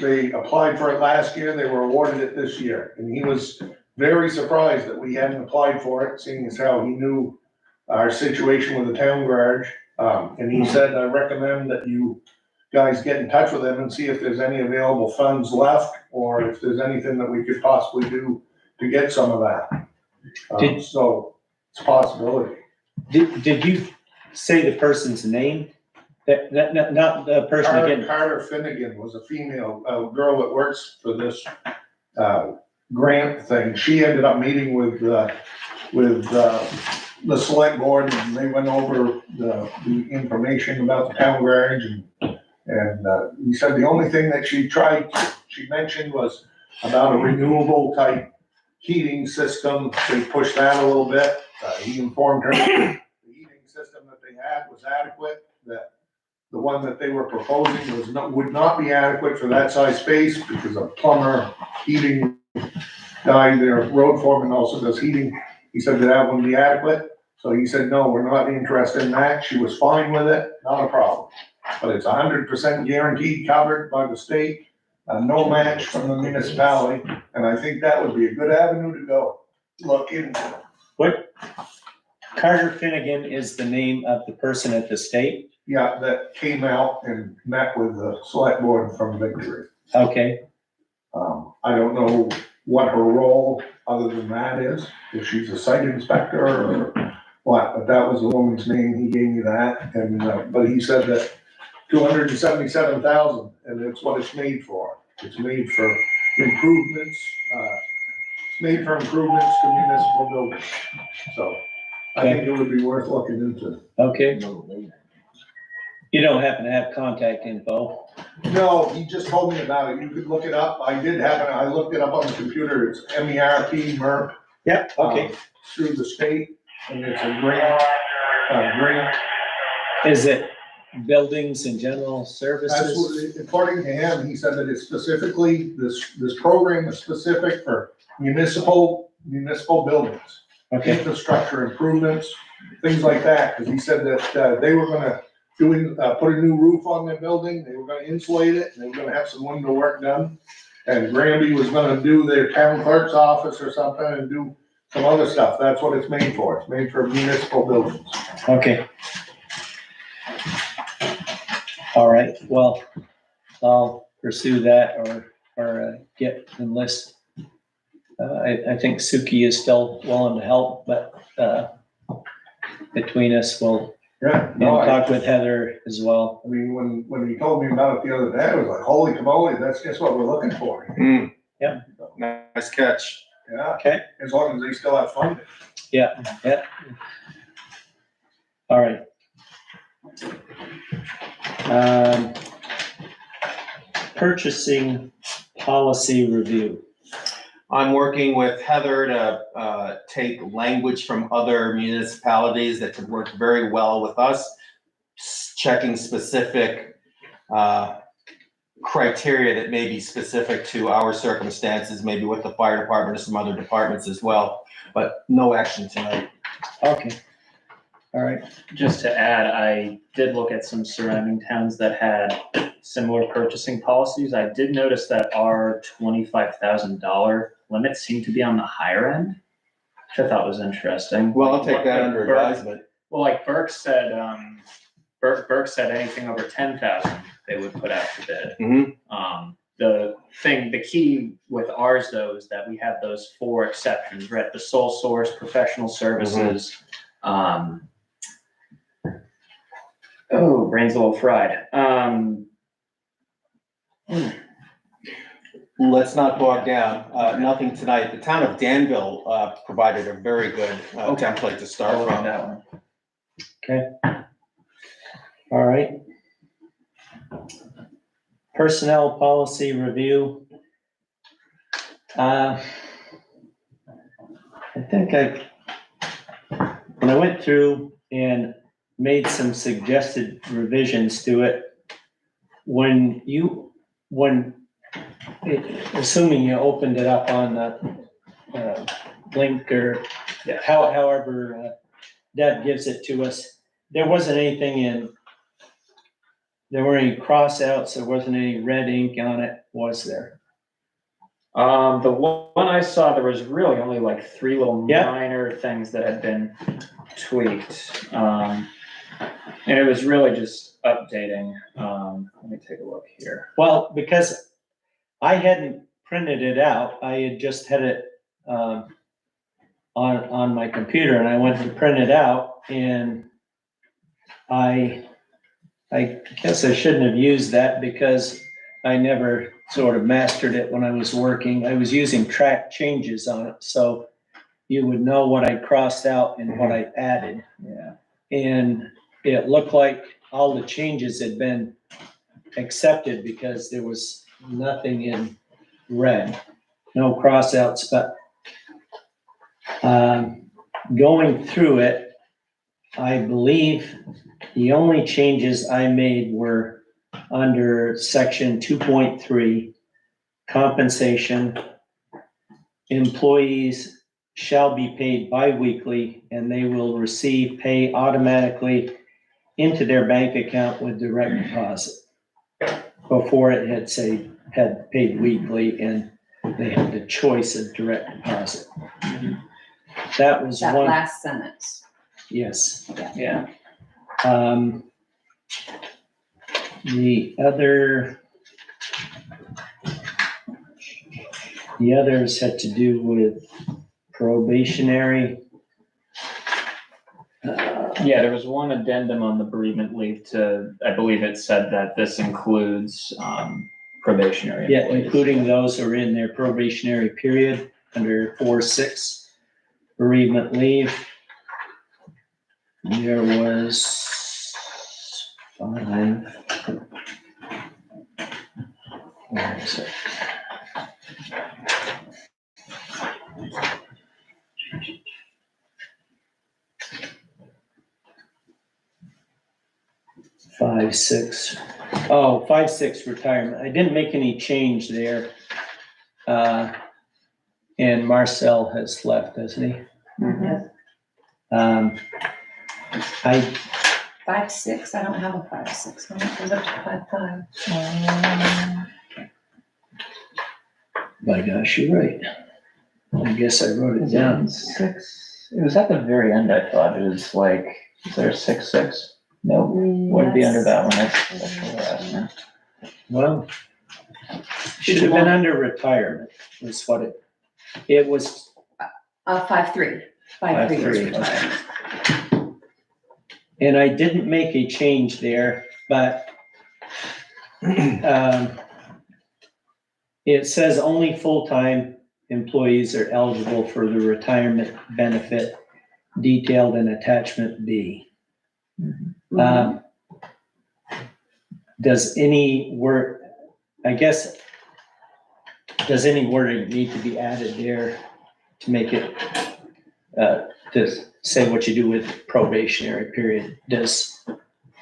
They applied for it last year, they were awarded it this year, and he was very surprised that we hadn't applied for it, seeing as how he knew our situation with the town garage. And he said, I recommend that you guys get in touch with them and see if there's any available funds left, or if there's anything that we could possibly do to get some of that. So it's a possibility. Did you say the person's name? Not the person again. Carter Finnegan was a female, a girl that works for this grant thing. She ended up meeting with the select board, and they went over the information about the town garage, and he said the only thing that she mentioned was about a renewable type heating system. They pushed that a little bit. He informed her the heating system that they had was adequate, that the one that they were proposing would not be adequate for that size space, because a plumber, heating guy, their road foreman also does heating. He said that wouldn't be adequate. So he said, no, we're not interested in that. She was fine with it, not a problem. But it's 100% guaranteed, covered by the state, no match from the municipality. And I think that would be a good avenue to go look into. What? Carter Finnegan is the name of the person at the state? Yeah, that came out and met with the select board from Victory. Okay. I don't know what her role other than that is, if she's a site inspector or what, but that was the woman's name. He gave me that, and but he said that $277,000, and it's what it's made for. It's made for improvements. It's made for improvements to municipal buildings. So I think it would be worth looking into. Okay. You don't happen to have contact info? No, he just told me about it. You could look it up. I looked it up on the computer. It's MERP. Yep, okay. Through the state, and it's a grant. Is it buildings and general services? That's what, according to him, he said that it's specifically, this program is specific for municipal buildings. Okay. Infrastructure improvements, things like that, because he said that, they were gonna put a new roof on their building, they were gonna insulate it, and they were gonna have some window work done. And Granby was gonna do their town clerk's office or something and do some other stuff. That's what it's made for. It's made for municipal buildings. Okay. All right, well, I'll pursue that or get enlist. I think Suki is still willing to help, but, between us, we'll talk with Heather as well. I mean, when he told me about it the other day, I was like, holy camole, that's just what we're looking for. Yeah. Nice catch. Yeah. Okay. As long as they still have funding. Yeah. All right. Purchasing policy review. I'm working with Heather to take language from other municipalities that could work very well with us, checking specific criteria that may be specific to our circumstances, maybe with the fire department or some other departments as well, but no action tonight. Okay. All right. Just to add, I did look at some surrounding towns that had similar purchasing policies. I did notice that our $25,000 limit seemed to be on the higher end, which I thought was interesting. Well, I'll take that under advisement. Well, like Burke said, Burke said anything over 10,000 they would put out to bid. The key with ours though is that we have those 4 exceptions, right? The sole source, professional services. Oh, brain's a little fried. Let's not bog down. Nothing tonight. The town of Danville provided a very good template to start from. That one. Okay. All right. Personnel policy review. I think when I went through and made some suggested revisions to it, assuming you opened it up on the link or however Deb gives it to us, there wasn't anything there weren't any cross outs, there wasn't any red ink on it, was there? The one I saw, there was really only like 3 little minor things that had been tweaked. And it was really just updating. Let me take a look here. Well, because I hadn't printed it out, I had just had it on my computer, and I went to print it out, and I guess I shouldn't have used that because I never sort of mastered it when I was working. I was using track changes on it, so you would know what I crossed out and what I added. Yeah. And it looked like all the changes had been accepted because there was nothing in red, no crossouts, but going through it, I believe the only changes I made were under section 2.3, compensation. Employees shall be paid bi-weekly and they will receive pay automatically into their bank account with direct deposit. Before it had paid weekly and they had the choice of direct deposit. That was That one. last sentence. Yes. Yeah. The others had to do with probationary. Yeah, there was one addendum on the bereavement leave I believe it said that this includes probationary employees. Yeah, including those who are in their probationary period under 4.6 bereavement leave. There was Fine. Where is it? Five, six. Oh, 5, 6 retirement. I didn't make any change there. And Marcel has left, hasn't he? I 5, 6, I don't have a 5, 6, it goes up to 5, 5. My gosh, you're right. I guess I wrote it down. 6, it was at the very end, I thought, it was like, is there 6, 6? No, wouldn't be under that one, that's special harassment. Well, should have been under retirement, is what it was. 5, 3, 5, 3 was 5-3. retirement. And I didn't make a change there, but it says only full-time employees are eligible for the retirement benefit detailed in attachment B. Does any word, I guess, does any wording need to be added there to make it, to say what you do with probationary period? Does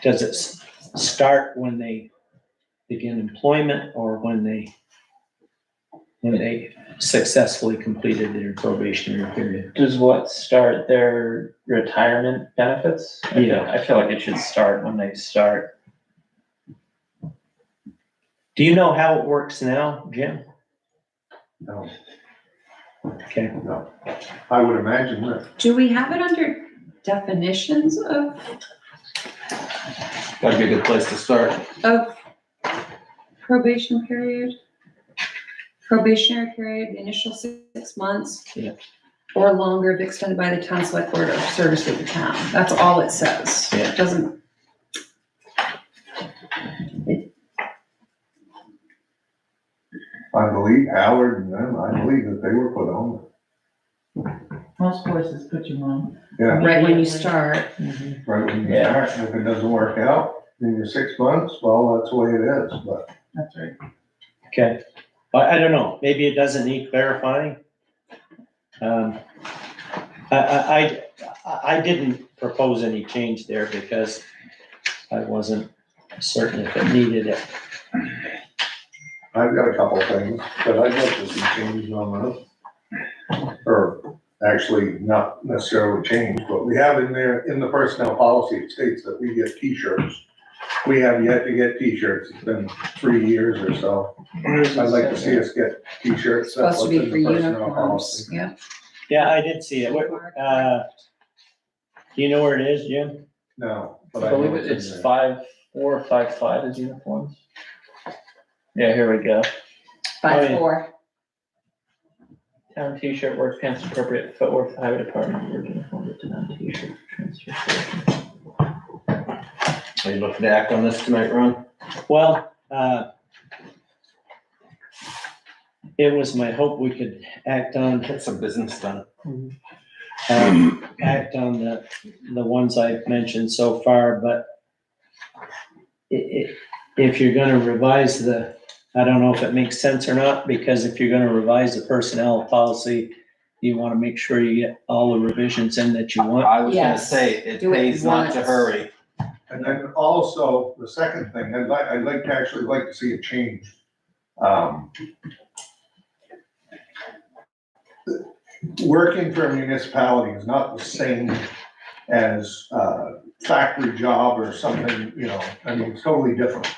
it start when they begin employment or when they successfully completed their probationary period? Does what start their retirement benefits? Yeah. I feel like it should start when they start. Do you know how it works now, Jim? No, Okay. no. I would imagine that. Do we have it under definitions of That'd be a good place to start. probation period? Probationary period, the initial 6 months. Yeah. Or longer if extended by the town select board or service of the town. That's all it says. Yeah. It doesn't. I believe Howard and them, I believe that they were put on. Most places put you on. Yeah, Right when you start. right when you Yeah. start. If it doesn't work out in your 6 months, well, that's the way it is, but. That's right. Okay. I don't know, maybe it doesn't need clarifying. I didn't propose any change there because I wasn't certain if it needed it. I've got a couple things, but I'd like to see changes on that. Or actually, not necessarily change, but we have in there, in the personnel policy, it states that we get T-shirts. We have yet to get T-shirts, it's been 3 years or so. I'd like to see us get T-shirts. That's Supposed to what's be in for the personnel uniforms, policy. yeah. Yeah, I did see it. Do you know where it is, Jim? No. I but believe know in it's there. 5, 4, 5, 5 is uniforms. Yeah, here we go. 5, 4. Town t-shirt, work pants, appropriate footwear for highway department, work uniform with town t-shirt, transfer station. Are you looking to act on this tonight, Ron? Well, it was my hope we could act on, Get some business done. act on the ones I've mentioned so far, but if you're gonna revise I don't know if it makes sense or not, because if you're gonna revise the personnel policy, you wanna make sure you get all the revisions in that you want. I was gonna Yes. say, it Do it pays not to once. hurry. And then also, the second thing, I'd like to see it changed. Working for a municipality is not the same as a factory job or something, I mean, it's totally different.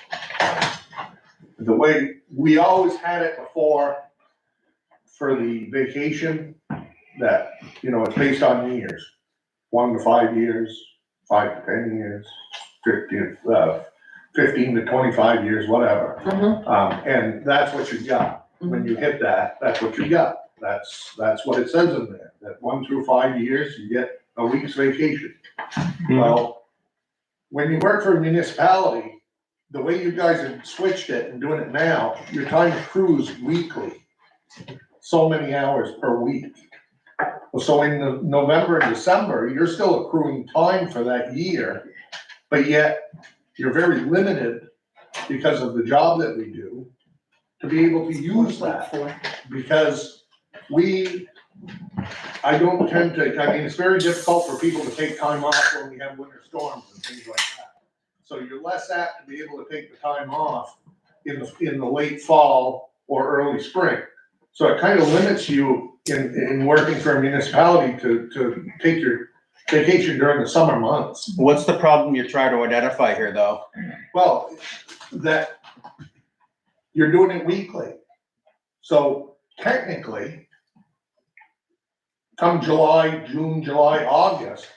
The way, we always had it before for the vacation, that, it's based on years. 1 to 5 years, 5 to 10 years, 15 to 25 years, whatever. And that's what you got. When you hit that, that's what you got. That's what it says in there, that 1 through 5 years, you get a week's vacation. Well, when you work for a municipality, the way you guys have switched it and doing it now, you're trying to cruise weekly. So many hours per week. So in November and December, you're still accruing time for that year, but yet you're very limited because of the job that we do to be able to use that. Because I don't tend to, I mean, it's very difficult for people to take time off when we have winter storms and things like that. So you're less apt to be able to take the time off in the late fall or early spring. So it kind of limits you in working for a municipality to take your vacation during the summer months. What's the problem you're trying to identify here, though? Well, that you're doing it weekly. So technically, come June, July, August,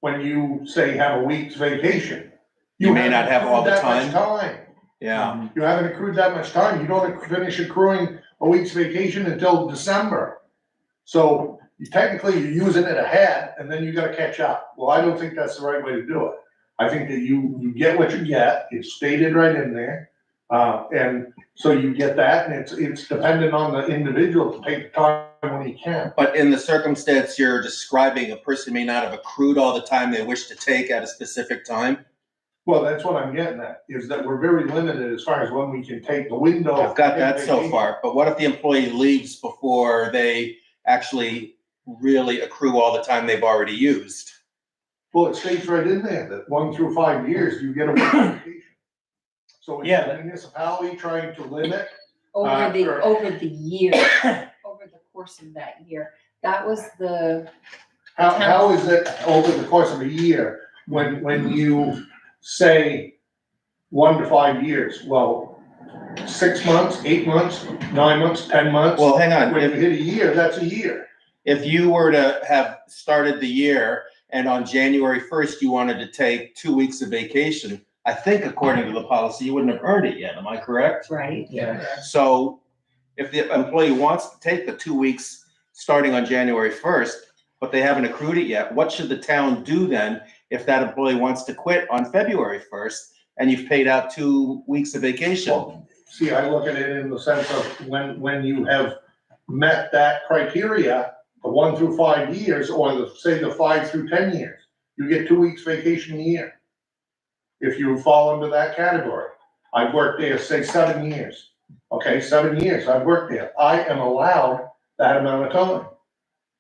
when you say have a week's vacation, You may not have all the haven't accrued that much time. Yeah. You haven't accrued that much time. You don't finish accruing a week's vacation until December. So technically you're using it ahead and then you gotta catch up. Well, I don't think that's the right way to do it. I think that you get what you get. It's stated right in there. And so you get that, and it's dependent on the individual to take the time when he can. But in the circumstance you're describing, a person may not have accrued all the time they wish to take at a specific time. Well, that's what I'm getting at, is that we're very limited as far as when we can take the window. I've got that to take so vacation. far, but what if the employee leaves before they actually really accrue all the time they've already used? Well, it states right in there that 1 through 5 years, you get a week's vacation. So it's the municipality trying to limit. Over the year, over the course of that year, that was the. How is it over the course of a year, when you say 1 to 5 years? Well, 6 months, 8 months, 9 months, 10 months. Well, hang on. When you hit a year, that's a year. If you were to have started the year and on January 1st, you wanted to take 2 weeks of vacation, I think according to the policy, you wouldn't have earned it yet. Am I correct? Right. Yeah. So if the employee wants to take the 2 weeks starting on January 1st, but they haven't accrued it yet, what should the town do then if that employee wants to quit on February 1st and you've paid out 2 weeks of vacation? Well, see, I look at it in the sense of when you have met that criteria, the 1 through 5 years, or the 5 through 10 years, you get 2 weeks vacation a year. If you fall into that category. I've worked there, say 7 years. Okay, 7 years, I've worked there. I am allowed that amount of time.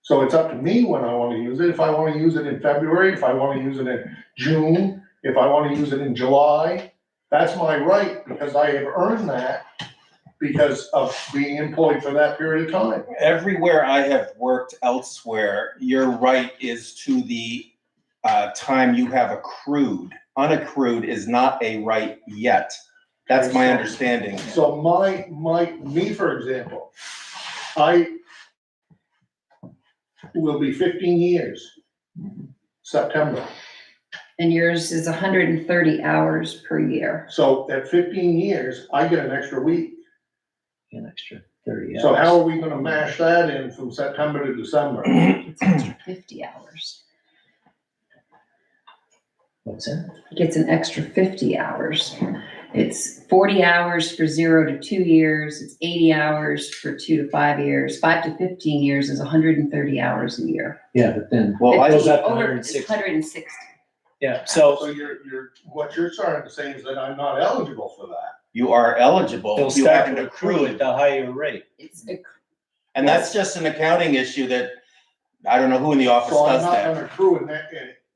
So it's up to me when I want to use it. If I want to use it in February, if I want to use it in June, if I want to use it in July, that's my right, because I have earned that because of being employed for that period of time. Everywhere I have worked elsewhere, your right is to the time you have accrued. Unaccrued is not a right yet. That's my understanding. So me, for example, I will be 15 years, September. And yours is 130 hours per year. So at 15 years, I get an extra week. An extra 30 hours. So how are we gonna mash that in from September to December? It's an extra 50 hours. What's that? It gets an extra 50 hours. It's 40 hours for 0 to 2 years. It's 80 hours for 2 to 5 years. 5 to 15 years is 130 hours a year. Yeah, but then Well, it goes up to Over, 160. it's 160. Yeah, So so what you're trying to say is that I'm not eligible for that. You are eligible. they'll You start haven't to accrue accrued. at the higher rate. It's And that's just an accounting issue that, I don't know who in the office So I'm does not that. gonna accrue in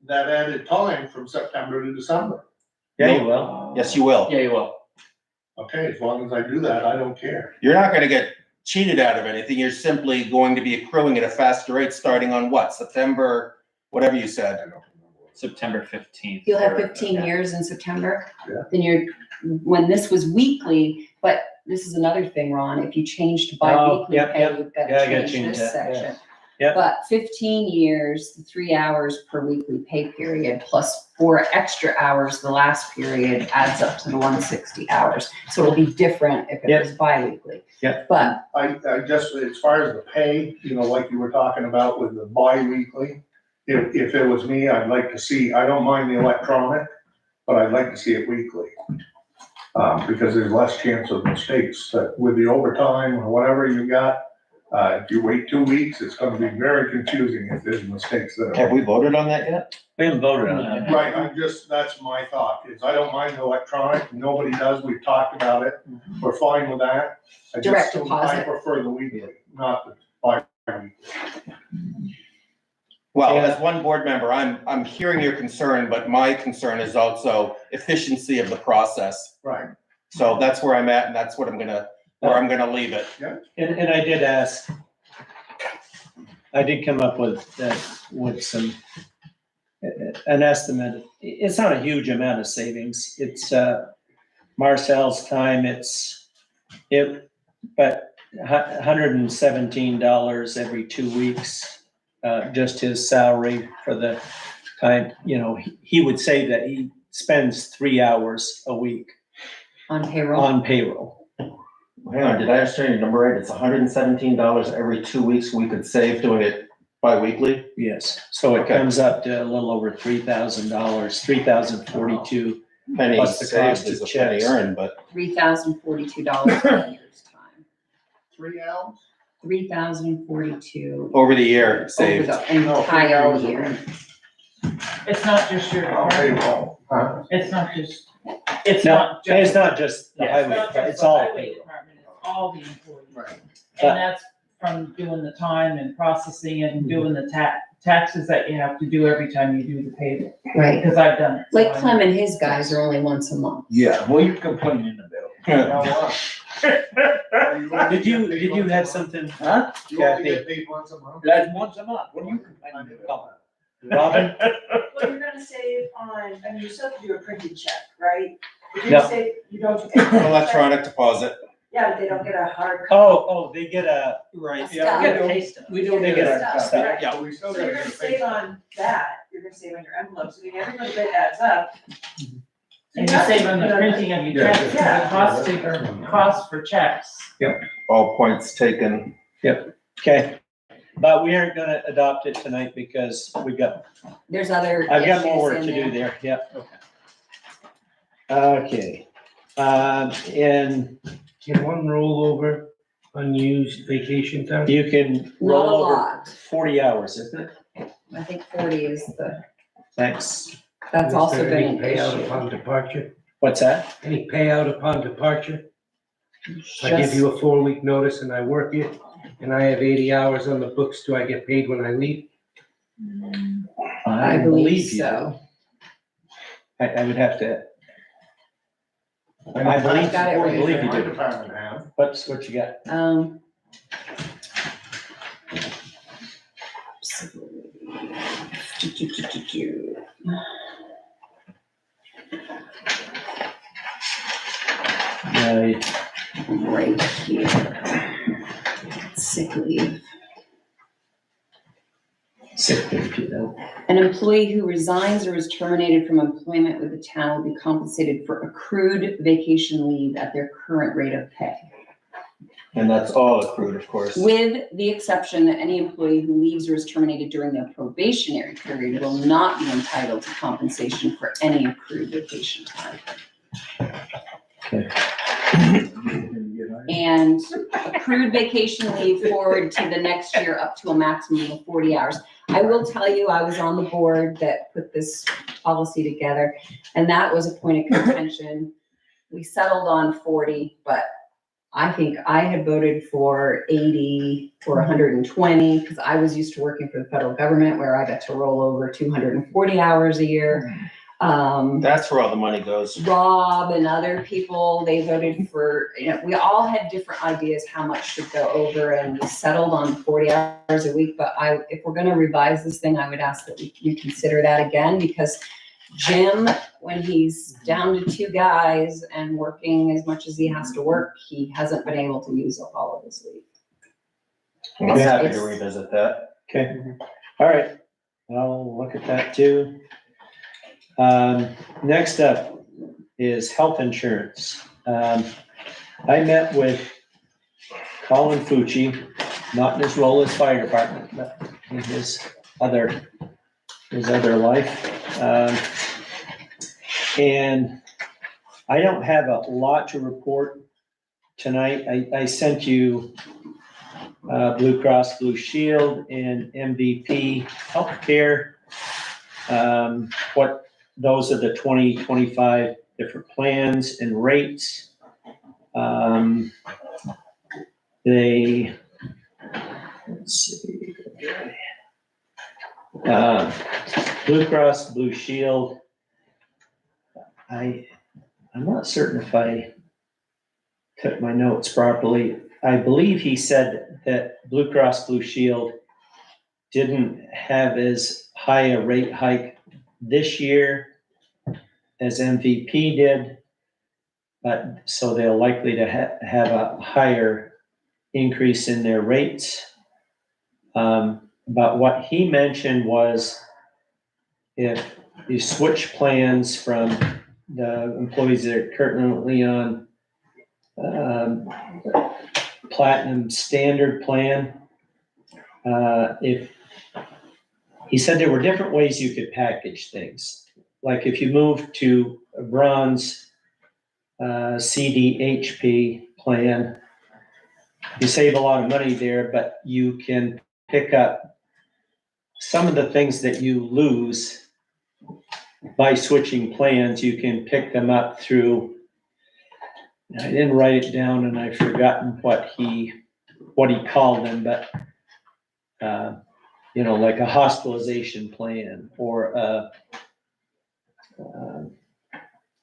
that added time from September to December. Yeah, you will. Yes, you will. Yeah, you will. Okay, as long as I do that, I don't care. You're not gonna get cheated out of anything. You're simply going to be accruing at a faster rate starting on what? September, whatever you said. September 15th. You'll have or- 15 yeah. years in September. Yeah. Then when this was weekly, but this is another thing, Ron, if you change to bi-weekly yep, pay, yep. you've got Yeah, I to gotta change change this that, yeah. section. Yep. But 15 years, the 3 hours per weekly pay period, plus 4 extra hours, the last period adds up to the 160 hours. So it'll be different if it Yep. was bi-weekly. Yep. But I just, as far as the pay, like you were talking about with the bi-weekly, if it was me, I'd like to see, I don't mind the electronic, but I'd like to see it weekly. Because there's less chance of mistakes, that with the overtime or whatever you got, If you wait 2 weeks, it's gonna be very confusing if there's mistakes that are. Have we voted on that yet? We haven't voted on that. Right, that's my thought, is I don't mind electronic, nobody does, we've talked about it, we're fine with that. I just Direct still- deposit. I prefer the weekly, not the bi-weekly. Well, Yeah. as one board member, I'm hearing your concern, but my concern is also efficiency of the process. Right. So that's where I'm at, and that's what where I'm gonna leave it. And I did ask, I did come up with some, an estimate. It's not a huge amount of savings. It's, Marcel's time, but $117 every 2 weeks, just his salary for the time, he would say that he spends 3 hours a week On payroll. on payroll. Hang on, did I understand your number right? It's $117 every 2 weeks we could save doing it bi-weekly? Yes, so it comes up to a little over $3,000, $3,042. Penny Plus the saved cost is of a penny checks. earned, but $3,042 per year's time. 3 hours? $3,042 over the year over saved. the entire year. It's not just your On department. payroll. It's not just, it's No, not just. it's not just the Yeah, highway, not just it's the all highway payroll. department, it's all the employees. Right. And that's from doing the time and processing it and doing the taxes that you have to do every time you do the payroll. Right. Because I've done it. Like Clem and his guys are only once a month. Yeah, well, you're complaining about. Did you have something? Huh? You only Kathy? get paid once a month? That's once a month. What are you complaining about? Robin? Well, you're gonna save on, you still have to do a printed check, right? If No. you save, you don't. Electronic deposit. Yeah, but they don't get a hard. Oh, they get a, right, Stub. We don't They get get our our stuff. stuff. Right. Yeah. We still So gotta you're get gonna a pay. save on that, you're gonna save on your envelopes, I mean, every little bit adds up. And you save on the printing of your checks, Yeah. the cost for checks. All points taken. Okay, but we aren't gonna adopt it tonight because There's other I've got issues more work in to do there. there, yep. Okay, and Can one roll over unused vacation time? you can Not a roll over lot. 40 hours, isn't it? I think 40 is Thanks. that's Is also there been any an payout issue. upon departure? What's that? Any payout upon departure? If I give you a 4-week notice and I work it, and I have 80 hours on the books, do I get paid when I leave? I believe you do. so. I would have to, I I've believe, got it I right believe here. you My do. department have. What you got? Right here. Sick leave. Sick leave, you know. An employee who resigns or is terminated from employment with the town will be compensated for accrued vacation leave at their current rate of pay. And that's all accrued, of course. With the exception that any employee who leaves or is terminated during their probationary period will not be entitled to compensation for any accrued vacation time. And accrued vacation leave forward to the next year up to a maximum of 40 hours. I will tell you, I was on the board that put this policy together, and that was a point of contention. We settled on 40, but I think I had voted for 80 or 120 because I was used to working for the federal government where I got to roll over 240 hours a year. That's where all the money goes. Rob and other people, they voted for, we all had different ideas how much should go over, and we settled on 40 hours a week. But if we're gonna revise this thing, I would ask that we consider that again, because Jim, when he's down to 2 guys and working as much as he has to work, he hasn't been able to use up all of his leave. I'm happy to revisit that. Okay, all right, I'll look at that too. Next up is health insurance. I met with Colin Fucci, not in his role as fire department, but in his other life. And I don't have a lot to report tonight. I sent you Blue Cross Blue Shield and MVP Healthcare. Those are the 2025 different plans and rates. Let's see. Blue Cross Blue Shield. I'm not certain if I took my notes properly. I believe he said that Blue Cross Blue Shield didn't have as high a rate hike this year as MVP did, but so they're likely to have a higher increase in their rates. But what he mentioned was if you switch plans from the employees that are currently on Platinum Standard Plan, if he said there were different ways you could package things. Like if you move to a Bronze CDHP plan, you save a lot of money there, but you can pick up some of the things that you lose by switching plans. You can pick them up through, I didn't write it down and I've forgotten what he called them, but like a hospitalization plan or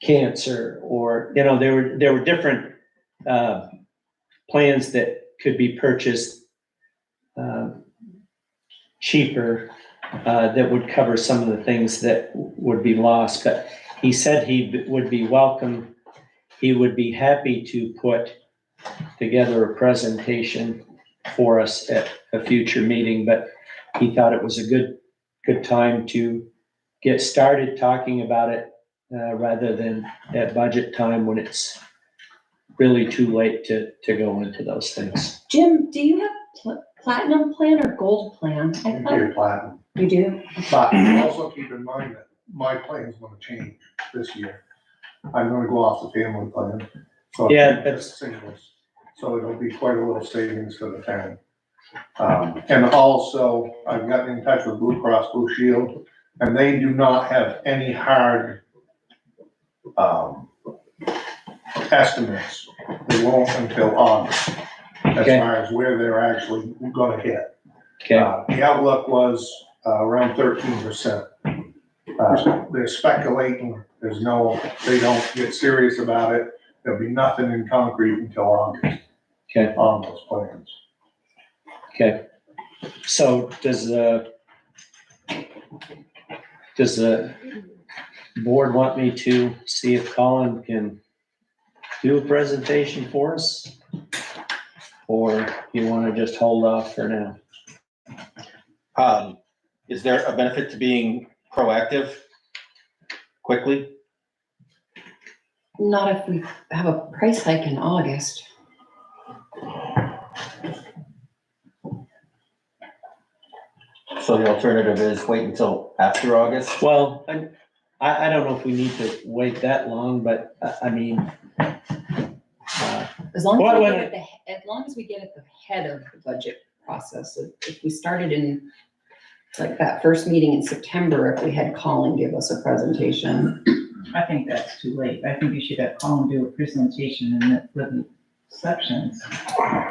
cancer, or there were different plans that could be purchased cheaper that would cover some of the things that would be lost. But he said he would be welcome. He would be happy to put together a presentation for us at a future meeting, but he thought it was a good time to get started talking about it rather than at budget time when it's really too late to go into those things. Jim, do you have platinum plan or gold plan? I You thought do platinum. you do. But also keep in mind that my plan's gonna change this year. I'm gonna go off the family plan. So Yeah, it's singles. So it'll be quite a little savings for the town. And also, I've gotten in touch with Blue Cross Blue Shield, and they do not have any hard estimates. They won't until August, as Okay. far as where they're actually gonna hit. Okay. The outlook was around 13%. They're speculating, they don't get serious about it. There'll be nothing in concrete until August. Okay. On those plans. Okay. So does the board want me to see if Colin can do a presentation for us? Or you want to just hold off for now? Is there a benefit to being proactive quickly? Not if we have a price hike in August. So the alternative is wait until after August? Well, I don't know if we need to wait that long, but I mean. As long as we get at the head of the budget process, if we started in like that first meeting in September, if we had Colin give us a presentation. I think that's too late. I think you should have Colin do a presentation with the sections.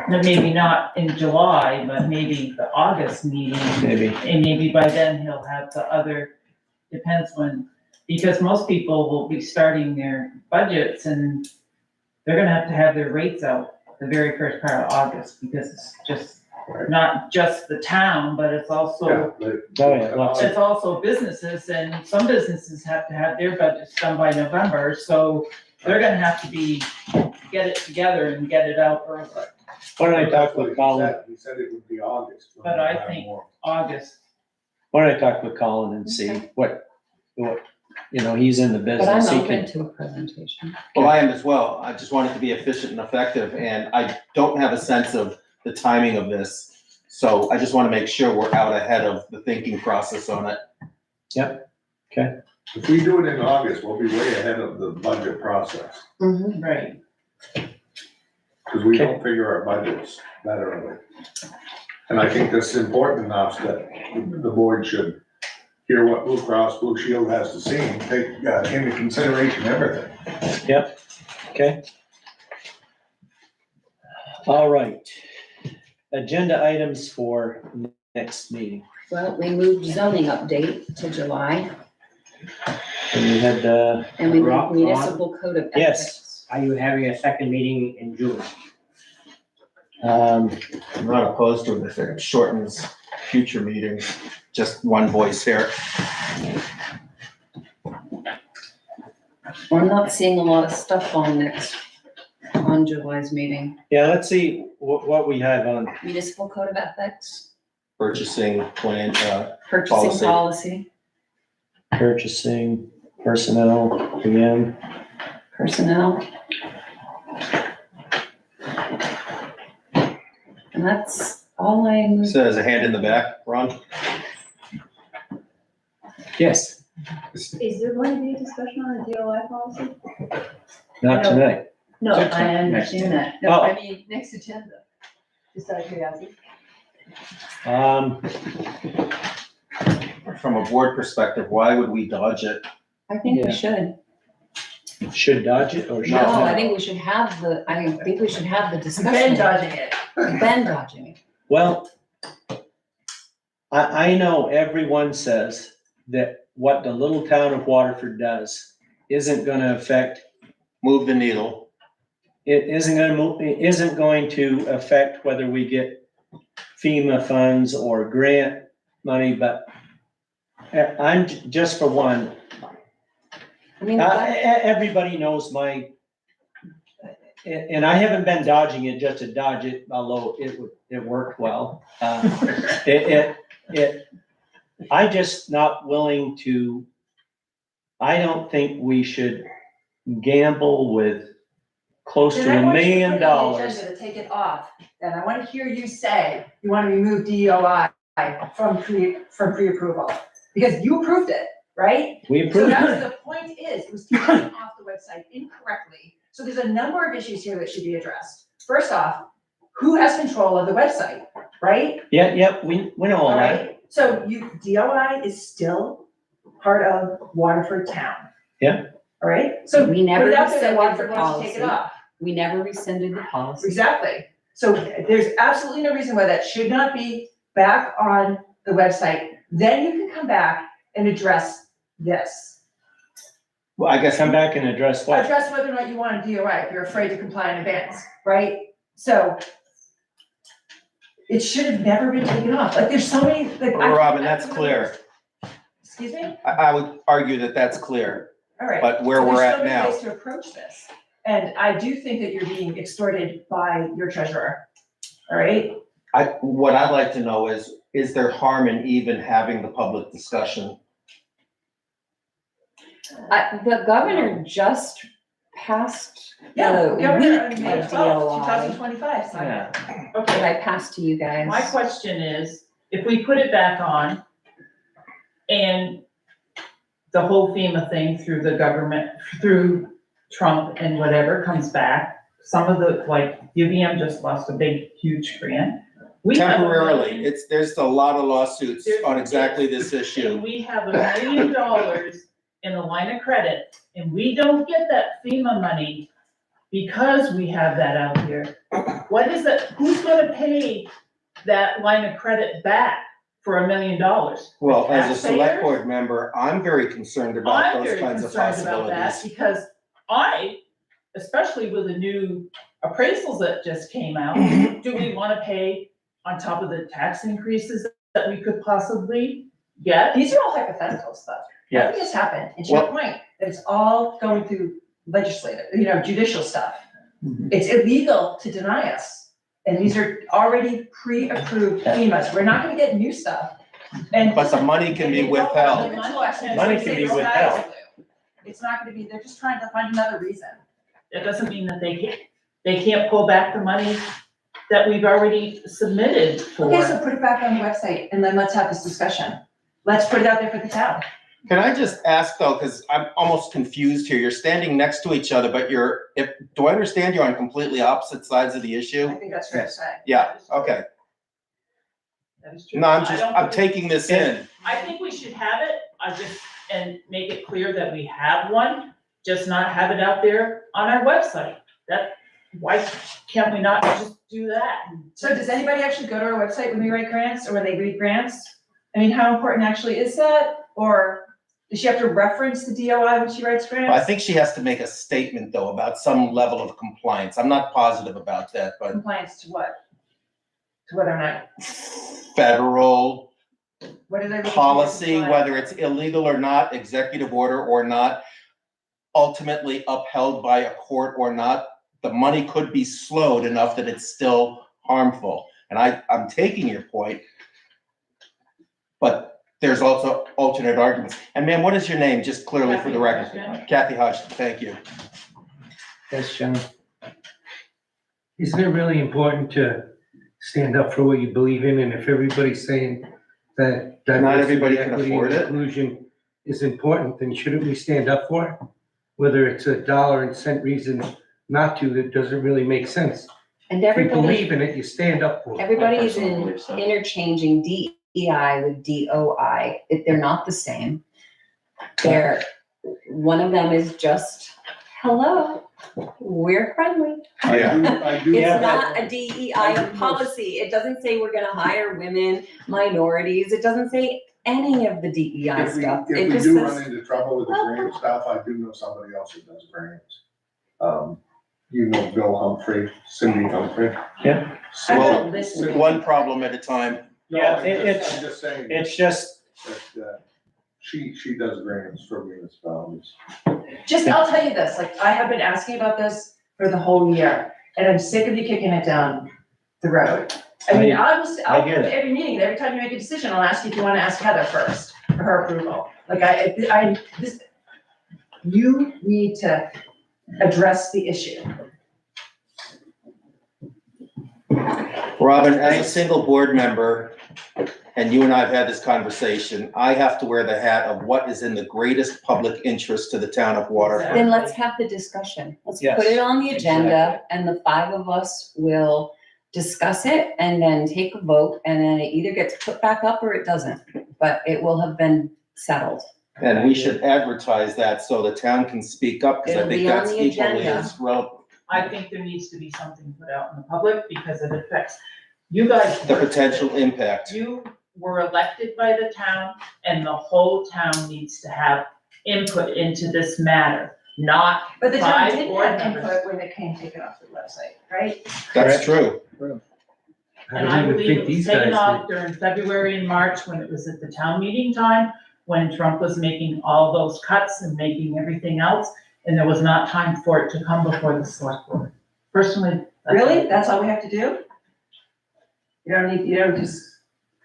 Maybe not in July, but maybe the August meeting. Maybe. And maybe by then he'll have the other, depends when, because most people will be starting their budgets and they're gonna have their rates out the very first part of August, because it's just not just the town, but it's also, it's also businesses, and some businesses have to have their budgets done by November, so they're gonna have to get it together and get it out early. Why don't I talk with Colin? He said it would be August. But I think August. Why don't I talk with Colin and see what, he's in the business. But I'm He can- open to a presentation. Well, I am as well. I just want it to be efficient and effective, and I don't have a sense of the timing of this. So I just want to make sure we're out ahead of the thinking process on it. Yep, okay. If we do it in August, we'll be way ahead of the budget process. Right. because we don't figure our budgets that early. And I think that's important enough that the board should hear what Blue Cross Blue Shield has to say and take into consideration everything. Yep, okay. All right. Agenda items for next meeting. Well, we moved zoning update to July, And we had, and we Ron- moved municipal code of ethics. Yes. Are you having a second meeting in June? I'm not opposed to it if it shortens future meetings, just one voice here. I'm not seeing a lot of stuff on July's meeting. yeah, let's see what we have on. Municipal code of ethics, Purchasing plan, purchasing policy, Purchasing, personnel, PM. personnel. And that's all I moved. so there's a hand in the back, Ron? Yes, Is there going to be a discussion on the DOI policy? not tonight. No, Next I time. understand that. No, Oh. I mean, next agenda, just out of curiosity. From a board perspective, why would we dodge it? I think Yeah. we should. Should dodge it or should? No, I think we should have the discussion. Ben dodging it. Ben dodging it. Well, I know everyone says that what the little town of Waterford does isn't gonna affect, Move the needle. it isn't going to affect whether we get FEMA funds or grant money, but I'm, just for one, I mean, everybody knows and I haven't been dodging it just to dodge it, although it worked well. I'm just not willing to, I don't think we should gamble with close to $1 million. To take it off, and I want to hear you say you want to remove DOI from pre-approval, because you approved it, right? We So approved that's it. the point is, it was taken off the website incorrectly. So there's a number of issues here that should be addressed. First off, who has control of the website, right? Yeah, we know all that. Alright, so DOI is still part of Waterford Town. Yeah. Alright, so We never put it out there that rescinded Waterford the wants to take it policy. off. We never rescinded the policy. Exactly. So there's absolutely no reason why that should not be back on the website. Then you can come back and address this. Well, I guess Come back and address what? Address whether or not you want a DOI, if you're afraid to comply in advance, right? So it should have never been taken off. Like, there's so many, like. Well, Robin, that's clear. Excuse me? I would argue that that's clear, All right. but where So we're there's at so many now. ways to approach this. And I do think that you're being extorted by your treasurer. All right? What I'd like to know is there harm in even having the public discussion? The governor just passed Yeah, the Governor on week May of 12th, DOI 2025 signed it. that Okay, I passed to you guys. my question is, if we put it back on and the whole FEMA thing through the government, through Trump and whatever comes back, some of the, like, UVM just lost a big, huge grant. We have a Temporarily, million- there's a lot of lawsuits on exactly this issue. And we have $1 million in a line of credit, and we don't get that FEMA money because we have that out here. What is it, who's gonna pay that line of credit back for $1 million? Well, as a Taxpayers? select board member, I'm very concerned about I'm those very kinds of concerned about that possibilities. because especially with the new appraisals that just came out, do we wanna pay on top of the tax increases that we could possibly get? These are all hypothetical stuff. Yes. Nothing has happened. And to your point, that it's all going through legislative, judicial stuff. It's illegal to deny us. And these are already pre-approved FEMAs. We're not gonna get new stuff. And. But the money can be withheld. Money can be withheld. It's not gonna be, they're just trying to find another reason. That doesn't mean that they can't pull back the money that we've already submitted for. Okay, so put it back on the website and then let's have this discussion. Let's put it out there for the town. Can I just ask though, because I'm almost confused here. You're standing next to each other, but do I understand you're on completely opposite sides of the issue? I think that's fair to say. Yeah, okay. That is true. No, I don't I'm think taking this in. I think we should have it, and make it clear that we have one, just not have it out there on our website. Why can't we not just do that? So does anybody actually go to our website when we write grants or when they read grants? I mean, how important actually is that? Or does she have to reference the DOI when she writes grants? I think she has to make a statement though about some level of compliance. I'm not positive about that, but Compliance to what? To whether or not, federal what are they? looking for policy, compliance? whether it's illegal or not, executive order or not, ultimately upheld by a court or not, the money could be slowed enough that it's still harmful. And I'm taking your point, but there's also alternate arguments. And ma'am, what is your name, just clearly for the record? Kathy Hodgson, thank you. Yes, John. Isn't it really important to stand up for what you believe in? And if everybody's saying that Not everybody can diversity, afford equity, it. and inclusion is important, then shouldn't we stand up for it? Whether it's a dollar and cent reason not to, that doesn't really make sense. And If you everybody, believe in it, you stand up for it. everybody is I personally believe so. interchanging DEI with DOI. They're not the same. One of them is just, hello, we're friendly. I do It's have not a DEI policy. It doesn't say we're gonna hire women, minorities. It doesn't say any of the DEI If we, stuff. if It we just do says, run into trouble with the grant stuff, I do know somebody else who does grants. You know Bill Humphrey, Cindy Humphrey. Yeah. Well, one problem at a time. Yeah, I'm just saying it's just, that, she does grants for municipalities. I'll tell you this, like, I have been asking about this for the whole year, and I'm sick of you kicking it down the road. I mean, I'll get it. every meeting, every time you make a decision, I'll ask you if you wanna ask Heather first for her approval. Like, you need to address the issue. Robin, as a single board member, and you and I have had this conversation, I have to wear the hat of what is in the greatest public interest to the town of Waterford. then let's have the discussion. Let's Yes, put it on the agenda exactly. and the five of us will discuss it and then take a vote and then it either gets put back up or it doesn't, but it will have been settled. And we should advertise that so the town can speak up, because I It'll think be on that's the equally agenda. as relevant. I think there needs to be something put out in the public because it affects you guys. The potential impact. You were elected by the town and the whole town needs to have input into this matter, not But the town five did board have members. input when it came taken off the website, right? That's true. And I don't even believe think it was these taken guys off during February and March when it was at the town meeting time, when Trump was making all those cuts and making everything else, and there was not time for it to come before the select board. Personally. Really? That's all we have to do?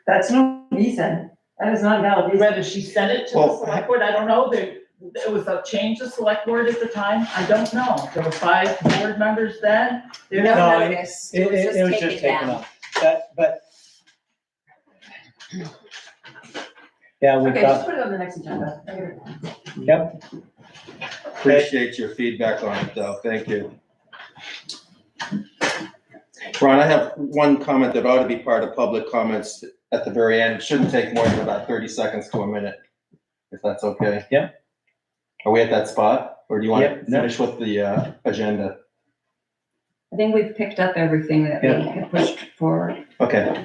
That's no reason. That is not a valid reason. Whether she sent it to the Well, select board, I don't know, it was a change of select board at the time, I don't know. There were 5 board members then. No No, notice. it was just taken taken down. off. But. Yeah, we Okay, just thought, put it on the next agenda. yep, Appreciate your feedback on it though, thank you. Ron, I have one comment that ought to be part of public comments at the very end. It shouldn't take more than about 30 seconds to a minute, if that's okay. Yeah. Are we at that spot, or do you want Yep, to no. finish with the agenda? I think we've picked up everything that we Yeah. had pushed forward. Okay.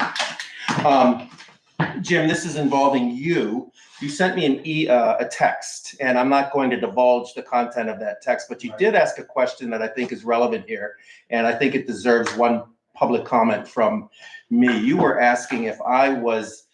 Jim, this is involving you. You sent me a text, and I'm not going to divulge the content of that text, but you did ask a question that I think is relevant here, and I think it deserves one public comment from me. You were asking if I was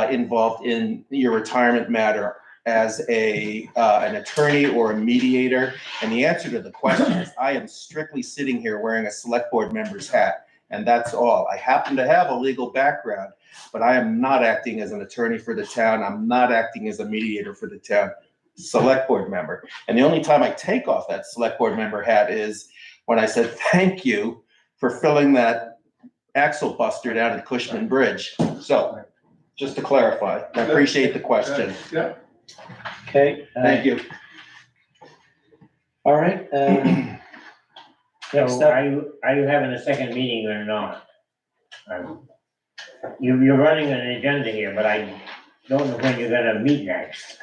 involved in your retirement matter as an attorney or a mediator, and the answer to the question is I am strictly sitting here wearing a select board member's hat, and that's all. I happen to have a legal background, but I am not acting as an attorney for the town. I'm not acting as a mediator for the town. Select board member. And the only time I take off that select board member hat is when I said thank you for filling that axle buster down at Cushman Bridge. So, just to clarify, I appreciate the question. Yeah. Okay. Thank you. All right, next So up, are you having a second meeting or not? You're running an agenda here, but I don't know when you're gonna meet next.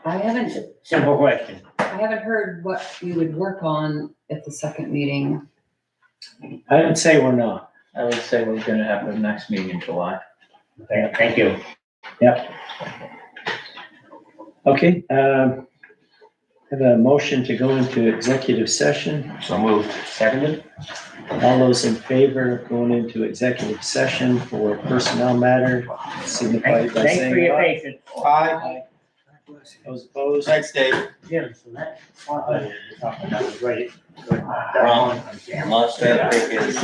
I haven't, Simple question. I haven't heard what we would work on at the second meeting. I would say we're not. I would say we're gonna have the next meeting in July. Thank you. Yep. Okay, have a motion to go into executive session. So moved. Seconded. All those in favor of going into executive session for personnel matter, signify by Thanks for saying your aye. patience. Aye. Those opposed? Thanks, Dave. Jim, so that spot that you're talking about was right. Wrong. I'm not staying to take his,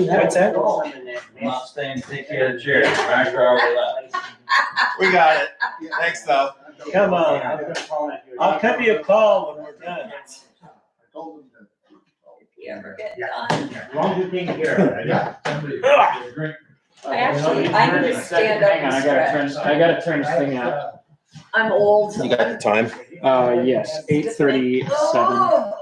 What's that? I'm not staying to take care of the chair. Right where I left. We got it. Thanks, though. Come on, I'll give you a call when we're done. You ever get Yeah. done? As long as you take care of it. I actually, I need to stand up Hang on, and stretch. I gotta turn this thing out. I'm old. You got the time? Yes, 8:37.